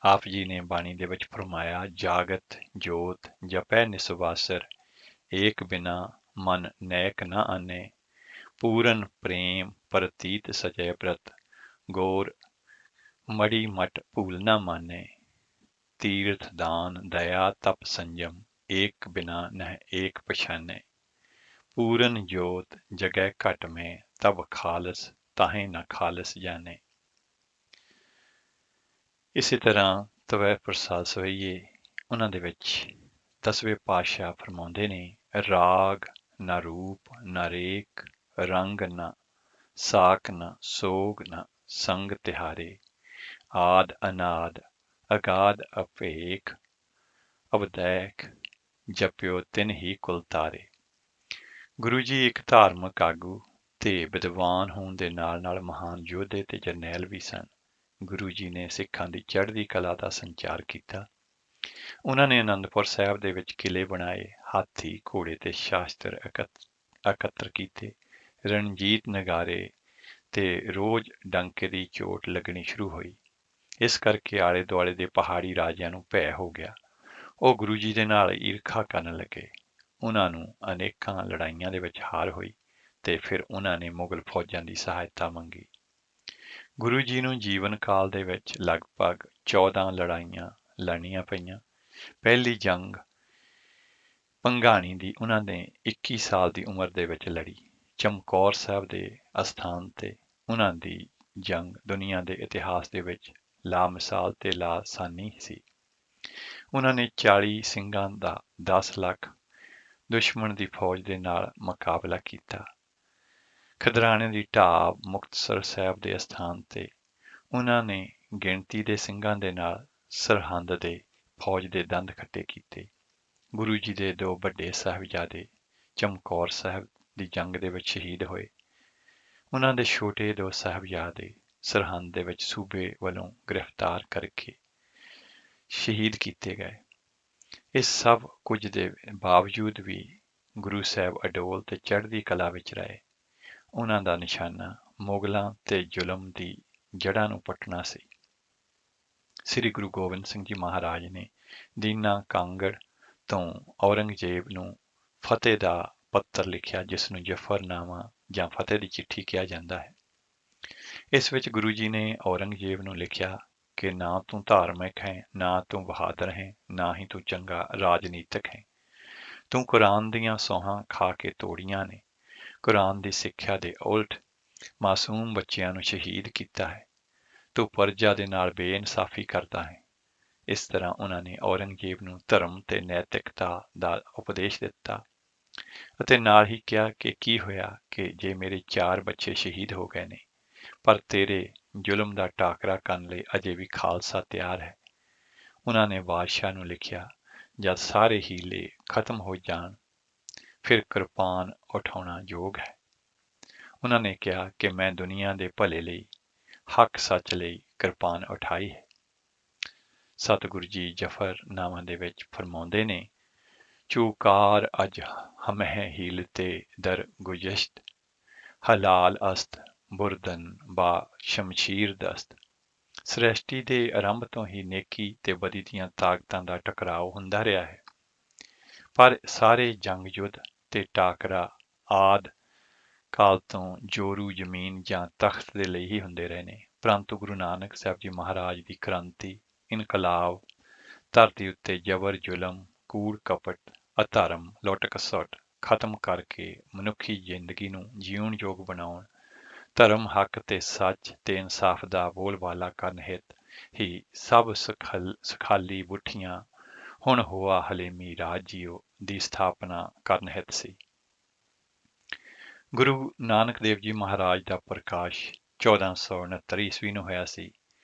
ਆਪ ਜੀ ਨੇ ਬਾਣੀ ਦੇ ਵਿੱਚ ਫਰਮਾਇਆ, ਜਾਗਤ ਜੋਤ ਜਪੈ ਨਿਸਵਾਸਰ, ਏਕ ਬਿਨਾ ਮਨ ਨੈਕ ਨ ਆਨੇ, ਪੂਰਨ ਪ੍ਰੇਮ ਪ੍ਰਤੀਤ ਸਚੈ ਬ੍ਰਤ, ਗੌਰ ਮੜੀ ਮਟ ਭੂਲ ਨਾ ਮਾਨੇ, ਤੀਰਥ ਦਾਨ ਦਇਆ ਤਪ ਸੰਜਮ, ਏਕ ਬਿਨਾ ਨਹਿ ਏਕ ਪਛਾਨੇ, ਪੂਰਨ ਜੋਤ ਜਗੈ ਘਟ ਮੈਂ, ਤਬ ਖਾਲਸ ਤਾਹੇ ਨਾ ਖਾਲਸ ਜਾਣੇ। ਇਸੇ ਤਰ੍ਹਾਂ ਤਵੈ ਪ੍ਰਸਾਦ ਸਵਈਏ ਉਹਨਾਂ ਦੇ ਵਿੱਚ 10ਵੇਂ ਪਾਤਸ਼ਾਹ ਫਰਮਾਉਂਦੇ ਨੇ, ਰਾਗ ਨਾ ਰੂਪ ਨਾ ਰੇਖ, ਰੰਗ ਨਾ ਸਾਕ ਨਾ ਸੋਗ ਨਾ ਸੰਗ ਤਿਹਾਰੇ, ਆਦ ਅਨਾਦ ਅਗਾਧ ਅਭੇਖ, ਅਬਦੈਖ ਜਪਿਓ ਤਿਨ ਹੀ ਕੁਲ ਤਾਰੇ। ਗੁਰੂ ਜੀ ਇੱਕ ਧਾਰਮਿਕ ਆਗੂ ਤੇ ਵਿਦਵਾਨ ਹੋਣ ਦੇ ਨਾਲ ਨਾਲ ਮਹਾਨ ਯੋਧੇ ਤੇ ਜਰਨੈਲ ਵੀ ਸਨ। ਗੁਰੂ ਜੀ ਨੇ ਸਿੱਖਾਂ ਦੀ ਚੜ੍ਹਦੀ ਕਲਾ ਦਾ ਸੰਚਾਰ ਕੀਤਾ। ਉਹਨਾਂ ਨੇ ਅਨੰਦਪੁਰ ਸਾਹਿਬ ਦੇ ਵਿੱਚ ਕਿਲੇ ਬਣਾਏ, ਹਾਥੀ ਘੋੜੇ ਤੇ ਸ਼ਾਸਤਰ ਇਕੱਤਰ ਕੀਤੇ, ਰਣਜੀਤ ਨਗਾਰੇ ਤੇ ਰੋਜ਼ ਡੰਕੇ ਦੀ ਚੋਟ ਲੱਗਣੀ ਸ਼ੁਰੂ ਹੋਈ। ਇਸ ਕਰਕੇ ਆਲੇ ਦੁਆਲੇ ਦੇ ਪਹਾੜੀ ਰਾਜਿਆਂ ਨੂੰ ਭੈ ਹੋ ਗਿਆ। ਉਹ ਗੁਰੂ ਜੀ ਦੇ ਨਾਲ ਈਰਖਾ ਕਰਨ ਲੱਗੇ। ਉਹਨਾਂ ਨੂੰ ਅਨੇਕਾਂ ਲੜਾਈਆਂ ਦੇ ਵਿੱਚ ਹਾਰ ਹੋਈ ਤੇ ਫਿਰ ਉਹਨਾਂ ਨੇ ਮੁਗਲ ਫੌਜਾਂ ਦੀ ਸਹਾਇਤਾ ਮੰਗੀ। ਗੁਰੂ ਜੀ ਨੂੰ ਜੀਵਨ ਕਾਲ ਦੇ ਵਿੱਚ ਲਗਭਗ 14 ਲੜਾਈਆਂ ਲੜਨੀਆਂ ਪਈਆਂ। ਪਹਿਲੀ ਜੰਗ ਭੰਗਾਣੀ ਦੀ ਉਹਨਾਂ ਨੇ 21 ਸਾਲ ਦੀ ਉਮਰ ਦੇ ਵਿੱਚ ਲੜੀ। ਚਮਕੌਰ ਸਾਹਿਬ ਦੇ ਅਸਥਾਨ ਤੇ ਉਹਨਾਂ ਦੀ ਜੰਗ ਦੁਨੀਆ ਦੇ ਇਤਿਹਾਸ ਦੇ ਵਿੱਚ ਲਾਮਿਸਾਲ ਤੇ ਲਾਸਾਨੀ ਸੀ। ਉਹਨਾਂ ਨੇ 40 ਸਿੰਘਾਂ ਦਾ 10 ਲੱਖ ਦੁਸ਼ਮਣ ਦੀ ਫੌਜ ਦੇ ਨਾਲ ਮੁਕਾਬਲਾ ਕੀਤਾ। ਖਿਦਰਾਣੇ ਦੀ ਢਾਬ ਮੁਕਤਸਰ ਸਾਹਿਬ ਦੇ ਅਸਥਾਨ ਤੇ ਉਹਨਾਂ ਨੇ ਗਿਣਤੀ ਦੇ ਸਿੰਘਾਂ ਦੇ ਨਾਲ ਸਰਹੰਦ ਦੇ ਫੌਜ ਦੇ ਦੰਦ ਖੱਟੇ ਕੀਤੇ। ਗੁਰੂ ਜੀ ਦੇ 2 ਵੱਡੇ ਸਾਹਿਬਜ਼ਾਦੇ ਚਮਕੌਰ ਸਾਹਿਬ ਦੀ ਜੰਗ ਦੇ ਵਿੱਚ ਸ਼ਹੀਦ ਹੋਏ ਉਹਨਾਂ ਦੇ ਛੋਟੇ ਦੋ ਸਾਹਿਬਜ਼ਾਦੇ ਸਰਹੰਦ ਦੇ ਵਿੱਚ ਸੂਬੇ ਵੱਲੋਂ ਗ੍ਰਿਫਤਾਰ ਕਰਕੇ ਸ਼ਹੀਦ ਕੀਤੇ ਗਏ। ਇਸ ਸਭ ਕੁਝ ਦੇ ਬਾਵਜੂਦ ਵੀ ਗੁਰੂ ਸਾਹਿਬ ਅਡੋਲ ਤੇ ਚੜ੍ਹਦੀ ਕਲਾ ਵਿੱਚ ਰਹੇ। ਉਹਨਾਂ ਦਾ ਨਿਸ਼ਾਨਾ ਮੁਗਲਾਂ ਤੇ ਜ਼ੁਲਮ ਦੀ ਜੜ੍ਹਾਂ ਨੂੰ ਪੱਟਣਾ ਸੀ। ਸ੍ਰੀ ਗੁਰੂ ਗੋਬਿੰਦ ਸਿੰਘ ਜੀ ਮਹਾਰਾਜ ਨੇ ਦੀਨਾ ਕਾਂਗੜ ਤੋਂ ਔਰੰਗਜ਼ੇਬ ਨੂੰ ਫਤਿਹ ਦਾ ਪੱਤਰ ਲਿਖਿਆ, ਜਿਸ ਨੂੰ ਜ਼ਫਰਨਾਮਾ ਜਾਂ ਫਤਿਹ ਦੀ ਚਿੱਠੀ ਕਿਹਾ ਜਾਂਦਾ ਹੈ। ਇਸ ਵਿੱਚ ਗੁਰੂ ਜੀ ਨੇ ਔਰੰਗਜ਼ੇਬ ਨੂੰ ਲਿਖਿਆ ਕਿ ਨਾ ਤੂੰ ਧਾਰਮਿਕ ਹੈ, ਨਾ ਤੂੰ ਬਹਾਦਰ ਹੈ, ਨਾ ਹੀ ਤੂੰ ਚੰਗਾ ਰਾਜਨੀਤਿਕ ਹੈ। ਤੂੰ ਕੁਰਾਨ ਦੀਆਂ ਸੌਹਾਂ ਖਾ ਕੇ ਤੋੜੀਆਂ ਨੇ। ਕੁਰਾਨ ਦੀ ਸਿੱਖਿਆ ਦੇ ਉਲਟ ਮਾਸੂਮ ਬੱਚਿਆਂ ਨੂੰ ਸ਼ਹੀਦ ਕੀਤਾ ਹੈ। ਤੂੰ ਪਰਜਾ ਦੇ ਨਾਲ ਬੇਇਨਸਾਫੀ ਕਰਦਾ ਹੈ। ਇਸ ਤਰ੍ਹਾਂ ਉਹਨਾਂ ਨੇ ਔਰੰਗਜ਼ੇਬ ਨੂੰ ਧਰਮ ਤੇ ਨੈਤਿਕਤਾ ਦਾ ਉਪਦੇਸ਼ ਦਿੱਤਾ ਅਤੇ ਨਾਲ ਹੀ ਕਿਹਾ ਕਿ ਕੀ ਹੋਇਆ ਕਿ ਜੇ ਮੇਰੇ 4 ਬੱਚੇ ਸ਼ਹੀਦ ਹੋ ਗਏ ਨੇ, ਪਰ ਤੇਰੇ ਜ਼ੁਲਮ ਦਾ ਟਾਕਰਾ ਕਰਨ ਲਈ ਅਜੇ ਵੀ ਖਾਲਸਾ ਤਿਆਰ ਹੈ। ਉਹਨਾਂ ਨੇ ਬਾਦਸ਼ਾਹ ਨੂੰ ਲਿਖਿਆ, ਜਦ ਸਾਰੇ ਹੀਲੇ ਖਤਮ ਹੋ ਜਾਣ ਫਿਰ ਕਿਰਪਾਨ ਉਠਾਉਣਾ ਯੋਗ ਹੈ। ਉਹਨਾਂ ਨੇ ਕਿਹਾ ਕਿ ਮੈਂ ਦੁਨੀਆ ਦੇ ਭਲੇ ਲਈ, ਹੱਕ ਸੱਚ ਲਈ ਕਿਰਪਾਨ ਉਠਾਈ ਹੈ। ਸਤਿਗੁਰੂ ਜੀ ਜ਼ਫਰਨਾਮਾ ਦੇ ਵਿੱਚ ਫਰਮਾਉਂਦੇ ਨੇ, ਚੂਕਾਰ ਅਜ ਹਮਹਿ ਹੀਲਤੇ ਦਰ ਗੁਜਸ਼ਤ, ਹਲਾਲ ਅਸਤ ਬੁਰਦਨ ਬਾ ਸ਼ਮਸ਼ੀਰ ਦਸਤ। ਸ੍ਰਿਸ਼ਟੀ ਦੇ ਆਰੰਭ ਤੋਂ ਹੀ ਨੇਕੀ ਤੇ ਬਦੀ ਦੀਆਂ ਤਾਕਤਾਂ ਦਾ ਟਕਰਾਓ ਹੁੰਦਾ ਰਿਹਾ ਹੈ, ਪਰ ਸਾਰੇ ਜੰਗ ਯੁੱਧ ਤੇ ਟਾਕਰਾ ਆਦਿ ਕਾਲ ਤੋਂ ਜੋਰੂ ਜ਼ਮੀਨ ਜਾਂ ਤਖਤ ਦੇ ਲਈ ਹੀ ਹੁੰਦੇ ਰਹੇ ਨੇ। ਪਰੰਤੂ ਗੁਰੂ ਨਾਨਕ ਸਾਹਿਬ ਜੀ ਮਹਾਰਾਜ ਦੀ ਕ੍ਰਾਂਤੀ, ਇਨਕਲਾਬ, ਧਰਤੀ ਉੱਤੇ ਜ਼ਬਰ ਜ਼ੁਲਮ, ਕੂੜ ਕਪਟ, ਅਧਰਮ, ਲੁੱਟ ਖਸੁੱਟ ਖਤਮ ਕਰਕੇ ਮਨੁੱਖੀ ਜ਼ਿੰਦਗੀ ਨੂੰ ਜੀਉਣ ਯੋਗ ਬਣਾਉਣ, ਧਰਮ, ਹੱਕ ਤੇ ਸੱਚ ਤੇ ਇਨਸਾਫ ਦਾ ਬੋਲਬਾਲਾ ਕਰਨ ਹਿੱਤ ਹੀ ਸਭ ਸਖਾਲੀ ਬੁੱਠੀਆਂ ਹੁਣ ਹੋਆ ਹਲੇਮੀ ਰਾਜ ਜੀਓ ਦੀ ਸਥਾਪਨਾ ਕਰਨ ਹਿੱਤ ਸੀ। ਗੁਰੂ ਨਾਨਕ ਦੇਵ ਜੀ ਮਹਾਰਾਜ ਦਾ ਪ੍ਰਕਾਸ਼ 1469 ਈਸਵੀ ਨੂੰ ਹੋਇਆ ਸੀ।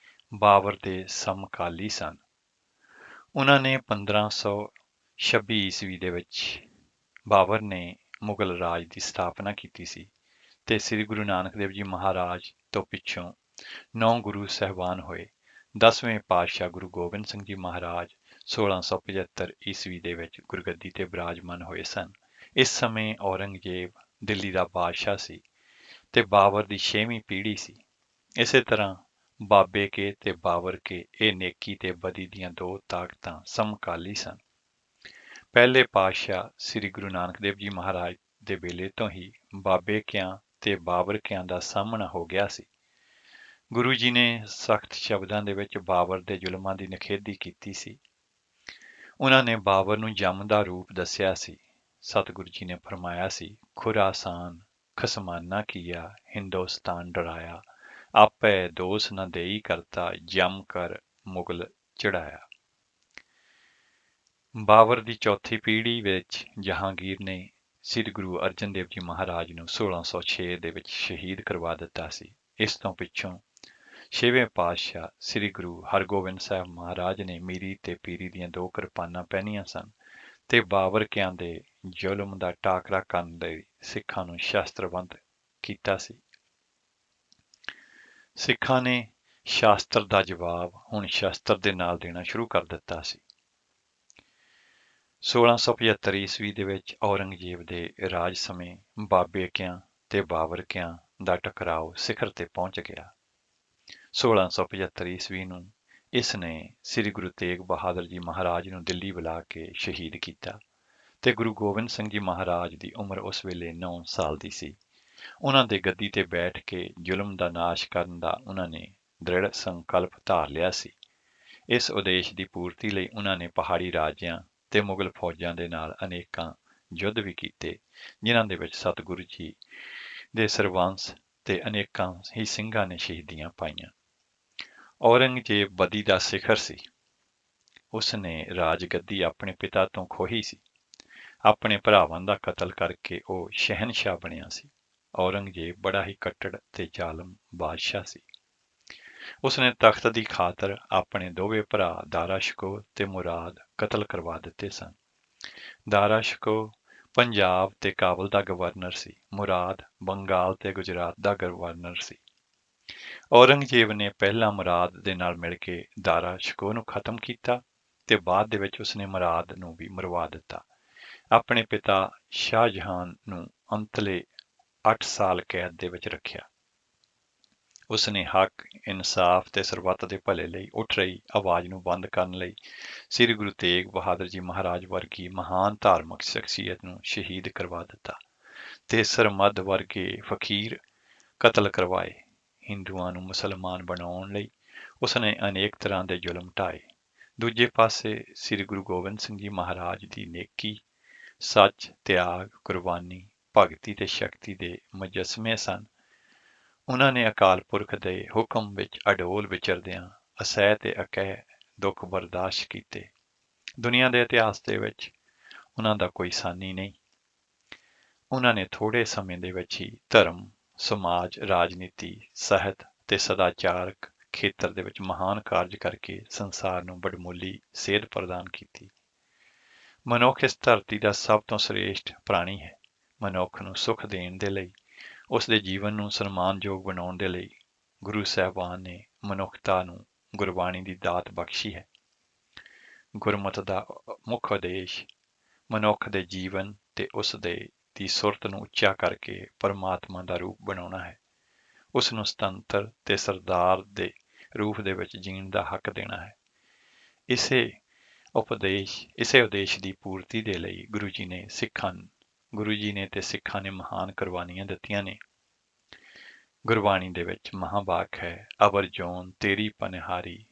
ਬਾਬਰ ਦੇ ਸਮਕਾਲੀ ਸਨ। ਉਹਨਾਂ ਨੇ 1526 ਈਸਵੀ ਦੇ ਵਿੱਚ ਬਾਬਰ ਨੇ ਮੁਗਲ ਰਾਜ ਦੀ ਸਥਾਪਨਾ ਕੀਤੀ ਸੀ ਤੇ ਸ੍ਰੀ ਗੁਰੂ ਨਾਨਕ ਦੇਵ ਜੀ ਮਹਾਰਾਜ ਤੋਂ ਪਿੱਛੋਂ 9 ਗੁਰੂ ਸਾਹਿਬਾਨ ਹੋਏ। 10ਵੇਂ ਪਾਤਸ਼ਾਹ ਗੁਰੂ ਗੋਬਿੰਦ ਸਿੰਘ ਜੀ ਮਹਾਰਾਜ 1675 ਈਸਵੀ ਦੇ ਵਿੱਚ ਗੁਰਗੱਦੀ ਤੇ ਬਿਰਾਜਮਾਨ ਹੋਏ ਸਨ। ਇਸ ਸਮੇਂ ਔਰੰਗਜ਼ੇਬ ਦਿੱਲੀ ਦਾ ਬਾਦਸ਼ਾਹ ਸੀ ਤੇ ਬਾਬਰ ਦੀ 6ਵੀਂ ਪੀੜ੍ਹੀ ਸੀ। ਇਸੇ ਤਰ੍ਹਾਂ ਬਾਬੇ ਕੇ ਤੇ ਬਾਬਰ ਕੇ ਇਹ ਨੇਕੀ ਤੇ ਬਦੀ ਦੀਆਂ 2 ਤਾਕਤਾਂ ਸਮਕਾਲੀ ਸਨ। ਪਹਿਲੇ ਪਾਤਸ਼ਾਹ ਸ੍ਰੀ ਗੁਰੂ ਨਾਨਕ ਦੇਵ ਜੀ ਮਹਾਰਾਜ ਦੇ ਵੇਲੇ ਤੋਂ ਹੀ ਬਾਬੇ ਕਿਆਂ ਤੇ ਬਾਬਰ ਕਿਆਂ ਦਾ ਸਾਹਮਣਾ ਹੋ ਗਿਆ ਸੀ। ਗੁਰੂ ਜੀ ਨੇ ਸਖਤ ਸ਼ਬਦਾਂ ਦੇ ਵਿੱਚ ਬਾਬਰ ਦੇ ਜ਼ੁਲਮਾਂ ਦੀ ਨਿਖੇਧੀ ਕੀਤੀ ਸੀ। ਉਹਨਾਂ ਨੇ ਬਾਬਰ ਨੂੰ ਜਮ ਦਾ ਰੂਪ ਦੱਸਿਆ ਸੀ। ਸਤਿਗੁਰੂ ਜੀ ਨੇ ਫਰਮਾਇਆ ਸੀ, ਖੁਰਾਸਾਨ ਖਸਮਾਨਾ ਕੀਆ, ਹਿੰਦੁਸਤਾਨ ਡਰਾਇਆ, ਆਪੇ ਦੋਸ ਨ ਦੇਈ ਕਰਤਾ, ਜਮ ਕਰ ਮੁਗਲ ਚੜਾਇਆ। ਬਾਬਰ ਦੀ 4ਥੀ ਪੀੜ੍ਹੀ ਵਿੱਚ ਜਹਾਂਗੀਰ ਨੇ ਸ੍ਰੀ ਗੁਰੂ ਅਰਜਨ ਦੇਵ ਜੀ ਮਹਾਰਾਜ ਨੂੰ 1606 ਦੇ ਵਿੱਚ ਸ਼ਹੀਦ ਕਰਵਾ ਦਿੱਤਾ ਸੀ। ਇਸ ਤੋਂ ਪਿੱਛੋਂ 6ਵੇਂ ਪਾਤਸ਼ਾਹ ਸ੍ਰੀ ਗੁਰੂ ਹਰਗੋਬਿੰਦ ਸਾਹਿਬ ਮਹਾਰਾਜ ਨੇ ਮੀਰੀ ਤੇ ਪੀਰੀ ਦੀਆਂ 2 ਕਿਰਪਾਨਾਂ ਪਹਿਨੀਆਂ ਸਨ ਤੇ ਬਾਬਰ ਕਿਆਂ ਦੇ ਜ਼ੁਲਮ ਦਾ ਟਾਕਰਾ ਕਰਨ ਲਈ ਸਿੱਖਾਂ ਨੂੰ ਸ਼ਸਤਰਬੰਦ ਕੀਤਾ ਸੀ। ਸਿੱਖਾਂ ਨੇ ਸ਼ਾਸਤਰ ਦਾ ਜਵਾਬ ਹੁਣ ਸ਼ਸਤਰ ਦੇ ਨਾਲ ਦੇਣਾ ਸ਼ੁਰੂ ਕਰ ਦਿੱਤਾ ਸੀ। 1675 ਈਸਵੀ ਦੇ ਵਿੱਚ ਔਰੰਗਜ਼ੇਬ ਦੇ ਰਾਜ ਸਮੇਂ ਬਾਬੇ ਕਿਆਂ ਤੇ ਬਾਬਰ ਕਿਆਂ ਦਾ ਟਕਰਾਓ ਸਿਖਰ ਤੇ ਪਹੁੰਚ ਗਿਆ। 1675 ਈਸਵੀ ਨੂੰ ਇਸ ਨੇ ਸ੍ਰੀ ਗੁਰੂ ਤੇਗ ਬਹਾਦਰ ਜੀ ਮਹਾਰਾਜ ਨੂੰ ਦਿੱਲੀ ਬੁਲਾ ਕੇ ਸ਼ਹੀਦ ਕੀਤਾ ਤੇ ਗੁਰੂ ਗੋਬਿੰਦ ਸਿੰਘ ਜੀ ਮਹਾਰਾਜ ਦੀ ਉਮਰ ਉਸ ਵੇਲੇ 9 ਸਾਲ ਦੀ ਸੀ। ਉਹਨਾਂ ਦੇ ਗੱਦੀ ਤੇ ਬੈਠ ਕੇ ਜ਼ੁਲਮ ਦਾ ਨਾਸ਼ ਕਰਨ ਦਾ ਉਹਨਾਂ ਨੇ ਦ੍ਰਿੜ ਸੰਕਲਪ ਧਾਰ ਲਿਆ ਸੀ। ਇਸ ਉਦੇਸ਼ ਦੀ ਪੂਰਤੀ ਲਈ ਉਹਨਾਂ ਨੇ ਪਹਾੜੀ ਰਾਜਿਆਂ ਤੇ ਮੁਗਲ ਫੌਜਾਂ ਦੇ ਨਾਲ ਅਨੇਕਾਂ ਯੁੱਧ ਵੀ ਕੀਤੇ, ਜਿਨ੍ਹਾਂ ਦੇ ਵਿੱਚ ਸਤਿਗੁਰੂ ਜੀ ਦੇ ਸਰਬੰਸ ਤੇ ਅਨੇਕਾਂ ਹੀ ਸਿੰਘਾਂ ਨੇ ਸ਼ਹੀਦੀਆਂ ਪਾਈਆਂ। ਔਰੰਗਜ਼ੇਬ ਬਦੀ ਦਾ ਸਿਖਰ ਸੀ। ਉਸ ਨੇ ਰਾਜਗੱਦੀ ਆਪਣੇ ਪਿਤਾ ਤੋਂ ਖੋਹੀ ਸੀ। ਆਪਣੇ ਭਰਾਵਾਂ ਦਾ ਕਤਲ ਕਰਕੇ ਉਹ ਸ਼ਹਿਨਸ਼ਾਹ ਬਣਿਆ ਸੀ। ਔਰੰਗਜ਼ੇਬ ਬੜਾ ਹੀ ਕੱਟੜ ਤੇ ਜ਼ਾਲਮ ਬਾਦਸ਼ਾਹ ਸੀ। ਉਸਨੇ ਤਖਤ ਦੀ ਖਾਤਰ ਆਪਣੇ ਦੋਵੇਂ ਭਰਾ ਦਾਰਾ ਸ਼ਿਕੋ ਤੇ ਮੁਰਾਦ ਕਤਲ ਕਰਵਾ ਦਿੱਤੇ ਸਨ। ਦਾਰਾ ਸ਼ਿਕੋ ਪੰਜਾਬ ਤੇ ਕਾਬਲ ਦਾ ਗਵਰਨਰ ਸੀ। ਮੁਰਾਦ ਬੰਗਾਲ ਤੇ ਗੁਜਰਾਤ ਦਾ ਗਵਰਨਰ ਸੀ। ਔਰੰਗਜ਼ੇਬ ਨੇ ਪਹਿਲਾਂ ਮੁਰਾਦ ਦੇ ਨਾਲ ਮਿਲ ਕੇ ਦਾਰਾ ਸ਼ਿਕੋਹ ਨੂੰ ਖਤਮ ਕੀਤਾ ਤੇ ਬਾਅਦ ਦੇ ਵਿੱਚ ਉਸਨੇ ਮੁਰਾਦ ਨੂੰ ਵੀ ਮਰਵਾ ਦਿੱਤਾ। ਆਪਣੇ ਪਿਤਾ ਸ਼ਾਹਜਹਾਨ ਨੂੰ ਅੰਤਲੇ 8 ਸਾਲ ਕੈਦ ਦੇ ਵਿੱਚ ਰੱਖਿਆ। ਉਸਨੇ ਹੱਕ, ਇਨਸਾਫ ਤੇ ਸਰਬੱਤ ਦੇ ਭਲੇ ਲਈ ਉੱਠ ਰਹੀ ਆਵਾਜ਼ ਨੂੰ ਬੰਦ ਕਰਨ ਲਈ ਸ੍ਰੀ ਗੁਰੂ ਤੇਗ ਬਹਾਦਰ ਜੀ ਮਹਾਰਾਜ ਵਰਗੀ ਮਹਾਨ ਧਾਰਮਿਕ ਸ਼ਖਸੀਅਤ ਨੂੰ ਸ਼ਹੀਦ ਕਰਵਾ ਦਿੱਤਾ ਤੇ ਸਰਮੱਧ ਵਰਗੇ ਫਕੀਰ ਕਤਲ ਕਰਵਾਏ। ਹਿੰਦੂਆਂ ਨੂੰ ਮੁਸਲਮਾਨ ਬਣਾਉਣ ਲਈ ਉਸਨੇ ਅਨੇਕ ਤਰ੍ਹਾਂ ਦੇ ਜ਼ੁਲਮ ਢਾਏ। ਦੂਜੇ ਪਾਸੇ ਸ੍ਰੀ ਗੁਰੂ ਗੋਬਿੰਦ ਸਿੰਘ ਜੀ ਮਹਾਰਾਜ ਦੀ ਨੇਕੀ, ਸੱਚ, ਤਿਆਗ, ਕੁਰਬਾਨੀ, ਭਗਤੀ ਤੇ ਸ਼ਕਤੀ ਦੇ ਮੁਜੱਸਮੇ ਸਨ। ਉਹਨਾਂ ਨੇ ਅਕਾਲ ਪੁਰਖ ਦੇ ਹੁਕਮ ਵਿੱਚ ਅਡੋਲ ਵਿਚਰਦਿਆਂ ਅਸਹਿ ਤੇ ਅਕਹਿ ਦੁੱਖ ਬਰਦਾਸ਼ਤ ਕੀਤੇ। ਦੁਨੀਆ ਦੇ ਇਤਿਹਾਸ ਦੇ ਵਿੱਚ ਉਹਨਾਂ ਦਾ ਕੋਈ ਸਾਨੀ ਨਹੀਂ। ਉਹਨਾਂ ਨੇ ਥੋੜ੍ਹੇ ਸਮੇਂ ਦੇ ਵਿੱਚ ਹੀ ਧਰਮ, ਸਮਾਜ, ਰਾਜਨੀਤੀ, ਸਾਹਿਤ ਤੇ ਸਦਾਚਾਰਕ ਖੇਤਰ ਦੇ ਵਿੱਚ ਮਹਾਨ ਕਾਰਜ ਕਰਕੇ ਸੰਸਾਰ ਨੂੰ ਵਡਮੁੱਲੀ ਸੇਧ ਪ੍ਰਦਾਨ ਕੀਤੀ। ਮਨੁੱਖ ਇਸ ਧਰਤੀ ਦਾ ਸਭ ਤੋਂ ਸ੍ਰੇਸ਼ਟ ਪ੍ਰਾਣੀ ਹੈ। ਮਨੁੱਖ ਨੂੰ ਸੁੱਖ ਦੇਣ ਦੇ ਲਈ, ਉਸ ਦੇ ਜੀਵਨ ਨੂੰ ਸਨਮਾਨਯੋਗ ਬਣਾਉਣ ਦੇ ਲਈ ਗੁਰੂ ਸਾਹਿਬਾਨ ਨੇ ਮਨੁੱਖਤਾ ਨੂੰ ਗੁਰਬਾਣੀ ਦੀ ਦਾਤ ਬਖਸ਼ੀ ਹੈ। ਗੁਰਮਤਿ ਦਾ ਮੁੱਖ ਉਦੇਸ਼ ਮਨੁੱਖ ਦੇ ਜੀਵਨ ਤੇ ਉਸ ਦੀ ਸੁਰਤ ਨੂੰ ਉੱਚਾ ਕਰਕੇ ਪਰਮਾਤਮਾ ਦਾ ਰੂਪ ਬਣਾਉਣਾ ਹੈ। ਉਸ ਨੂੰ ਸੁਤੰਤਰ ਤੇ ਸਰਦਾਰ ਦੇ ਰੂਪ ਦੇ ਵਿੱਚ ਜੀਣ ਦਾ ਹੱਕ ਦੇਣਾ ਹੈ। ਇਸੇ ਉਦੇਸ਼ ਦੀ ਪੂਰਤੀ ਦੇ ਲਈ ਗੁਰੂ ਜੀ ਨੇ ਤੇ ਸਿੱਖਾਂ ਨੇ ਮਹਾਨ ਕੁਰਬਾਨੀਆਂ ਦਿੱਤੀਆਂ ਨੇ। ਗੁਰਬਾਣੀ ਦੇ ਵਿੱਚ ਮਹਾਂਵਾਕ ਹੈ, ਅਵਰ ਜੋਨ ਤੇਰੀ ਪਨਿਹਾਰੀ,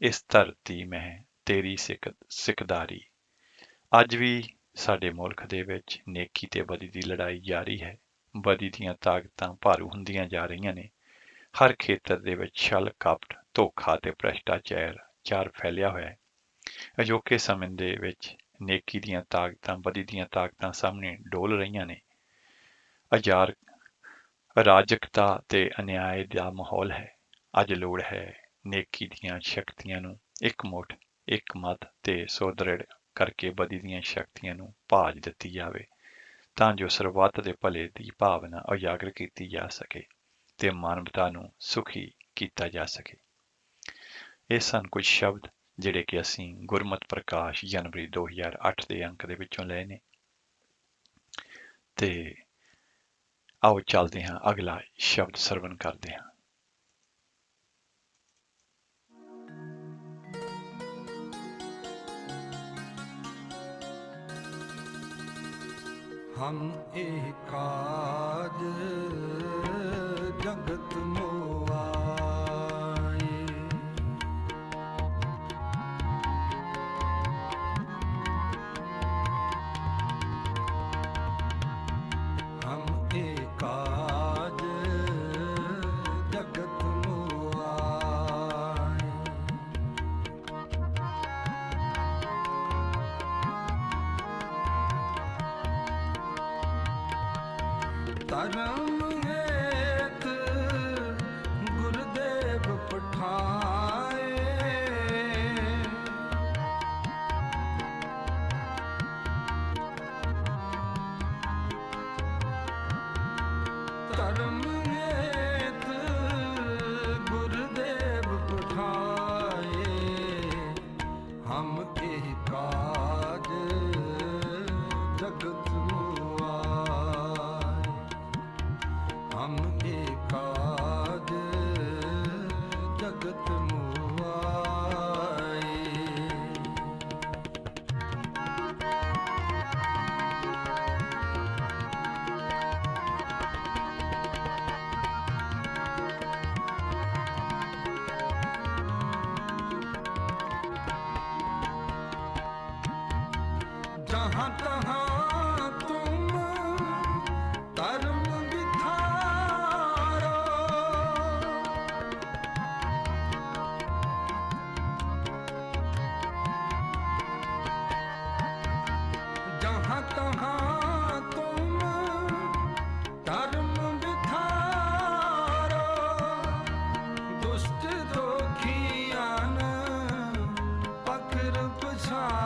ਇਸ ਧਰਤੀ ਮੈਂ ਤੇਰੀ ਸਿੱਖਦਾਰੀ। ਅੱਜ ਵੀ ਸਾਡੇ ਮੁਲਕ ਦੇ ਵਿੱਚ ਨੇਕੀ ਤੇ ਬਦੀ ਦੀ ਲੜਾਈ ਜਾਰੀ ਹੈ। ਬਦੀ ਦੀਆਂ ਤਾਕਤਾਂ ਭਾਰੂ ਹੁੰਦੀਆਂ ਜਾ ਰਹੀਆਂ ਨੇ। ਹਰ ਖੇਤਰ ਦੇ ਵਿੱਚ ਛਲ, ਕਪਟ, ਧੋਖਾ ਤੇ ਭ੍ਰਿਸ਼ਟਾਚਾਰ ਫੈਲਿਆ ਹੋਇਆ ਹੈ। ਅਜੋਕੇ ਸਮੇਂ ਦੇ ਵਿੱਚ ਨੇਕੀ ਦੀਆਂ ਤਾਕਤਾਂ, ਬਦੀ ਦੀਆਂ ਤਾਕਤਾਂ ਸਾਹਮਣੇ ਡੋਲ ਰਹੀਆਂ ਨੇ। ਅਰਾਜਕਤਾ ਤੇ ਅਨਿਆਏ ਦਾ ਮਾਹੌਲ ਹੈ। ਅੱਜ ਲੋੜ ਹੈ ਨੇਕੀ ਦੀਆਂ ਸ਼ਕਤੀਆਂ ਨੂੰ ਇਕਮੁੱਠ, ਇਕਮਤ ਤੇ ਸੁਦ੍ਰਿੜ ਕਰਕੇ ਬਦੀ ਦੀਆਂ ਸ਼ਕਤੀਆਂ ਨੂੰ ਭਾਜ ਦਿੱਤੀ ਜਾਵੇ, ਤਾਂ ਜੋ ਸਰਬੱਤ ਦੇ ਭਲੇ ਦੀ ਭਾਵਨਾ ਉਜਾਗਰ ਕੀਤੀ ਜਾ ਸਕੇ ਤੇ ਮਾਨਵਤਾ ਨੂੰ ਸੁਖੀ ਕੀਤਾ ਜਾ ਸਕੇ। ਇਹ ਸਨ ਕੁਝ ਸ਼ਬਦ ਜਿਹੜੇ ਕਿ ਅਸੀਂ ਗੁਰਮਤਿ ਪ੍ਰਕਾਸ਼ ਜਨਵਰੀ 2008 ਦੇ ਅੰਕ ਦੇ ਵਿੱਚੋਂ ਲਏ ਨੇ। ਤੇ ਆਓ ਚੱਲਦੇ ਹਾਂ, ਅਗਲਾ ਸ਼ਬਦ ਸਰਵਣ ਕਰਦੇ ਹਾਂ। हम एकाज जगत मोआए, हम एकाज जगत मोआए, धर्म हेत गुरुदेव पठाए, धर्म हेत गुरुदेव पठाए, हम एकाज जगत मोआए, हम एकाज जगत मोआए। जहाँ तहाँ तुम धर्म बिथारो, जहाँ तहाँ तुम धर्म बिथारो, दुष्ट दोखियान पकड़ पछारो,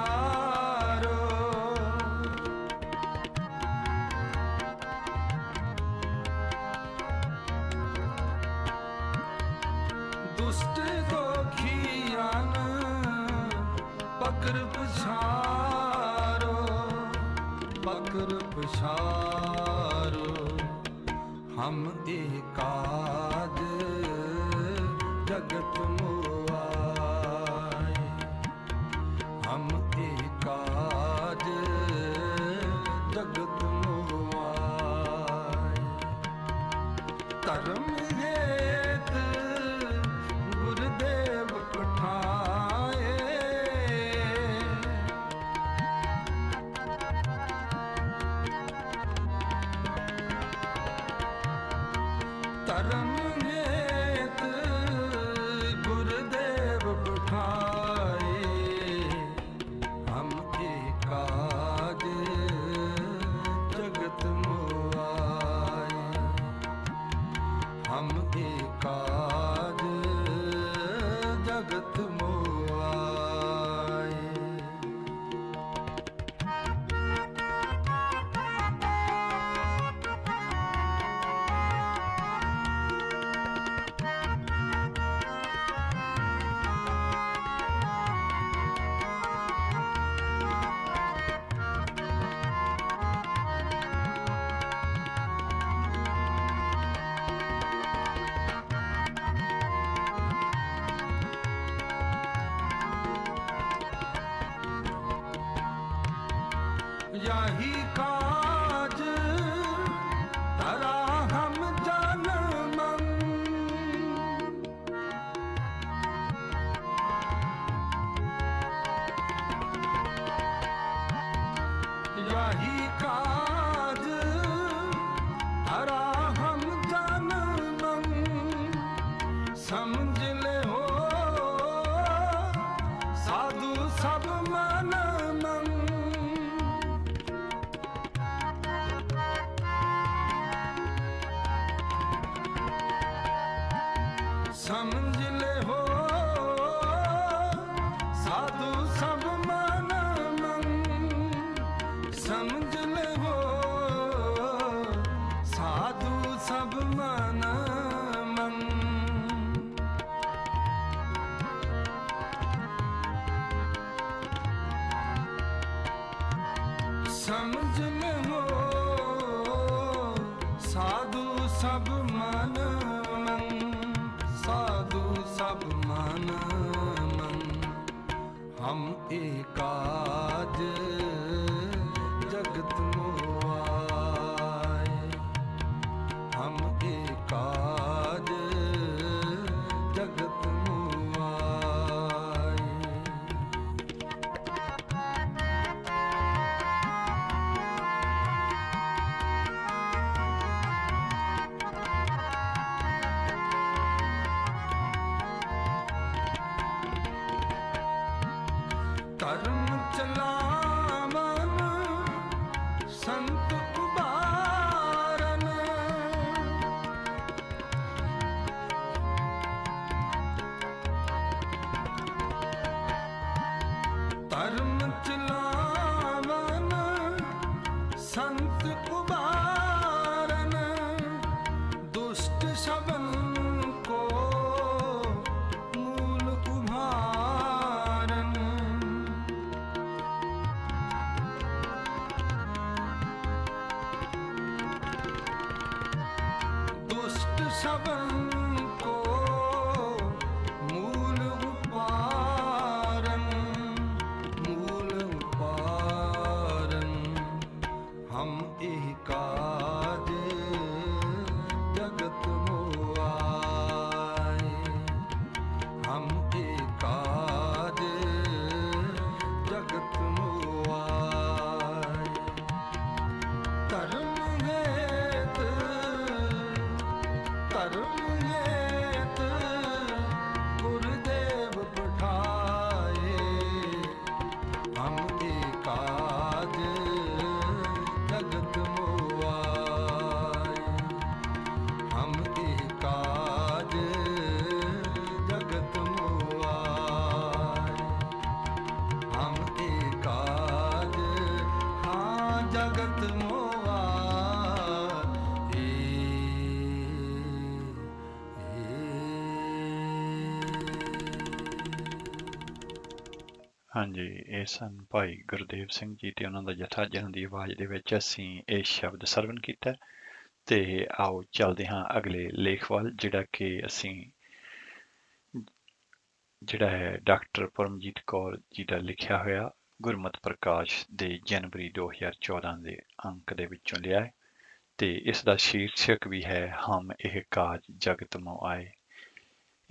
दुष्ट दोखियान पकड़ पछारो, पकड़ पछारो। हम एकाज जगत मोआए, हम एकाज जगत मोआए। धर्म हेत गुरुदेव पठाए, धर्म हेत गुरुदेव पठाए। हम एकाज जगत मोआए, हम एकाज जगत मोआए। यही काज धरा हम जनमन, यही काज धरा हम जनमन। समझ ले हो साधु सब मन मन, समझ ले हो साधु सब मन मन, समझ ले हो साधु सब मन मन। समझ ले हो साधु सब मन मन, साधु सब मन मन। हम एकाज जगत मोआए, हम एकाज जगत मोआए। धर्म चलावन संत उबारन, धर्म चलावन संत उबारन। दुष्ट सबन को मूल उभारन, ਹਾਂਜੀ, ਇਹ ਸਨ ਭਾਈ ਗੁਰਦੇਵ ਸਿੰਘ ਜੀ ਤੇ ਉਹਨਾਂ ਦਾ ਜਥਾ ਜਿਨ੍ਹਾਂ ਦੀ ਆਵਾਜ਼ ਦੇ ਵਿੱਚ ਅਸੀਂ ਇਹ ਸ਼ਬਦ ਸਰਵਣ ਕੀਤਾ। ਤੇ ਆਓ ਚੱਲਦੇ ਹਾਂ ਅਗਲੇ ਲੇਖ ਵੱਲ, ਜਿਹੜਾ ਹੈ ਡਾਕਟਰ ਪਰਮਜੀਤ ਕੌਰ ਜੀ ਦਾ ਲਿਖਿਆ ਹੋਇਆ ਗੁਰਮਤਿ ਪ੍ਰਕਾਸ਼ ਦੇ ਜਨਵਰੀ 2014 ਦੇ ਅੰਕ ਦੇ ਵਿੱਚੋਂ ਲਿਆ ਹੈ। ਤੇ ਇਸ ਦਾ ਸ਼ੀਰਸ਼ਕ ਵੀ ਹੈ ਹਮ ਇਹ ਕਾਜ ਜਗਤ ਮੋ ਆਏ।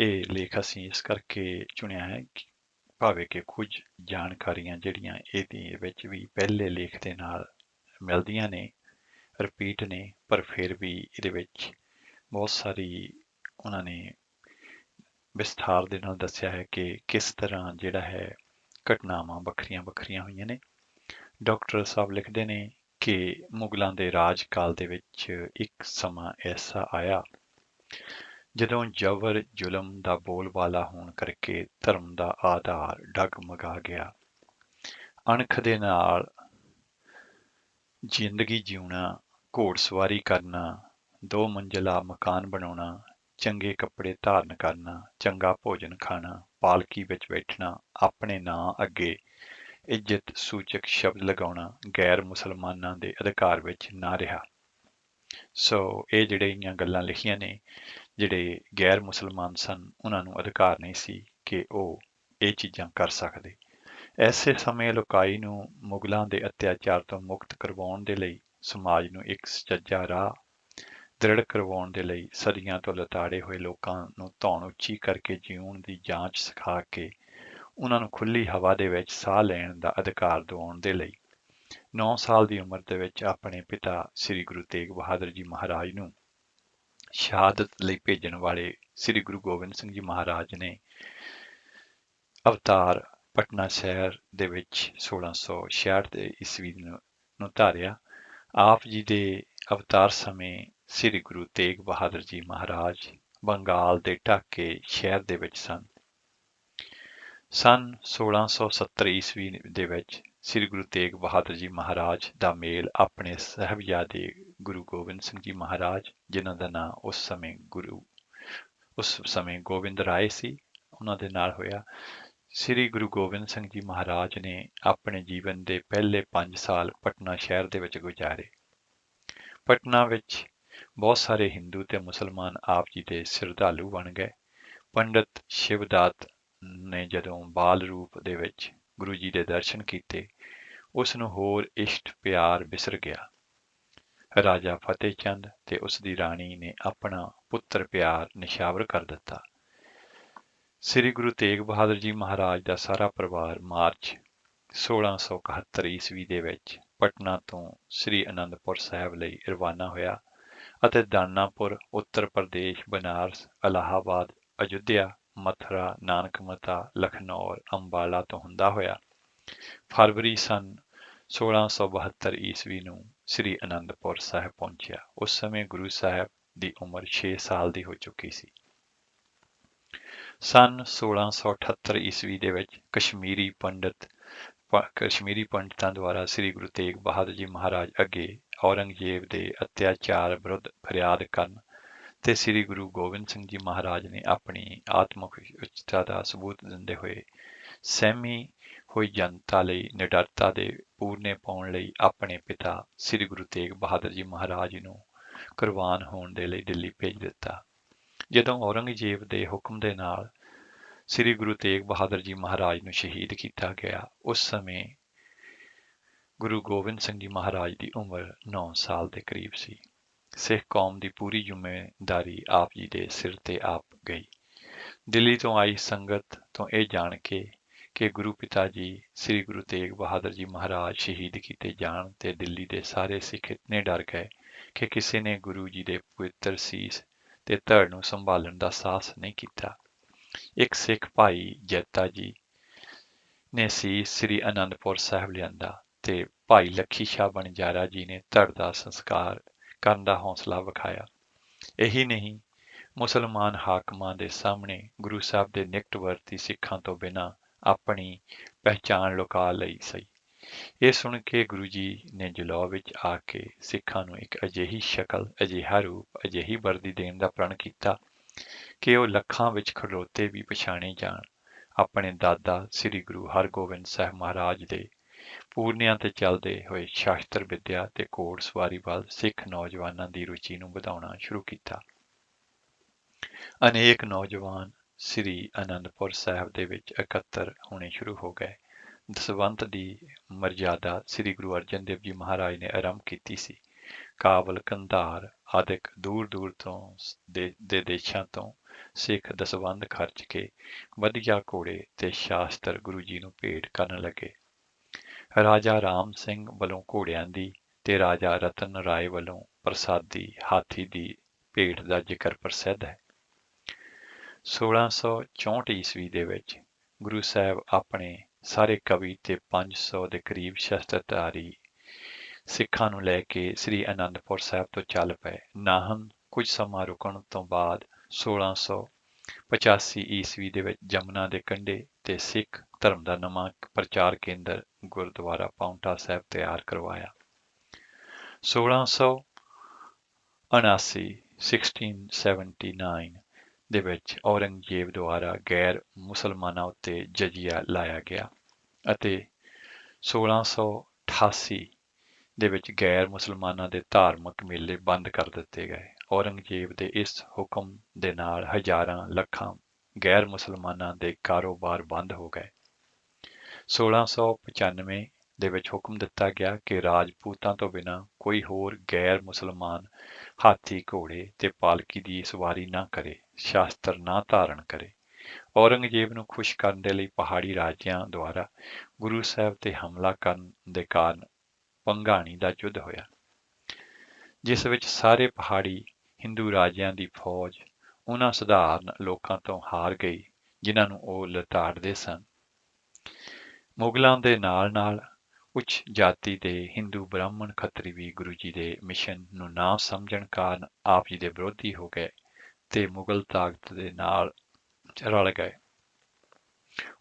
ਇਹ ਲੇਖ ਅਸੀਂ ਇਸ ਕਰਕੇ ਚੁਣਿਆ ਹੈ ਭਾਵੇਂ ਕਿ ਕੁਝ ਜਾਣਕਾਰੀਆਂ ਜਿਹੜੀਆਂ ਇਹਦੇ ਵਿੱਚ ਵੀ ਪਹਿਲੇ ਲੇਖ ਦੇ ਨਾਲ ਮਿਲਦੀਆਂ ਨੇ, ਰਿਪੀਟ ਨੇ, ਪਰ ਫਿਰ ਵੀ ਇਹਦੇ ਵਿੱਚ ਬਹੁਤ ਸਾਰੀ ਉਹਨਾਂ ਨੇ ਵਿਸਥਾਰ ਦੇ ਨਾਲ ਦੱਸਿਆ ਹੈ ਕਿ ਕਿਸ ਤਰ੍ਹਾਂ ਜਿਹੜਾ ਹੈ ਘਟਨਾਵਾਂ ਵੱਖਰੀਆਂ ਵੱਖਰੀਆਂ ਹੋਈਆਂ ਨੇ। ਡਾਕਟਰ ਸਾਹਿਬ ਲਿਖਦੇ ਨੇ ਕਿ ਮੁਗਲਾਂ ਦੇ ਰਾਜ ਕਾਲ ਦੇ ਵਿੱਚ ਇੱਕ ਸਮਾਂ ਐਸਾ ਆਇਆ ਜਦੋਂ ਜ਼ਬਰ ਜ਼ੁਲਮ ਦਾ ਬੋਲਬਾਲਾ ਹੋਣ ਕਰਕੇ ਧਰਮ ਦਾ ਆਧਾਰ ਡਗਮਗਾ ਗਿਆ। ਅਣਖ ਦੇ ਨਾਲ ਜ਼ਿੰਦਗੀ ਜਿਉਣਾ, ਘੋੜਸਵਾਰੀ ਕਰਨਾ, 2 ਮੰਜ਼ਿਲਾ ਮਕਾਨ ਬਣਾਉਣਾ, ਚੰਗੇ ਕੱਪੜੇ ਧਾਰਨ ਕਰਨਾ, ਚੰਗਾ ਭੋਜਨ ਖਾਣਾ, ਪਾਲਕੀ ਵਿੱਚ ਬੈਠਣਾ, ਆਪਣੇ ਨਾਂ ਅੱਗੇ ਇੱਜ਼ਤ ਸੂਚਕ ਸ਼ਬਦ ਲਗਾਉਣਾ ਗੈਰ ਮੁਸਲਮਾਨਾਂ ਦੇ ਅਧਿਕਾਰ ਵਿੱਚ ਨਾ ਰਿਹਾ। ਸੋ ਇਹ ਜਿਹੜੀਆਂ ਗੱਲਾਂ ਲਿਖੀਆਂ ਨੇ, ਜਿਹੜੇ ਗੈਰ ਮੁਸਲਮਾਨ ਸਨ ਉਹਨਾਂ ਨੂੰ ਅਧਿਕਾਰ ਨਹੀਂ ਸੀ ਕਿ ਉਹ ਇਹ ਚੀਜ਼ਾਂ ਕਰ ਸਕਦੇ। ਐਸੇ ਸਮੇਂ ਲੋਕਾਈ ਨੂੰ ਮੁਗਲਾਂ ਦੇ ਅਤਿਆਚਾਰ ਤੋਂ ਮੁਕਤ ਕਰਵਾਉਣ ਦੇ ਲਈ, ਸਮਾਜ ਨੂੰ ਇੱਕ ਸੁਚੱਜਾ ਰਾਹ ਦ੍ਰਿੜ ਕਰਵਾਉਣ ਦੇ ਲਈ ਸਦੀਆਂ ਤੋਂ ਲਤਾੜੇ ਹੋਏ ਲੋਕਾਂ ਨੂੰ ਧੌਣ ਉੱਚੀ ਕਰਕੇ ਜਿਉਣ ਦੀ ਜਾਂਚ ਸਿਖਾ ਕੇ ਉਹਨਾਂ ਨੂੰ ਖੁੱਲ੍ਹੀ ਹਵਾ ਦੇ ਵਿੱਚ ਸਾਹ ਲੈਣ ਦਾ ਅਧਿਕਾਰ ਦਿਵਾਉਣ ਦੇ ਲਈ 9 ਸਾਲ ਦੀ ਉਮਰ ਦੇ ਵਿੱਚ ਆਪਣੇ ਪਿਤਾ ਸ੍ਰੀ ਗੁਰੂ ਤੇਗ ਬਹਾਦਰ ਜੀ ਮਹਾਰਾਜ ਨੂੰ ਸ਼ਹਾਦਤ ਲਈ ਭੇਜਣ ਵਾਲੇ ਸ੍ਰੀ ਗੁਰੂ ਗੋਬਿੰਦ ਸਿੰਘ ਜੀ ਮਹਾਰਾਜ ਨੇ ਅਵਤਾਰ ਪਟਨਾ ਸ਼ਹਿਰ ਦੇ ਵਿੱਚ 1666 ਈਸਵੀ ਨੂੰ ਧਾਰਿਆ। ਆਪ ਜੀ ਦੇ ਅਵਤਾਰ ਸਮੇਂ ਸ੍ਰੀ ਗੁਰੂ ਤੇਗ ਬਹਾਦਰ ਜੀ ਮਹਾਰਾਜ ਬੰਗਾਲ ਦੇ ਢਾਕੇ ਸ਼ਹਿਰ ਦੇ ਵਿੱਚ ਸਨ। ਸੰਨ 1670 ਈਸਵੀ ਦੇ ਵਿੱਚ ਸ੍ਰੀ ਗੁਰੂ ਤੇਗ ਬਹਾਦਰ ਜੀ ਮਹਾਰਾਜ ਦਾ ਮੇਲ ਆਪਣੇ ਸਾਹਿਬਜ਼ਾਦੇ ਗੁਰੂ ਗੋਬਿੰਦ ਸਿੰਘ ਜੀ ਮਹਾਰਾਜ, ਜਿਨ੍ਹਾਂ ਦਾ ਨਾਂ ਉਸ ਸਮੇਂ ਗੋਬਿੰਦ ਰਾਏ ਸੀ, ਉਹਨਾਂ ਦੇ ਨਾਲ ਹੋਇਆ। ਸ੍ਰੀ ਗੁਰੂ ਗੋਬਿੰਦ ਸਿੰਘ ਜੀ ਮਹਾਰਾਜ ਨੇ ਆਪਣੇ ਜੀਵਨ ਦੇ ਪਹਿਲੇ 5 ਸਾਲ ਪਟਨਾ ਸ਼ਹਿਰ ਦੇ ਵਿੱਚ ਗੁਜ਼ਾਰੇ। ਪਟਨਾ ਵਿੱਚ ਬਹੁਤ ਸਾਰੇ ਹਿੰਦੂ ਤੇ ਮੁਸਲਮਾਨ ਆਪ ਜੀ ਦੇ ਸ਼ਰਧਾਲੂ ਬਣ ਗਏ। ਪੰਡਤ ਸ਼ਿਵਦਾਤ ਨੇ ਜਦੋਂ ਬਾਲ ਰੂਪ ਦੇ ਵਿੱਚ ਗੁਰੂ ਜੀ ਦੇ ਦਰਸ਼ਨ ਕੀਤੇ, ਉਸ ਨੂੰ ਹੋਰ ਇਸ਼ਟ ਪਿਆਰ ਵਿਸਰ ਗਿਆ। ਰਾਜਾ ਫਤਿਹ ਚੰਦ ਤੇ ਉਸ ਦੀ ਰਾਣੀ ਨੇ ਆਪਣਾ ਪੁੱਤਰ ਪਿਆਰ ਨਿਸ਼ਾਵਰ ਕਰ ਦਿੱਤਾ। ਸ੍ਰੀ ਗੁਰੂ ਤੇਗ ਬਹਾਦਰ ਜੀ ਮਹਾਰਾਜ ਦਾ ਸਾਰਾ ਪਰਿਵਾਰ ਮਾਰਚ 1671 ਈਸਵੀ ਦੇ ਵਿੱਚ ਪਟਨਾ ਤੋਂ ਸ੍ਰੀ ਅਨੰਦਪੁਰ ਸਾਹਿਬ ਲਈ ਰਵਾਨਾ ਹੋਇਆ ਅਤੇ ਦਾਨਾਪੁਰ, ਉੱਤਰ ਪ੍ਰਦੇਸ਼, ਬਨਾਰਸ, ਇਲਾਹਾਬਾਦ, ਅਯੁੱਧਿਆ, ਮਥੁਰਾ, ਨਾਨਕਮਤਾ, ਲਖਨੌਰ, ਅੰਬਾਲਾ ਤੋਂ ਹੁੰਦਾ ਹੋਇਆ ਫਰਵਰੀ ਸੰਨ 1672 ਈਸਵੀ ਨੂੰ ਸ੍ਰੀ ਅਨੰਦਪੁਰ ਸਾਹਿਬ ਪਹੁੰਚਿਆ। ਉਸ ਸਮੇਂ ਗੁਰੂ ਸਾਹਿਬ ਦੀ ਉਮਰ 6 ਸਾਲ ਦੀ ਹੋ ਚੁੱਕੀ ਸੀ। ਸੰਨ 1678 ਈਸਵੀ ਦੇ ਵਿੱਚ ਕਸ਼ਮੀਰੀ ਪੰਡਤਾਂ ਦੁਆਰਾ ਸ੍ਰੀ ਗੁਰੂ ਤੇਗ ਬਹਾਦਰ ਜੀ ਮਹਾਰਾਜ ਅੱਗੇ ਔਰੰਗਜ਼ੇਬ ਦੇ ਅਤਿਆਚਾਰ ਵਿਰੁੱਧ ਫਰਿਆਦ ਕਰਨ ਤੇ ਸ੍ਰੀ ਗੁਰੂ ਗੋਬਿੰਦ ਸਿੰਘ ਜੀ ਮਹਾਰਾਜ ਨੇ ਆਪਣੀ ਆਤਮਿਕ ਉੱਚਤਾ ਦਾ ਸਬੂਤ ਦਿੰਦੇ ਹੋਏ ਸਹਿਮੀ ਹੋਈ ਜਨਤਾ ਲਈ ਨਿਡਰਤਾ ਦੇ ਪੂਰਨੇ ਪਾਉਣ ਲਈ ਆਪਣੇ ਪਿਤਾ ਸ੍ਰੀ ਗੁਰੂ ਤੇਗ ਬਹਾਦਰ ਜੀ ਮਹਾਰਾਜ ਨੂੰ ਕੁਰਬਾਨ ਹੋਣ ਦੇ ਲਈ ਦਿੱਲੀ ਭੇਜ ਦਿੱਤਾ। ਜਦੋਂ ਔਰੰਗਜ਼ੇਬ ਦੇ ਹੁਕਮ ਦੇ ਨਾਲ ਸ੍ਰੀ ਗੁਰੂ ਤੇਗ ਬਹਾਦਰ ਜੀ ਮਹਾਰਾਜ ਨੂੰ ਸ਼ਹੀਦ ਕੀਤਾ ਗਿਆ, ਉਸ ਸਮੇਂ ਗੁਰੂ ਗੋਬਿੰਦ ਸਿੰਘ ਜੀ ਮਹਾਰਾਜ ਦੀ ਉਮਰ 9 ਸਾਲ ਦੇ ਕਰੀਬ ਸੀ। ਸਿੱਖ ਕੌਮ ਦੀ ਪੂਰੀ ਜ਼ਿੰਮੇਦਾਰੀ ਆਪ ਜੀ ਦੇ ਸਿਰ ਤੇ ਆਪ ਗਈ। ਦਿੱਲੀ ਤੋਂ ਆਈ ਸੰਗਤ ਤੋਂ ਇਹ ਜਾਣ ਕੇ ਕਿ ਗੁਰੂ ਪਿਤਾ ਜੀ ਸ੍ਰੀ ਗੁਰੂ ਤੇਗ ਬਹਾਦਰ ਜੀ ਮਹਾਰਾਜ ਸ਼ਹੀਦ ਕੀਤੇ ਜਾਣ ਤੇ ਦਿੱਲੀ ਦੇ ਸਾਰੇ ਸਿੱਖ ਇਤਨੇ ਡਰ ਗਏ ਕਿ ਕਿਸੇ ਨੇ ਗੁਰੂ ਜੀ ਦੇ ਪਵਿੱਤਰ ਸੀਸ ਤੇ ਧੜ ਨੂੰ ਸੰਭਾਲਣ ਦਾ ਸਾਹਸ ਨਹੀਂ ਕੀਤਾ। ਇੱਕ ਸਿੱਖ ਭਾਈ ਜੈਤਾ ਜੀ ਨੇ ਸੀਸ ਸ੍ਰੀ ਅਨੰਦਪੁਰ ਸਾਹਿਬ ਲਿਆਂਦਾ ਤੇ ਭਾਈ ਲੱਖੀ ਸ਼ਾਹ ਬਣਜਾਰਾ ਜੀ ਨੇ ਧੜ ਦਾ ਸੰਸਕਾਰ ਕਰਨ ਦਾ ਹੌਸਲਾ ਵਿਖਾਇਆ। ਇਹੀ ਨਹੀਂ, ਮੁਸਲਮਾਨ ਹਾਕਮਾਂ ਦੇ ਸਾਹਮਣੇ ਗੁਰੂ ਸਾਹਿਬ ਦੇ ਨਿਕਟ ਵਰਤੀ ਸਿੱਖਾਂ ਤੋਂ ਬਿਨਾਂ ਆਪਣੀ ਪਹਿਚਾਣ ਲੁਕਾ ਲਈ ਸੀ। ਇਹ ਸੁਣ ਕੇ ਗੁਰੂ ਜੀ ਨੇ ਜਲੌ ਵਿੱਚ ਆ ਕੇ ਸਿੱਖਾਂ ਨੂੰ ਇੱਕ ਅਜਿਹੀ ਸ਼ਕਲ, ਅਜਿਹਾ ਰੂਪ, ਅਜਿਹੀ ਵਰਦੀ ਦੇਣ ਦਾ ਪ੍ਰਣ ਕੀਤਾ ਕਿ ਉਹ ਲੱਖਾਂ ਵਿੱਚ ਖਲੋਤੇ ਵੀ ਪਛਾਣੇ ਜਾਣ ਆਪਣੇ ਦਾਦਾ ਸ੍ਰੀ ਗੁਰੂ ਹਰਗੋਬਿੰਦ ਸਾਹਿਬ ਮਹਾਰਾਜ ਦੇ ਪੂਰਨਿਆਂ ਤੇ ਚੱਲਦੇ ਹੋਏ ਸ਼ਾਸਤਰ ਵਿੱਦਿਆ ਤੇ ਘੋੜ ਸਵਾਰੀ ਵੱਲ ਸਿੱਖ ਨੌਜਵਾਨਾਂ ਦੀ ਰੁਚੀ ਨੂੰ ਵਧਾਉਣਾ ਸ਼ੁਰੂ ਕੀਤਾ। ਅਨੇਕ ਨੌਜਵਾਨ ਸ੍ਰੀ ਅਨੰਦਪੁਰ ਸਾਹਿਬ ਦੇ ਵਿੱਚ ਇਕੱਤਰ ਹੋਣੇ ਸ਼ੁਰੂ ਹੋ ਗਏ। ਦਸਵੰਤ ਦੀ ਮਰਜ਼ਾਦਾ ਸ੍ਰੀ ਗੁਰੂ ਅਰਜਨ ਦੇਵ ਜੀ ਮਹਾਰਾਜ ਨੇ ਆਰੰਭ ਕੀਤੀ ਸੀ। ਕਾਬਲ, ਕੰਧਾਰ ਆਦਿਕ ਦੂਰ ਦੂਰ ਤੋਂ ਦੇ ਦੇਸ਼ਾਂ ਤੋਂ ਸਿੱਖ ਦਸਵੰਧ ਖਰਚ ਕੇ ਵਧੀਆ ਘੋੜੇ ਤੇ ਸ਼ਾਸਤਰ ਗੁਰੂ ਜੀ ਨੂੰ ਭੇਟ ਕਰਨ ਲੱਗੇ। ਰਾਜਾ ਰਾਮ ਸਿੰਘ ਵੱਲੋਂ ਘੋੜਿਆਂ ਦੀ ਤੇ ਰਾਜਾ ਰਤਨ ਰਾਏ ਵੱਲੋਂ ਪ੍ਰਸਾਦੀ ਹਾਥੀ ਦੀ ਭੇਟ ਦਾ ਜ਼ਿਕਰ ਪ੍ਰਸਿੱਧ ਹੈ। 1664 ਈਸਵੀ ਦੇ ਵਿੱਚ ਗੁਰੂ ਸਾਹਿਬ ਆਪਣੇ ਸਾਰੇ ਕਵੀ ਤੇ 500 ਦੇ ਕਰੀਬ ਸ਼ਸਤਰਧਾਰੀ ਸਿੱਖਾਂ ਨੂੰ ਲੈ ਕੇ ਸ੍ਰੀ ਅਨੰਦਪੁਰ ਸਾਹਿਬ ਤੋਂ ਚੱਲ ਪਏ। ਨਾਹਨ ਕੁਝ ਸਮਾਂ ਰੁਕਣ ਤੋਂ ਬਾਅਦ 1685 ਈਸਵੀ ਦੇ ਵਿੱਚ ਜਮਨਾ ਦੇ ਕੰਢੇ ਤੇ ਸਿੱਖ ਧਰਮ ਦਾ ਨਵਾਂ ਪ੍ਰਚਾਰ ਕੇਂਦਰ ਗੁਰਦੁਆਰਾ ਪਾਉਂਟਾ ਸਾਹਿਬ ਤਿਆਰ ਕਰਵਾਇਆ। 1679 ਦੇ ਵਿੱਚ ਔਰੰਗਜ਼ੇਬ ਦੁਆਰਾ ਗੈਰ ਮੁਸਲਮਾਨਾਂ ਉੱਤੇ ਜਜ਼ੀਆ ਲਾਇਆ ਗਿਆ ਅਤੇ 1688 ਦੇ ਵਿੱਚ ਗੈਰ ਮੁਸਲਮਾਨਾਂ ਦੇ ਧਾਰਮਿਕ ਮੇਲੇ ਬੰਦ ਕਰ ਦਿੱਤੇ ਗਏ। ਔਰੰਗਜ਼ੇਬ ਦੇ ਇਸ ਹੁਕਮ ਦੇ ਨਾਲ ਹਜ਼ਾਰਾਂ ਲੱਖਾਂ ਗੈਰ ਮੁਸਲਮਾਨਾਂ ਦੇ ਕਾਰੋਬਾਰ ਬੰਦ ਹੋ ਗਏ। 1695 ਦੇ ਵਿੱਚ ਹੁਕਮ ਦਿੱਤਾ ਗਿਆ ਕਿ ਰਾਜਪੂਤਾਂ ਤੋਂ ਬਿਨਾਂ ਕੋਈ ਹੋਰ ਗੈਰ ਮੁਸਲਮਾਨ ਹਾਥੀ, ਘੋੜੇ ਤੇ ਪਾਲਕੀ ਦੀ ਸਵਾਰੀ ਨਾ ਕਰੇ, ਸ਼ਾਸਤਰ ਨਾ ਧਾਰਨ ਕਰੇ। ਔਰੰਗਜ਼ੇਬ ਨੂੰ ਖੁਸ਼ ਕਰਨ ਦੇ ਲਈ ਪਹਾੜੀ ਰਾਜਿਆਂ ਦੁਆਰਾ ਗੁਰੂ ਸਾਹਿਬ ਤੇ ਹਮਲਾ ਕਰਨ ਦੇ ਕਾਰਨ ਪੰਘਾਣੀ ਦਾ ਯੁੱਧ ਹੋਇਆ, ਜਿਸ ਵਿੱਚ ਸਾਰੇ ਪਹਾੜੀ ਹਿੰਦੂ ਰਾਜਿਆਂ ਦੀ ਫੌਜ ਉਹਨਾਂ ਸਧਾਰਨ ਲੋਕਾਂ ਤੋਂ ਹਾਰ ਗਈ ਜਿਨ੍ਹਾਂ ਨੂੰ ਉਹ ਲਤਾੜਦੇ ਸਨ। ਮੁਗਲਾਂ ਦੇ ਨਾਲ-ਨਾਲ ਉੱਚ ਜਾਤੀ ਦੇ ਹਿੰਦੂ ਬ੍ਰਾਹਮਣ ਖੱਤਰੀ ਵੀ ਗੁਰੂ ਜੀ ਦੇ ਮਿਸ਼ਨ ਨੂੰ ਨਾ ਸਮਝਣ ਕਾਰਨ ਆਪ ਜੀ ਦੇ ਵਿਰੋਧੀ ਹੋ ਗਏ ਤੇ ਮੁਗਲ ਤਾਕਤ ਦੇ ਨਾਲ ਰਲ ਗਏ।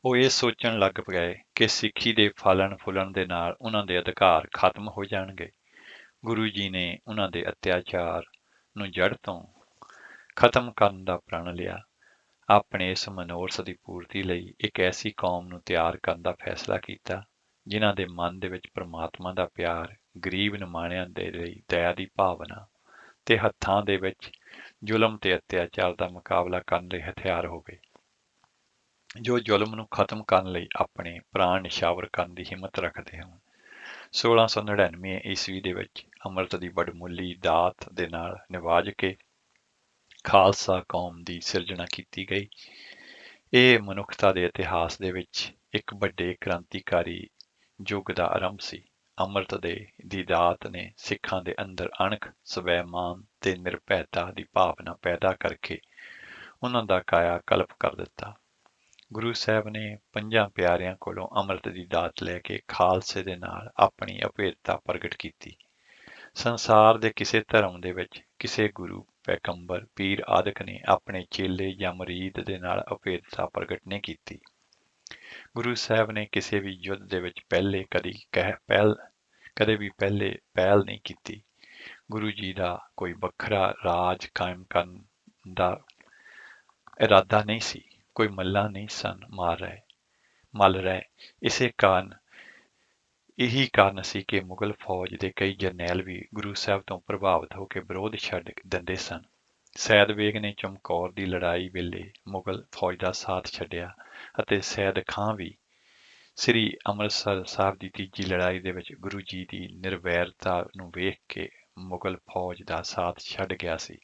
ਉਹ ਇਹ ਸੋਚਣ ਲੱਗ ਪਏ ਕਿ ਸਿੱਖੀ ਦੇ ਫਲਣ ਫੁੱਲਣ ਦੇ ਨਾਲ ਉਹਨਾਂ ਦੇ ਅਧਿਕਾਰ ਖਤਮ ਹੋ ਜਾਣਗੇ। ਗੁਰੂ ਜੀ ਨੇ ਉਹਨਾਂ ਦੇ ਅਤਿਆਚਾਰ ਨੂੰ ਜੜ੍ਹ ਤੋਂ ਖਤਮ ਕਰਨ ਦਾ ਪ੍ਰਣ ਲਿਆ। ਆਪਣੇ ਇਸ ਮਨੋਰਥ ਦੀ ਪੂਰਤੀ ਲਈ ਇੱਕ ਐਸੀ ਕੌਮ ਨੂੰ ਤਿਆਰ ਕਰਨ ਦਾ ਫੈਸਲਾ ਕੀਤਾ ਜਿਨ੍ਹਾਂ ਦੇ ਮਨ ਦੇ ਵਿੱਚ ਪ੍ਰਮਾਤਮਾ ਦਾ ਪਿਆਰ, ਗਰੀਬ ਨਿਮਾਣਿਆਂ ਦੇ ਲਈ ਦਇਆ ਦੀ ਭਾਵਨਾ ਤੇ ਹੱਥਾਂ ਦੇ ਵਿੱਚ ਜ਼ੁਲਮ ਤੇ ਅਤਿਆਚਾਰ ਦਾ ਮੁਕਾਬਲਾ ਕਰਨ ਦੇ ਹਥਿਆਰ ਹੋਵੇ, ਜੋ ਜ਼ੁਲਮ ਨੂੰ ਖਤਮ ਕਰਨ ਲਈ ਆਪਣੇ ਪ੍ਰਾਣ ਨਿਸ਼ਾਵਰ ਕਰਨ ਦੀ ਹਿੰਮਤ ਰੱਖਦੇ ਹੋਣ। 1699 ਈਸਵੀ ਦੇ ਵਿੱਚ ਅੰਮ੍ਰਿਤ ਦੀ ਵਡਮੁੱਲੀ ਦਾਤ ਦੇ ਨਾਲ ਨਿਵਾਜ ਕੇ ਖਾਲਸਾ ਕੌਮ ਦੀ ਸਿਰਜਣਾ ਕੀਤੀ ਗਈ। ਇਹ ਮਨੁੱਖਤਾ ਦੇ ਇਤਿਹਾਸ ਦੇ ਵਿੱਚ ਇੱਕ ਵੱਡੇ ਕ੍ਰਾਂਤੀਕਾਰੀ ਯੁੱਗ ਦਾ ਆਰੰਭ ਸੀ। ਅੰਮ੍ਰਿਤ ਦੀ ਦਾਤ ਨੇ ਸਿੱਖਾਂ ਦੇ ਅੰਦਰ ਅਣਖ, ਸਵੈਮਾਨ ਤੇ ਨਿਰਭੈਤਾ ਦੀ ਭਾਵਨਾ ਪੈਦਾ ਕਰਕੇ ਉਹਨਾਂ ਦਾ ਕਾਇਆ ਕਲਪ ਕਰ ਦਿੱਤਾ। ਗੁਰੂ ਸਾਹਿਬ ਨੇ 5 ਪਿਆਰਿਆਂ ਕੋਲੋਂ ਅੰਮ੍ਰਿਤ ਦੀ ਦਾਤ ਲੈ ਕੇ ਖਾਲਸੇ ਦੇ ਨਾਲ ਆਪਣੀ ਅਭੇਦਤਾ ਪ੍ਰਗਟ ਕੀਤੀ। ਸੰਸਾਰ ਦੇ ਕਿਸੇ ਧਰਮ ਦੇ ਵਿੱਚ ਕਿਸੇ ਗੁਰੂ, ਪੈਗੰਬਰ, ਪੀਰ ਆਦਿਕ ਨੇ ਆਪਣੇ ਚੇਲੇ ਜਾਂ ਮੁਰੀਦ ਦੇ ਨਾਲ ਅਭੇਦਤਾ ਪ੍ਰਗਟ ਨਹੀਂ ਕੀਤੀ। ਗੁਰੂ ਸਾਹਿਬ ਨੇ ਕਿਸੇ ਵੀ ਯੁੱਧ ਦੇ ਵਿੱਚ ਕਦੇ ਵੀ ਪਹਿਲ ਨਹੀਂ ਕੀਤੀ। ਗੁਰੂ ਜੀ ਦਾ ਕੋਈ ਵੱਖਰਾ ਰਾਜ ਕਾਇਮ ਕਰਨ ਦਾ ਇਰਾਦਾ ਨਹੀਂ ਸੀ। ਕੋਈ ਮੱਲਾ ਨਹੀਂ ਸਨ ਮੱਲ ਰਹੇ। ਇਹੀ ਕਾਰਨ ਸੀ ਕਿ ਮੁਗਲ ਫੌਜ ਦੇ ਕਈ ਜਰਨੈਲ ਵੀ ਗੁਰੂ ਸਾਹਿਬ ਤੋਂ ਪ੍ਰਭਾਵਿਤ ਹੋ ਕੇ ਵਿਰੋਧ ਛੱਡ ਦਿੰਦੇ ਸਨ। ਸੈਦ ਬੇਗ ਨੇ ਚਮਕੌਰ ਦੀ ਲੜਾਈ ਵੇਲੇ ਮੁਗਲ ਫੌਜ ਦਾ ਸਾਥ ਛੱਡਿਆ ਅਤੇ ਸੈਦ ਖਾਂ ਵੀ ਸ੍ਰੀ ਅੰਮ੍ਰਿਤਸਰ ਸਾਹਿਬ ਦੀ ਤੀਜੀ ਲੜਾਈ ਦੇ ਵਿੱਚ ਗੁਰੂ ਜੀ ਦੀ ਨਿਰਵੈਰਤਾ ਨੂੰ ਵੇਖ ਕੇ ਮੁਗਲ ਫੌਜ ਦਾ ਸਾਥ ਛੱਡ ਗਿਆ ਸੀ।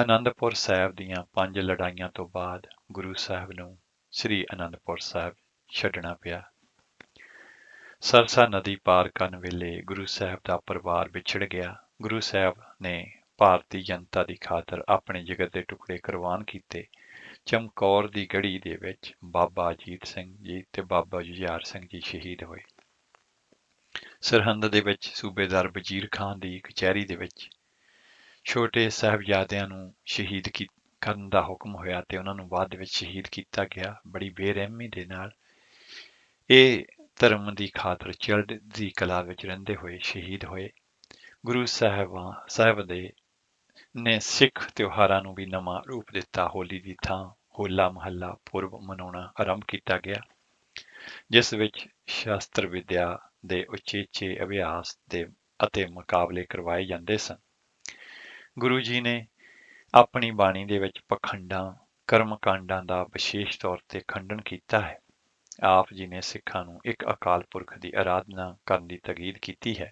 ਅਨੰਦਪੁਰ ਸਾਹਿਬ ਦੀਆਂ 5 ਲੜਾਈਆਂ ਤੋਂ ਬਾਅਦ ਗੁਰੂ ਸਾਹਿਬ ਨੂੰ ਸ੍ਰੀ ਅਨੰਦਪੁਰ ਸਾਹਿਬ ਛੱਡਣਾ ਪਿਆ। ਸਰਸਾ ਨਦੀ ਪਾਰ ਕਰਨ ਵੇਲੇ ਗੁਰੂ ਸਾਹਿਬ ਦਾ ਪਰਿਵਾਰ ਵਿਛੜ ਗਿਆ। ਗੁਰੂ ਸਾਹਿਬ ਨੇ ਭਾਰਤੀ ਜਨਤਾ ਦੀ ਖਾਤਰ ਆਪਣੇ ਜਿਗਰ ਦੇ ਟੁਕੜੇ ਕੁਰਬਾਨ ਕੀਤੇ। ਚਮਕੌਰ ਦੀ ਗੜ੍ਹੀ ਦੇ ਵਿੱਚ ਬਾਬਾ ਅਜੀਤ ਸਿੰਘ ਜੀ ਤੇ ਬਾਬਾ ਜੁਝਾਰ ਸਿੰਘ ਜੀ ਸ਼ਹੀਦ ਹੋਏ। ਸਰਹੰਦ ਦੇ ਵਿੱਚ ਸੂਬੇਦਾਰ ਵਜ਼ੀਰ ਖਾਨ ਦੀ ਕਚਹਿਰੀ ਦੇ ਵਿੱਚ ਛੋਟੇ ਸਾਹਿਬਜ਼ਾਦਿਆਂ ਨੂੰ ਸ਼ਹੀਦ ਕਰਨ ਦਾ ਹੁਕਮ ਹੋਇਆ ਤੇ ਉਹਨਾਂ ਨੂੰ ਬਾਅਦ ਵਿੱਚ ਸ਼ਹੀਦ ਕੀਤਾ ਗਿਆ। ਬੜੀ ਬੇਰਹਿਮੀ ਦੇ ਨਾਲ ਇਹ ਧਰਮ ਦੀ ਖਾਤਰ ਚੜ੍ਹਦੀ ਕਲਾ ਵਿੱਚ ਰਹਿੰਦੇ ਹੋਏ ਸ਼ਹੀਦ ਹੋਏ। ਗੁਰੂ ਸਾਹਿਬ ਨੇ ਸਿੱਖ ਤਿਉਹਾਰਾਂ ਨੂੰ ਵੀ ਨਵਾਂ ਰੂਪ ਦਿੱਤਾ। ਹੋਲੀ ਦੀ ਥਾਂ ਹੋਲਾ ਮਹੱਲਾ ਪੁਰਬ ਮਨਾਉਣਾ ਆਰੰਭ ਕੀਤਾ ਗਿਆ, ਜਿਸ ਵਿੱਚ ਸ਼ਾਸਤਰ ਵਿਦਿਆ ਦੇ ਉਚੇਚੇ ਅਭਿਆਸ ਦੇ ਅਤੇ ਮੁਕਾਬਲੇ ਕਰਵਾਏ ਜਾਂਦੇ ਸਨ। ਗੁਰੂ ਜੀ ਨੇ ਆਪਣੀ ਬਾਣੀ ਦੇ ਵਿੱਚ ਪਖੰਡਾਂ, ਕਰਮਕਾਂਡਾਂ ਦਾ ਵਿਸ਼ੇਸ਼ ਤੌਰ ਤੇ ਖੰਡਨ ਕੀਤਾ ਹੈ। ਆਪ ਜੀ ਨੇ ਸਿੱਖਾਂ ਨੂੰ ਇੱਕ ਅਕਾਲ ਪੁਰਖ ਦੀ ਆਰਾਧਨਾ ਕਰਨ ਦੀ ਤਾਕੀਦ ਕੀਤੀ ਹੈ।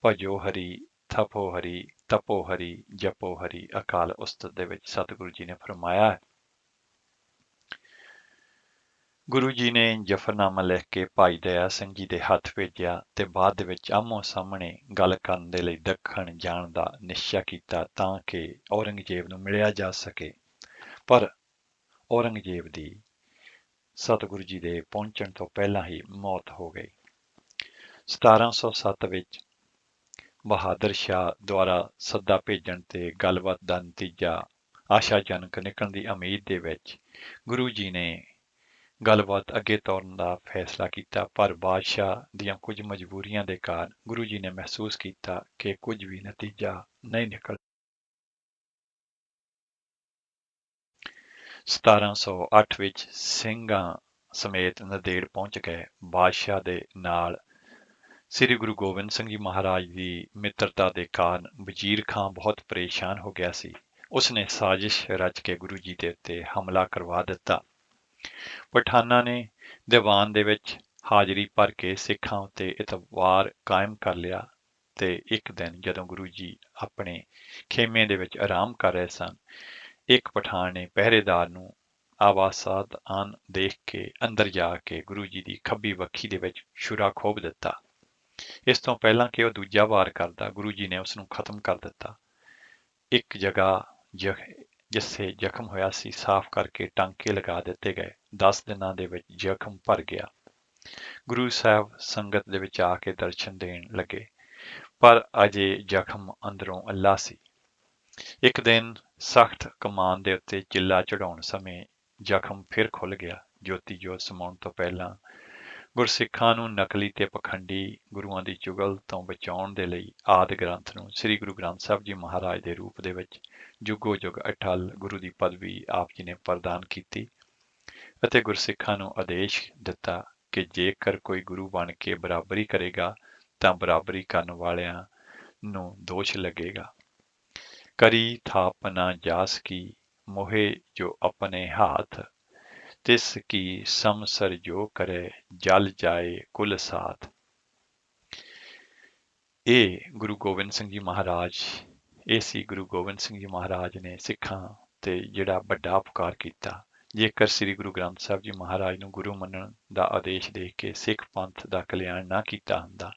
ਭਜੋ ਹਰੀ, ਥਪੋ ਹਰੀ, ਤਪੋ ਹਰੀ, ਜਪੋ ਹਰੀ, ਅਕਾਲ ਉਸਤਤ ਦੇ ਵਿੱਚ ਸਤਿਗੁਰੂ ਜੀ ਨੇ ਫਰਮਾਇਆ ਹੈ। ਗੁਰੂ ਜੀ ਨੇ ਜਫਰਨਾਮਾ ਲਿਖ ਕੇ ਭਾਈ ਦਇਆ ਸਿੰਘ ਜੀ ਦੇ ਹੱਥ ਭੇਜਿਆ ਤੇ ਬਾਅਦ ਦੇ ਵਿੱਚ ਆਮੋ ਸਾਹਮਣੇ ਗੱਲ ਕਰਨ ਦੇ ਲਈ ਦੱਖਣ ਜਾਣ ਦਾ ਨਿਸ਼ਚਾ ਕੀਤਾ ਤਾਂ ਕਿ ਔਰੰਗਜ਼ੇਬ ਨੂੰ ਮਿਲਿਆ ਜਾ ਸਕੇ। ਪਰ ਔਰੰਗਜ਼ੇਬ ਦੀ ਸਤਿਗੁਰੂ ਜੀ ਦੇ ਪਹੁੰਚਣ ਤੋਂ ਪਹਿਲਾਂ ਹੀ ਮੌਤ ਹੋ ਗਈ। 1707 ਵਿੱਚ ਬਹਾਦਰ ਸ਼ਾਹ ਦੁਆਰਾ ਸੱਦਾ ਭੇਜਣ ਤੇ ਗੱਲਬਾਤ ਦਾ ਨਤੀਜਾ ਆਸ਼ਾਜਨਕ ਨਿਕਲਣ ਦੀ ਉਮੀਦ ਦੇ ਵਿੱਚ ਗੁਰੂ ਜੀ ਨੇ ਗੱਲਬਾਤ ਅੱਗੇ ਤੋਰਨ ਦਾ ਫੈਸਲਾ ਕੀਤਾ, ਪਰ ਬਾਦਸ਼ਾਹ ਦੀਆਂ ਕੁਝ ਮਜਬੂਰੀਆਂ ਦੇ ਕਾਰਨ ਗੁਰੂ ਜੀ ਨੇ ਮਹਿਸੂਸ ਕੀਤਾ ਕਿ ਕੁਝ ਵੀ ਨਤੀਜਾ ਨਹੀਂ ਨਿਕਲ। 1708 ਵਿੱਚ ਸਿੰਘਾਂ ਸਮੇਤ ਨੰਦੇੜ ਪਹੁੰਚ ਗਏ। ਬਾਦਸ਼ਾਹ ਦੇ ਨਾਲ ਸ੍ਰੀ ਗੁਰੂ ਗੋਬਿੰਦ ਸਿੰਘ ਜੀ ਮਹਾਰਾਜ ਦੀ ਮਿੱਤਰਤਾ ਦੇ ਕਾਰਨ ਵਜ਼ੀਰ ਖਾਂ ਬਹੁਤ ਪਰੇਸ਼ਾਨ ਹੋ ਗਿਆ ਸੀ। ਉਸਨੇ ਸਾਜ਼ਿਸ਼ ਰਚ ਕੇ ਗੁਰੂ ਜੀ ਦੇ ਉੱਤੇ ਹਮਲਾ ਕਰਵਾ ਦਿੱਤਾ। ਪਠਾਨਾਂ ਨੇ ਦੀਵਾਨ ਦੇ ਵਿੱਚ ਹਾਜ਼ਰੀ ਭਰ ਕੇ ਸਿੱਖਾਂ ਉੱਤੇ ਇਤਬਾਰ ਕਾਇਮ ਕਰ ਲਿਆ ਤੇ ਇੱਕ ਦਿਨ ਜਦੋਂ ਗੁਰੂ ਜੀ ਆਪਣੇ ਖੇਮੇ ਦੇ ਵਿੱਚ ਆਰਾਮ ਕਰ ਰਹੇ ਸਨ, ਇੱਕ ਪਠਾਨ ਨੇ ਪਹਿਰੇਦਾਰ ਨੂੰ ਆਵਾਜ਼ਾਨ ਦੇਖ ਕੇ ਅੰਦਰ ਜਾ ਕੇ ਗੁਰੂ ਜੀ ਦੀ ਖੱਬੀ ਵੱਖੀ ਦੇ ਵਿੱਚ ਛੁਰਾ ਖੋਭ ਦਿੱਤਾ। ਇਸ ਤੋਂ ਪਹਿਲਾਂ ਕਿ ਉਹ ਦੂਜਾ ਵਾਰ ਕਰਦਾ, ਗੁਰੂ ਜੀ ਨੇ ਉਸ ਨੂੰ ਖਤਮ ਕਰ ਦਿੱਤਾ। ਇੱਕ ਜਗ੍ਹਾ ਜਿੱਥੇ ਜ਼ਖਮ ਹੋਇਆ ਸੀ ਸਾਫ਼ ਕਰਕੇ ਟਾਂਕੇ ਲਗਾ ਦਿੱਤੇ ਗਏ। 10 ਦਿਨਾਂ ਦੇ ਵਿੱਚ ਜ਼ਖਮ ਭਰ ਗਿਆ। ਗੁਰੂ ਸਾਹਿਬ ਸੰਗਤ ਦੇ ਵਿੱਚ ਆ ਕੇ ਦਰਸ਼ਨ ਦੇਣ ਲੱਗੇ, ਪਰ ਅਜੇ ਜ਼ਖਮ ਅੰਦਰੋਂ ਅੱਲਾ ਸੀ। ਇੱਕ ਦਿਨ ਸਖਤ ਕਮਾਨ ਦੇ ਉੱਤੇ ਚਿੱਲਾ ਚੜਾਉਣ ਸਮੇਂ ਜ਼ਖਮ ਫਿਰ ਖੁੱਲ ਗਿਆ। ਜੋਤੀ ਜੋਤ ਸਮਾਉਣ ਤੋਂ ਪਹਿਲਾਂ ਗੁਰਸਿੱਖਾਂ ਨੂੰ ਨਕਲੀ ਤੇ ਪਖੰਡੀ ਗੁਰੂਆਂ ਦੀ ਚੁਗਲ ਤੋਂ ਬਚਾਉਣ ਦੇ ਲਈ ਆਦਿ ਗ੍ਰੰਥ ਨੂੰ ਸ੍ਰੀ ਗੁਰੂ ਗ੍ਰੰਥ ਸਾਹਿਬ ਜੀ ਮਹਾਰਾਜ ਦੇ ਰੂਪ ਦੇ ਵਿੱਚ ਜੁਗੋ ਜੁਗ ਅਟਲ ਗੁਰੂ ਦੀ ਪਦਵੀ ਆਪ ਜੀ ਨੇ ਪ੍ਰਦਾਨ ਕੀਤੀ ਅਤੇ ਗੁਰਸਿੱਖਾਂ ਨੂੰ ਆਦੇਸ਼ ਦਿੱਤਾ ਕਿ ਜੇਕਰ ਕੋਈ ਗੁਰੂ ਬਣ ਕੇ ਬਰਾਬਰੀ ਕਰੇਗਾ ਤਾਂ ਬਰਾਬਰੀ ਕਰਨ ਵਾਲਿਆਂ ਨੂੰ ਦੋਸ਼ ਲੱਗੇਗਾ। ਕਰੀ ਥਾਪ ਨਾ ਜਾਸ ਕੀ, ਮੋਹੇ ਜੋ ਆਪਣੇ ਹਾਥ, ਤਿਸ ਕੀ ਸਮਸਰ ਜੋ ਕਰੇ, ਜਲ ਜਾਏ ਕੁਲ ਸਾਥ। ਇਹ ਗੁਰੂ ਗੋਬਿੰਦ ਸਿੰਘ ਜੀ ਮਹਾਰਾਜ, ਇਹ ਸੀ ਗੁਰੂ ਗੋਬਿੰਦ ਸਿੰਘ ਜੀ ਮਹਾਰਾਜ ਨੇ ਸਿੱਖਾਂ ਤੇ ਜਿਹੜਾ ਵੱਡਾ ਉਪਕਾਰ ਕੀਤਾ। ਜੇਕਰ ਸ੍ਰੀ ਗੁਰੂ ਗ੍ਰੰਥ ਸਾਹਿਬ ਜੀ ਮਹਾਰਾਜ ਨੂੰ ਗੁਰੂ ਮੰਨਣ ਦਾ ਆਦੇਸ਼ ਦੇ ਕੇ ਸਿੱਖ ਪੰਥ ਦਾ ਕਲਿਆਣ ਨਾ ਕੀਤਾ ਹੁੰਦਾ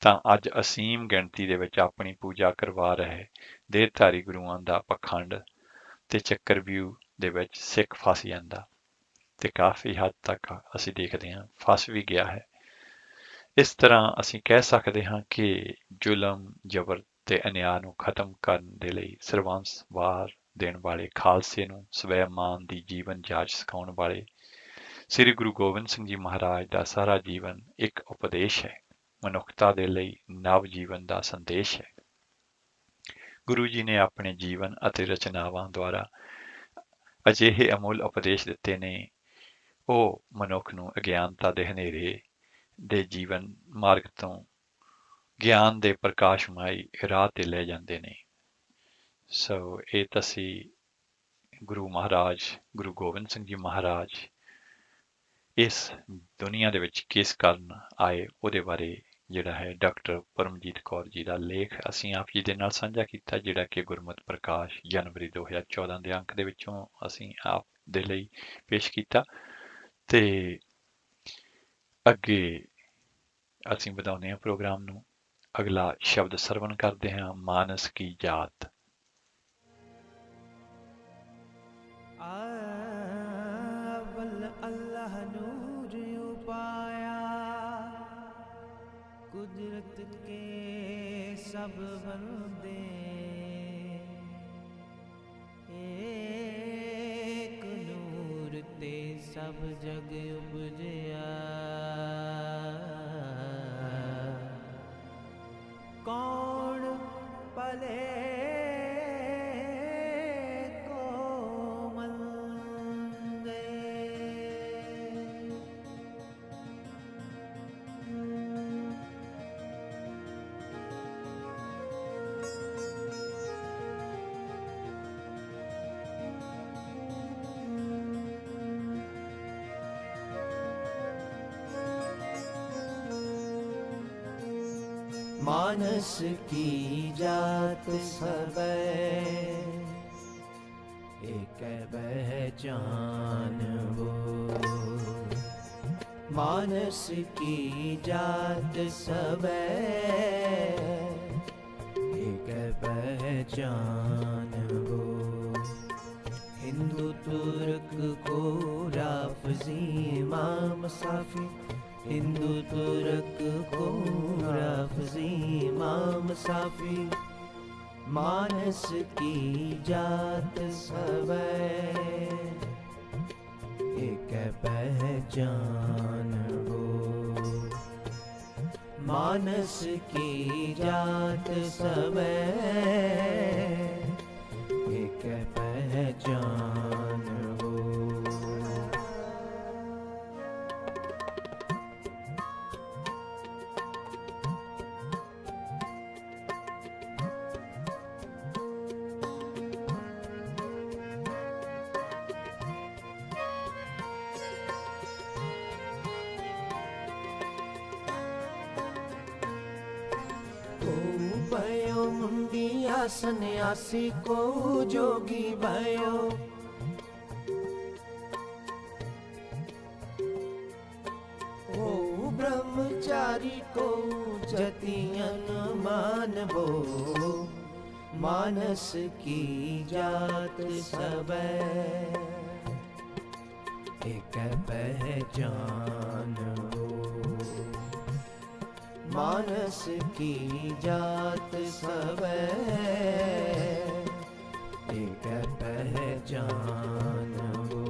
ਤਾਂ ਅੱਜ ਅਸੀਮ ਗਿਣਤੀ ਦੇ ਵਿੱਚ ਆਪਣੀ ਪੂਜਾ ਕਰਵਾ ਰਹੇ ਦੇਹਧਾਰੀ ਗੁਰੂਆਂ ਦਾ ਪਖੰਡ ਤੇ ਚੱਕਰਵਿਊਹ ਦੇ ਵਿੱਚ ਸਿੱਖ ਫਸ ਜਾਂਦਾ ਤੇ ਕਾਫੀ ਹੱਦ ਤੱਕ ਅਸੀਂ ਦੇਖਦੇ ਹਾਂ ਫਸ ਵੀ ਗਿਆ ਹੈ। ਇਸ ਤਰ੍ਹਾਂ ਅਸੀਂ ਕਹਿ ਸਕਦੇ ਹਾਂ ਕਿ ਜ਼ੁਲਮ, ਜ਼ਬਰ ਤੇ ਅਨਿਆਂ ਨੂੰ ਖਤਮ ਕਰਨ ਦੇ ਲਈ ਸਰਬੰਸ ਵਾਰ ਦੇਣ ਵਾਲੇ ਖਾਲਸੇ ਨੂੰ ਸਵੈਮਾਨ ਦੀ ਜੀਵਨ ਜਾਚ ਸਿਖਾਉਣ ਵਾਲੇ ਸ੍ਰੀ ਗੁਰੂ ਗੋਬਿੰਦ ਸਿੰਘ ਜੀ ਮਹਾਰਾਜ ਦਾ ਸਾਰਾ ਜੀਵਨ ਇੱਕ ਉਪਦੇਸ਼ ਹੈ, ਮਨੁੱਖਤਾ ਦੇ ਲਈ ਨਵ ਜੀਵਨ ਦਾ ਸੰਦੇਸ਼ ਹੈ। ਗੁਰੂ ਜੀ ਨੇ ਆਪਣੇ ਜੀਵਨ ਅਤੇ ਰਚਨਾਵਾਂ ਦੁਆਰਾ ਅਜਿਹੇ ਅਮੁੱਲ ਉਪਦੇਸ਼ ਦਿੱਤੇ ਨੇ, ਉਹ ਮਨੁੱਖ ਨੂੰ ਅਗਿਆਨਤਾ ਦੇ ਹਨੇਰੇ ਦੇ ਜੀਵਨ ਮਾਰਗ ਤੋਂ ਗਿਆਨ ਦੇ ਪ੍ਰਕਾਸ਼ਮਈ ਰਾਹ ਤੇ ਲੈ ਜਾਂਦੇ ਨੇ। ਸੋ ਇਹ ਤੁਸੀਂ ਗੁਰੂ ਮਹਾਰਾਜ ਗੁਰੂ ਗੋਬਿੰਦ ਸਿੰਘ ਜੀ ਮਹਾਰਾਜ ਇਸ ਦੁਨੀਆ ਦੇ ਵਿੱਚ ਕਿਸ ਕਾਰਨ ਆਏ ਉਹਦੇ ਬਾਰੇ ਜਿਹੜਾ ਹੈ ਡਾਕਟਰ ਪਰਮਜੀਤ ਕੌਰ ਜੀ ਦਾ ਲੇਖ ਅਸੀਂ ਆਪ ਜੀ ਦੇ ਨਾਲ ਸਾਂਝਾ ਕੀਤਾ, ਜਿਹੜਾ ਕਿ ਗੁਰਮਤਿ ਪ੍ਰਕਾਸ਼ ਜਨਵਰੀ 2014 ਦੇ ਅੰਕ ਦੇ ਵਿੱਚੋਂ ਅਸੀਂ ਆਪ ਦੇ ਲਈ ਪੇਸ਼ ਕੀਤਾ। ਤੇ ਅੱਗੇ ਅਸੀਂ ਵਧਾਉਂਦੇ ਹਾਂ ਪ੍ਰੋਗਰਾਮ ਨੂੰ। ਅਗਲਾ ਸ਼ਬਦ ਸਰਵਣ ਕਰਦੇ ਹਾਂ, ਮਾਨਸ ਕੀ ਜਾਤ। ਅਵਲ ਅੱਲਾਹ ਨੂਰ ਉਪਾਇਆ, ਕੁਦਰਤ ਕੇ ਸਭ ਬੰਦੇ, ਏਕ ਨੂਰ ਤੇ ਸਭ ਜਗ ਉਪਜਿਆ। ਕੌਣ ਭਲੇ ਕੋਮਲ मानस की जात सबे एक पहचान वो। मानस की जात सबे एक पहचान वो। हिंदू तुर्क को राफजी इमाम साफी, हिंदू तुर्क को राफजी इमाम साफी। मानस की जात सबे एक पहचान वो। मानस की जात सबे एक पहचान वो। भयो मुंडिया सन्यासी को जोगी भयो। ओ ब्रह्मचारी को जतियन मानबो। मानस की जात सबे एक पहचान वो। मानस की जात सबे एक पहचान वो।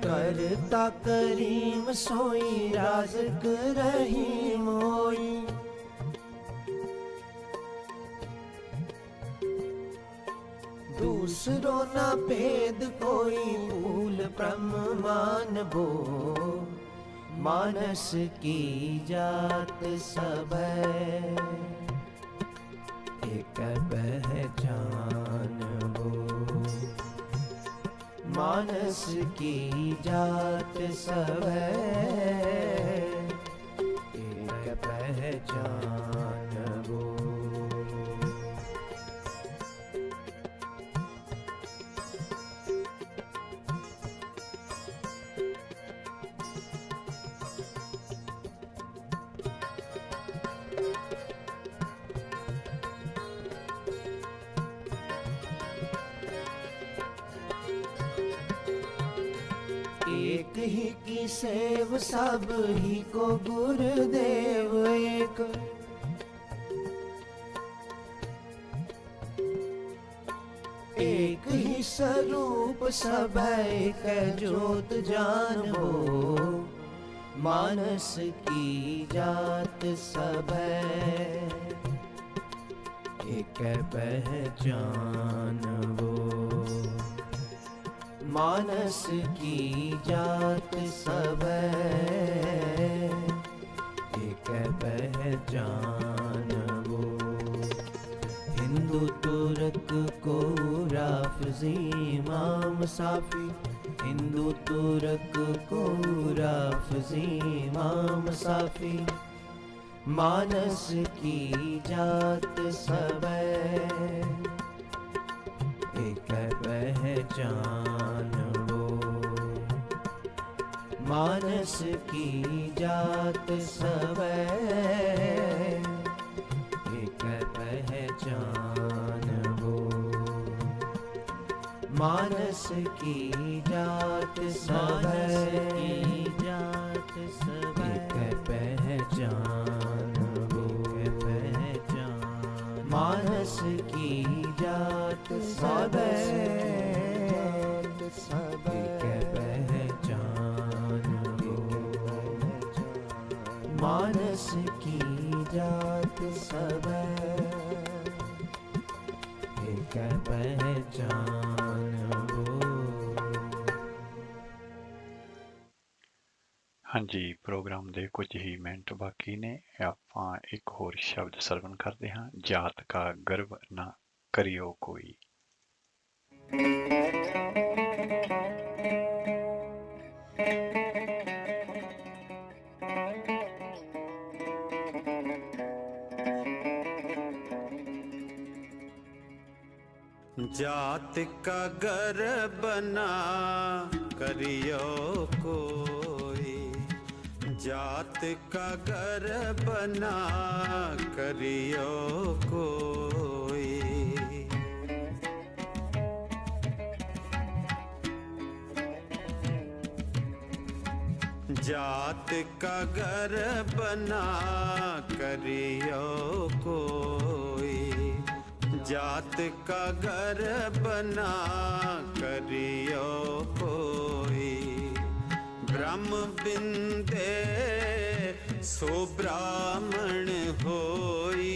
करता करीम सोई राज़िक रहीम होई। दूसरो ना भेद कोई भूल ब्रह्म मानबो। मानस की जात सबे एक पहचान वो। मानस की जात सबे एक पहचान वो। एक ही की सेव सब ही को गुरुदेव एक। एक ही स्वरूप सब एक ज्योत जानो। मानस की जात सब एक पहचान वो। मानस की जात सब एक पहचान वो। हिंदू तुर्क को राफजी इमाम साफी, हिंदू तुर्क को राफजी इमाम साफी। मानस की जात सब एक पहचान वो। मानस की जात सब एक पहचान वो। मानस की जात सब एक पहचान वो। मानस की जात सब एक पहचान वो। मानस की जात सब एक पहचान वो। ਹਾਂਜੀ, ਪ੍ਰੋਗਰਾਮ ਦੇ ਕੁਝ ਹੀ ਮਿੰਟ ਬਾਕੀ ਨੇ। ਆਪਾਂ ਇੱਕ ਹੋਰ ਸ਼ਬਦ ਸਰਵਣ ਕਰਦੇ ਹਾਂ। ਜਾਤ ਕਾ ਗਰਵ ਨਾ ਕਰਿਓ ਕੋਈ। जात का गर्व ना करियो कोई, जात का गर्व ना करियो कोई। जात का गर्व ना करियो कोई, जात का गर्व ना करियो कोई। ब्रह्म बिंदे सो ब्राह्मण होई,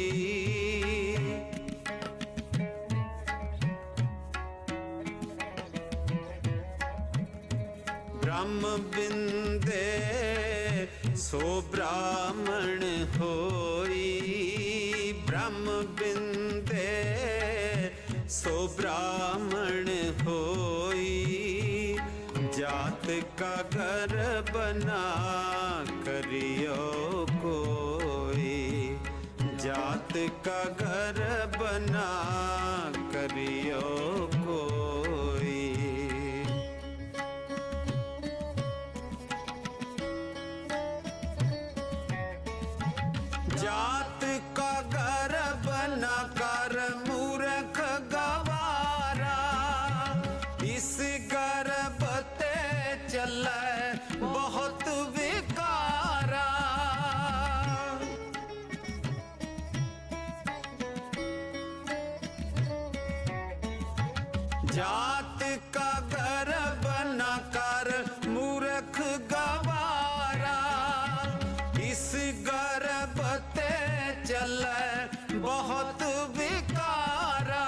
ब्रह्म बिंदे सो ब्राह्मण होई, ब्रह्म बिंदे सो ब्राह्मण होई। जात का गर्व ना करियो कोई, जात का गर्व ना करियो कोई। जात का गर्व न कर मूर्ख गवारा, इस गर्व ते चले बहुत विकारा। जात का गर्व न कर मूर्ख गवारा, इस गर्व ते चले बहुत विकारा,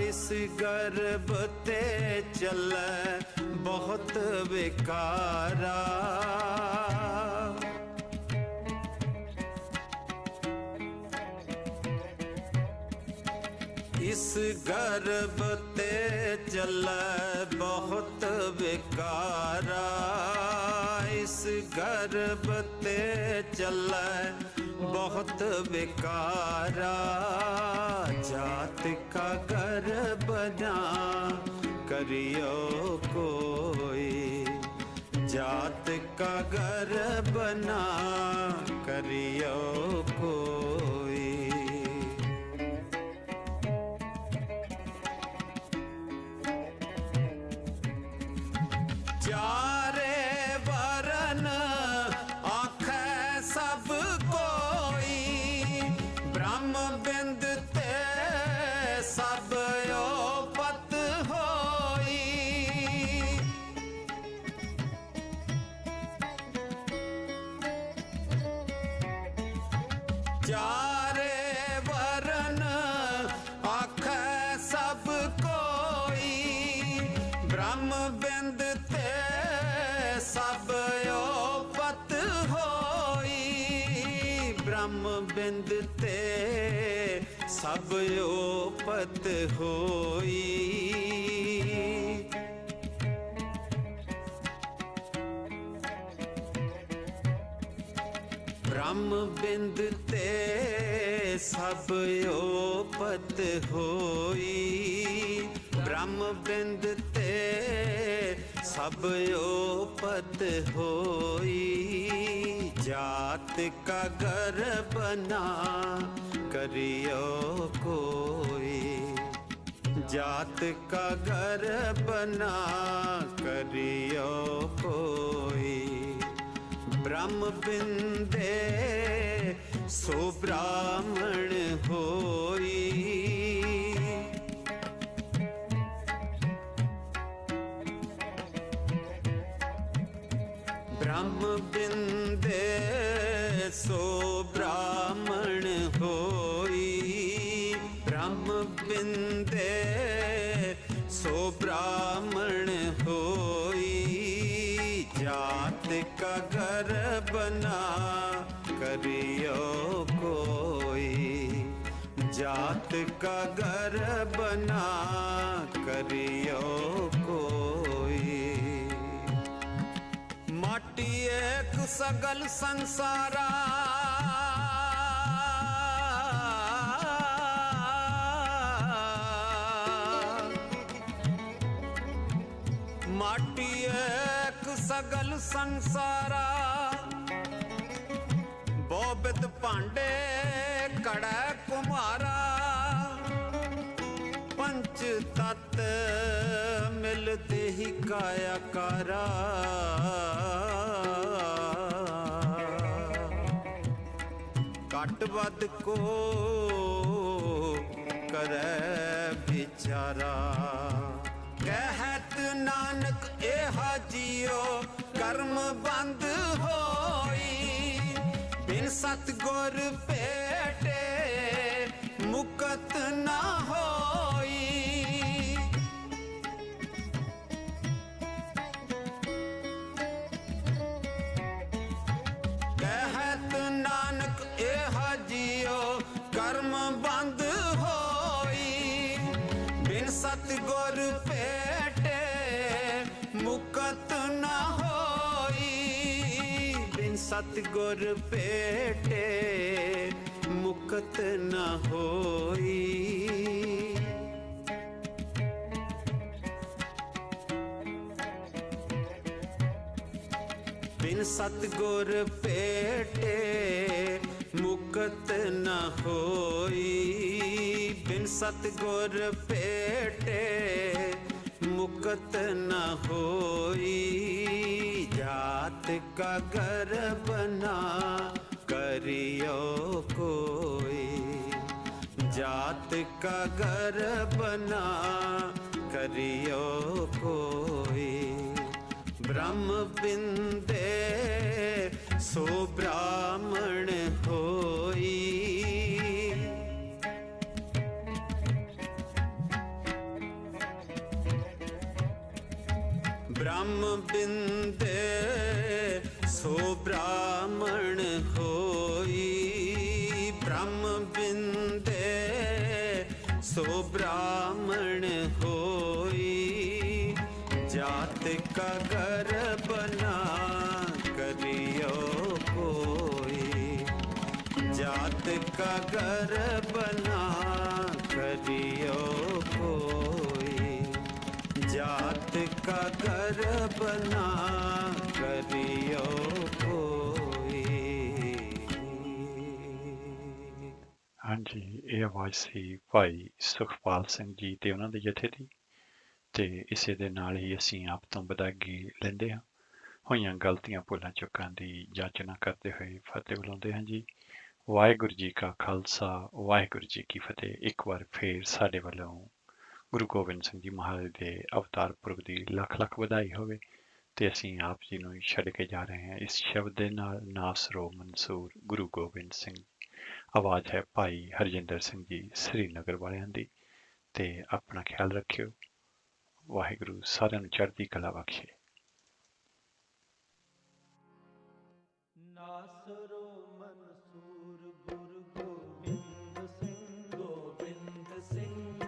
इस गर्व ते चले बहुत विकारा। इस गर्व ते चले बहुत विकारा, इस गर्व ते चले बहुत विकारा। जात का गर्व ना करियो कोई, जात का गर्व ना करियो कोई। चारे वरन आखे सब कोई, ब्रह्म बिंद ते सब ओपत होई। चारे वरन आखे सब कोई, ब्रह्म बिंद ते सब ओपत होई, ब्रह्म बिंद ते सब ओपत होई। ब्रह्म बिंद ते सब ओपत होई, ब्रह्म बिंद ते सब ओपत होई। जात का गर्व ना करियो कोई, जात का गर्व ना करियो कोई। ब्रह्म बिंदे सो ब्राह्मण होई, ब्रह्म बिंदे सो ब्राह्मण होई, ब्रह्म बिंदे सो ब्राह्मण होई। जात का बना करियो कोई, जात का घर बना करियो कोई। माटी एक सगल संसारा, माटी एक सगल संसारा, बोबित भांडे कड़ा कुम्हारा। पंच तत्त मिलते ही कायाकारा, घट वध को करे बिचारा। कहत नानक एहा जियो कर्म बंद होई, बिन सतगुर भेटे मुकत ना होई। कहत नानक एहा जियो कर्म बंद होई, बिन सतगुर भेटे मुकत ना होई। बिन सतगुर भेटे मुकत ना होई। बिन सतगुर भेटे मुकत न होई। बिन सतगुर भेटे मुकत न होई। जात का घर बना करियो कोई, जात का घर बना करियो कोई। ब्रह्म बिंदे सो ब्राह्मण होई। ब्रह्म बिंदे सो ब्राह्मण होई। ब्रह्म बिंदे सो ब्राह्मण होई। जात का घर बना करियो कोई, जात का घर बना करियो कोई। जात का घर बना करियो कोई। ਹਾਂਜੀ, ਇਹ ਆਵਾਜ਼ ਸੀ ਭਾਈ ਸੁਖਪਾਲ ਸਿੰਘ ਜੀ ਤੇ ਉਹਨਾਂ ਦੇ ਜਥੇ ਦੀ। ਤੇ ਇਸੇ ਦੇ ਨਾਲ ਹੀ ਅਸੀਂ ਆਪ ਤੋਂ ਵਿਦਾਇਗੀ ਲੈਂਦੇ ਹਾਂ। ਹੋਈਆਂ ਗਲਤੀਆਂ ਭੁੱਲਾਂ ਚੁੱਕਾਂ ਦੀ ਜਾਚਨਾ ਕਰਦੇ ਹੋਏ ਫਤਿਹ ਬੁਲਾਉਂਦੇ ਹਾਂ ਜੀ। ਵਾਹਿਗੁਰੂ ਜੀ ਕਾ ਖਾਲਸਾ, ਵਾਹਿਗੁਰੂ ਜੀ ਕੀ ਫਤਿਹ। ਇੱਕ ਵਾਰ ਫੇਰ ਸਾਡੇ ਵੱਲੋਂ ਗੁਰੂ ਗੋਬਿੰਦ ਸਿੰਘ ਜੀ ਮਹਾਰਾਜ ਦੇ ਅਵਤਾਰ ਪੁਰਬ ਦੀ ਲੱਖ ਲੱਖ ਵਧਾਈ ਹੋਵੇ। ਤੇ ਅਸੀਂ ਆਪ ਜੀ ਨੂੰ ਛੱਡ ਕੇ ਜਾ ਰਹੇ ਹਾਂ ਇਸ ਸ਼ਬਦ ਦੇ ਨਾਲ, ਨਾਸਰੋ ਮਨਸੂਰ ਗੁਰੂ ਗੋਬਿੰਦ ਸਿੰਘ। ਆਵਾਜ਼ ਹੈ ਭਾਈ ਹਰਜਿੰਦਰ ਸਿੰਘ ਜੀ ਸ੍ਰੀਨਗਰ ਵਾਲਿਆਂ ਦੀ। ਤੇ ਆਪਣਾ ਖਿਆਲ ਰੱਖਿਓ। ਵਾਹਿਗੁਰੂ ਸਾਰਿਆਂ ਨੂੰ ਚੜ੍ਹਦੀ ਕਲਾ ਬਖਸ਼ੇ। ਨਾਸਰੋ ਮਨਸੂਰ ਗੁਰੂ ਗੋਬਿੰਦ ਸਿੰਘ, ਗੋਬਿੰਦ ਸਿੰਘ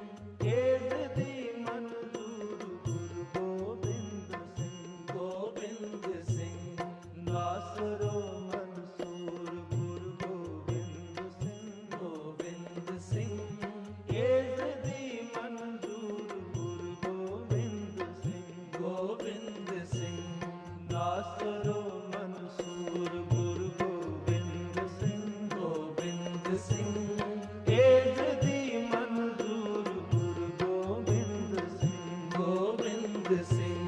ਏਸ ਦੀ ਮਨਜ਼ੂਰ ਗੁਰੂ ਗੋਬਿੰਦ ਸਿੰਘ, ਗੋਬਿੰਦ ਸਿੰਘ। ਨਾਸਰੋ ਮਨਸੂਰ ਗੁਰੂ ਗੋਬਿੰਦ ਸਿੰਘ, ਗੋਬਿੰਦ ਸਿੰਘ ਏਸ ਦੀ ਮਨਜ਼ੂਰ ਗੁਰੂ ਗੋਬਿੰਦ ਸਿੰਘ, ਗੋਬਿੰਦ ਸਿੰਘ। ਨਾਸਰੋ ਮਨਸੂਰ ਗੁਰੂ ਗੋਬਿੰਦ ਸਿੰਘ, ਗੋਬਿੰਦ ਸਿੰਘ ਏਸ ਦੀ ਮਨਜ਼ੂਰ ਗੁਰੂ ਗੋਬਿੰਦ ਸਿੰਘ, ਗੋਬਿੰਦ ਸਿੰਘ।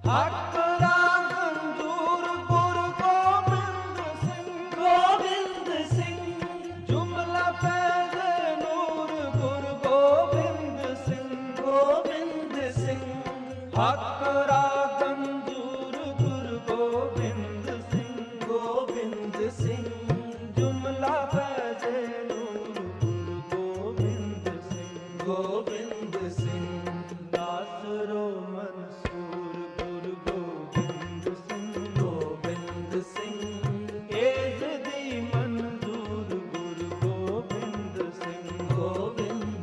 ਹੱਕ ਰਾਗ ਮਨਜ਼ੂਰ ਗੁਰੂ ਗੋਬਿੰਦ ਸਿੰਘ, ਗੋਬਿੰਦ ਸਿੰਘ। ਜੁਮਲਾ ਫੈਜ਼ ਨੂਰ ਗੁਰੂ ਗੋਬਿੰਦ ਸਿੰਘ, ਗੋਬਿੰਦ ਸਿੰਘ। ਹੱਕ ਰਾਗ ਮਨਜ਼ੂਰ ਗੁਰੂ ਗੋਬਿੰਦ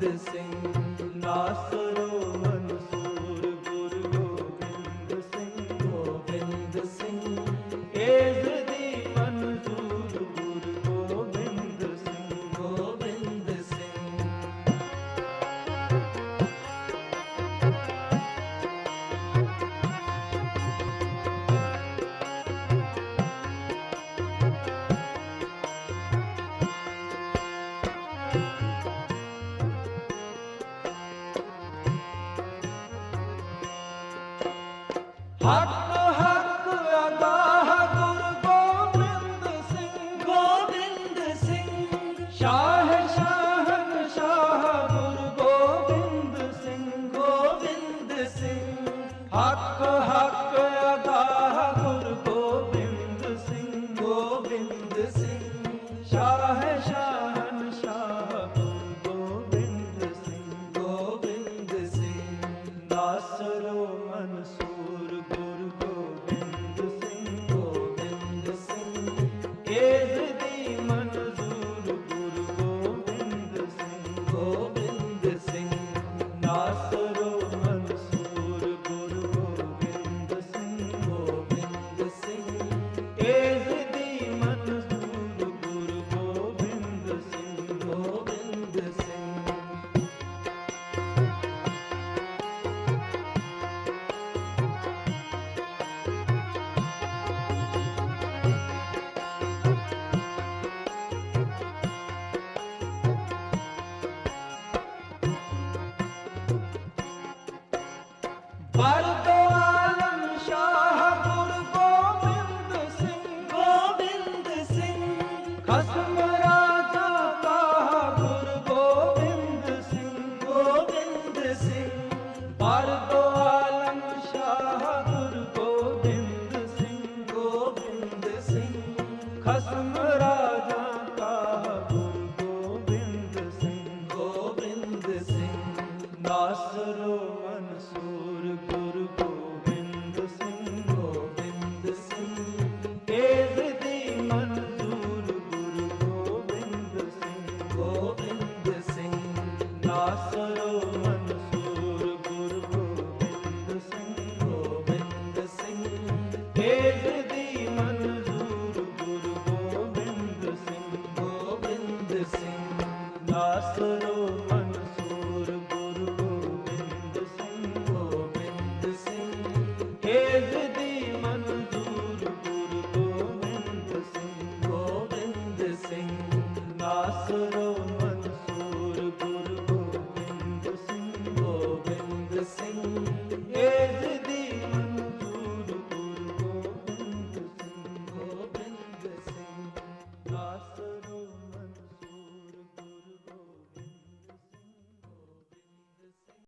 ਗੋਬਿੰਦ ਸਿੰਘ ਨਾਸਰੋ ਮਨਸੂਰ ਗੁਰੂ ਗੋਬਿੰਦ ਸਿੰਘ ਗੋਬਿੰਦ ਸਿੰਘ ਏਜ਼ ਦੀ ਮਨਜ਼ੂਰ ਗੁਰੂ ਗੋਬਿੰਦ ਸਿੰਘ ਗੋਬਿੰਦ ਸਿੰਘ ਹੱਕ ਹੱਕ ਅਗਾਹ ਗੁਰੂ ਗੋਬਿੰਦ ਸਿੰਘ ਗੋਬਿੰਦ ਸਿੰਘ ਸ਼ਾਹ ਸ਼ਾਹਨ ਸ਼ਾਹ ਗੁਰੂ ਗੋਬਿੰਦ ਸਿੰਘ ਗੋਬਿੰਦ ਸਿੰਘ ਹੱਕ ਹੱਕ ਅਗਾਹ ਗੁਰੂ ਗੋਬਿੰਦ ਸਿੰਘ ਗੋਬਿੰਦ ਸਿੰਘ ਸ਼ਾਹ ਸ਼ਾਹਨ ਸ਼ਾਹ ਗੁਰੂ ਗੋਬਿੰਦ ਸਿੰਘ ਗੋਬਿੰਦ ਸਿੰਘ ਨਾਸਰੋ ਮਨਸੂਰ ਗੁਰੂ ਗੋਬਿੰਦ ਸਿੰਘ ਗੋਬਿੰਦ ਸਿੰਘ ਏਜ਼ ਦੀ ਮਨਜ਼ੂਰ ਗੁਰੂ ਗੋਬਿੰਦ ਸਿੰਘ ਗੋਬਿੰਦ ਸਿੰਘ ਨਾਸਰੋ ਮਨਸੂਰ ਗੁਰੂ ਗੋਬਿੰਦ ਸਿੰਘ ਗੋਬਿੰਦ ਸਿੰਘ ਏਜ਼ ਦੀ ਮਨਜ਼ੂਰ ਗੁਰੂ ਗੋਬਿੰਦ ਸਿੰਘ ਗੋਬਿੰਦ ਸਿੰਘ ਬਰਦੋ ਆਲਮ ਸ਼ਾਹ ਗੁਰੂ ਗੋਬਿੰਦ ਸਿੰਘ ਗੋਬਿੰਦ ਸਿੰਘ ਖਸਮ ਰਾਜਾ ਕਾ ਗੁਰੂ ਗੋਬਿੰਦ ਸਿੰਘ ਗੋਬਿੰਦ ਸਿੰਘ ਬਰਦੋ ਆਲਮ ਸ਼ਾਹ ਗੁਰੂ ਗੋਬਿੰਦ ਸਿੰਘ ਗੋਬਿੰਦ ਸਿੰਘ ਖਸਮ ਰਾਜਾ ਕਾ ਗੁਰੂ ਗੋਬਿੰਦ ਸਿੰਘ ਗੋਬਿੰਦ ਸਿੰਘ ਨਾਸਰੋ ਮਨਸੂਰ ਗੁਰੂ ਗੋਬਿੰਦ ਸਿੰਘ ਗੋਬਿੰਦ ਸਿੰਘ ਏਜ਼ ਦੀ ਮਨਜ਼ੂਰ ਗੁਰੂ ਗੋਬਿੰਦ ਸਿੰਘ ਗੋਬਿੰਦ ਸਿੰਘ ਨਾਸਰੋ ਮਨਸੂਰ ਗੁਰੂ ਗੋਬਿੰਦ ਸਿੰਘ ਗੋਬਿੰਦ ਸਿੰਘ ਏਜ਼ ਦੀ ਮਨਜ਼ੂਰ ਗੁਰੂ ਗੋਬਿੰਦ ਸਿੰਘ ਗੋਬਿੰਦ ਸਿੰਘ ਨਾਸਰੋ ਮਨਸੂਰ ਗੁਰੂ ਗੋਬਿੰਦ ਸਿੰਘ ਗੋਬਿੰਦ ਸਿੰਘ ਏਜ਼ ਦੀ ਮਨਜ਼ੂਰ ਗੁਰੂ ਗੋਬਿੰਦ ਸਿੰਘ ਗੋਬਿੰਦ ਸਿੰਘ ਨਾਸਰੋ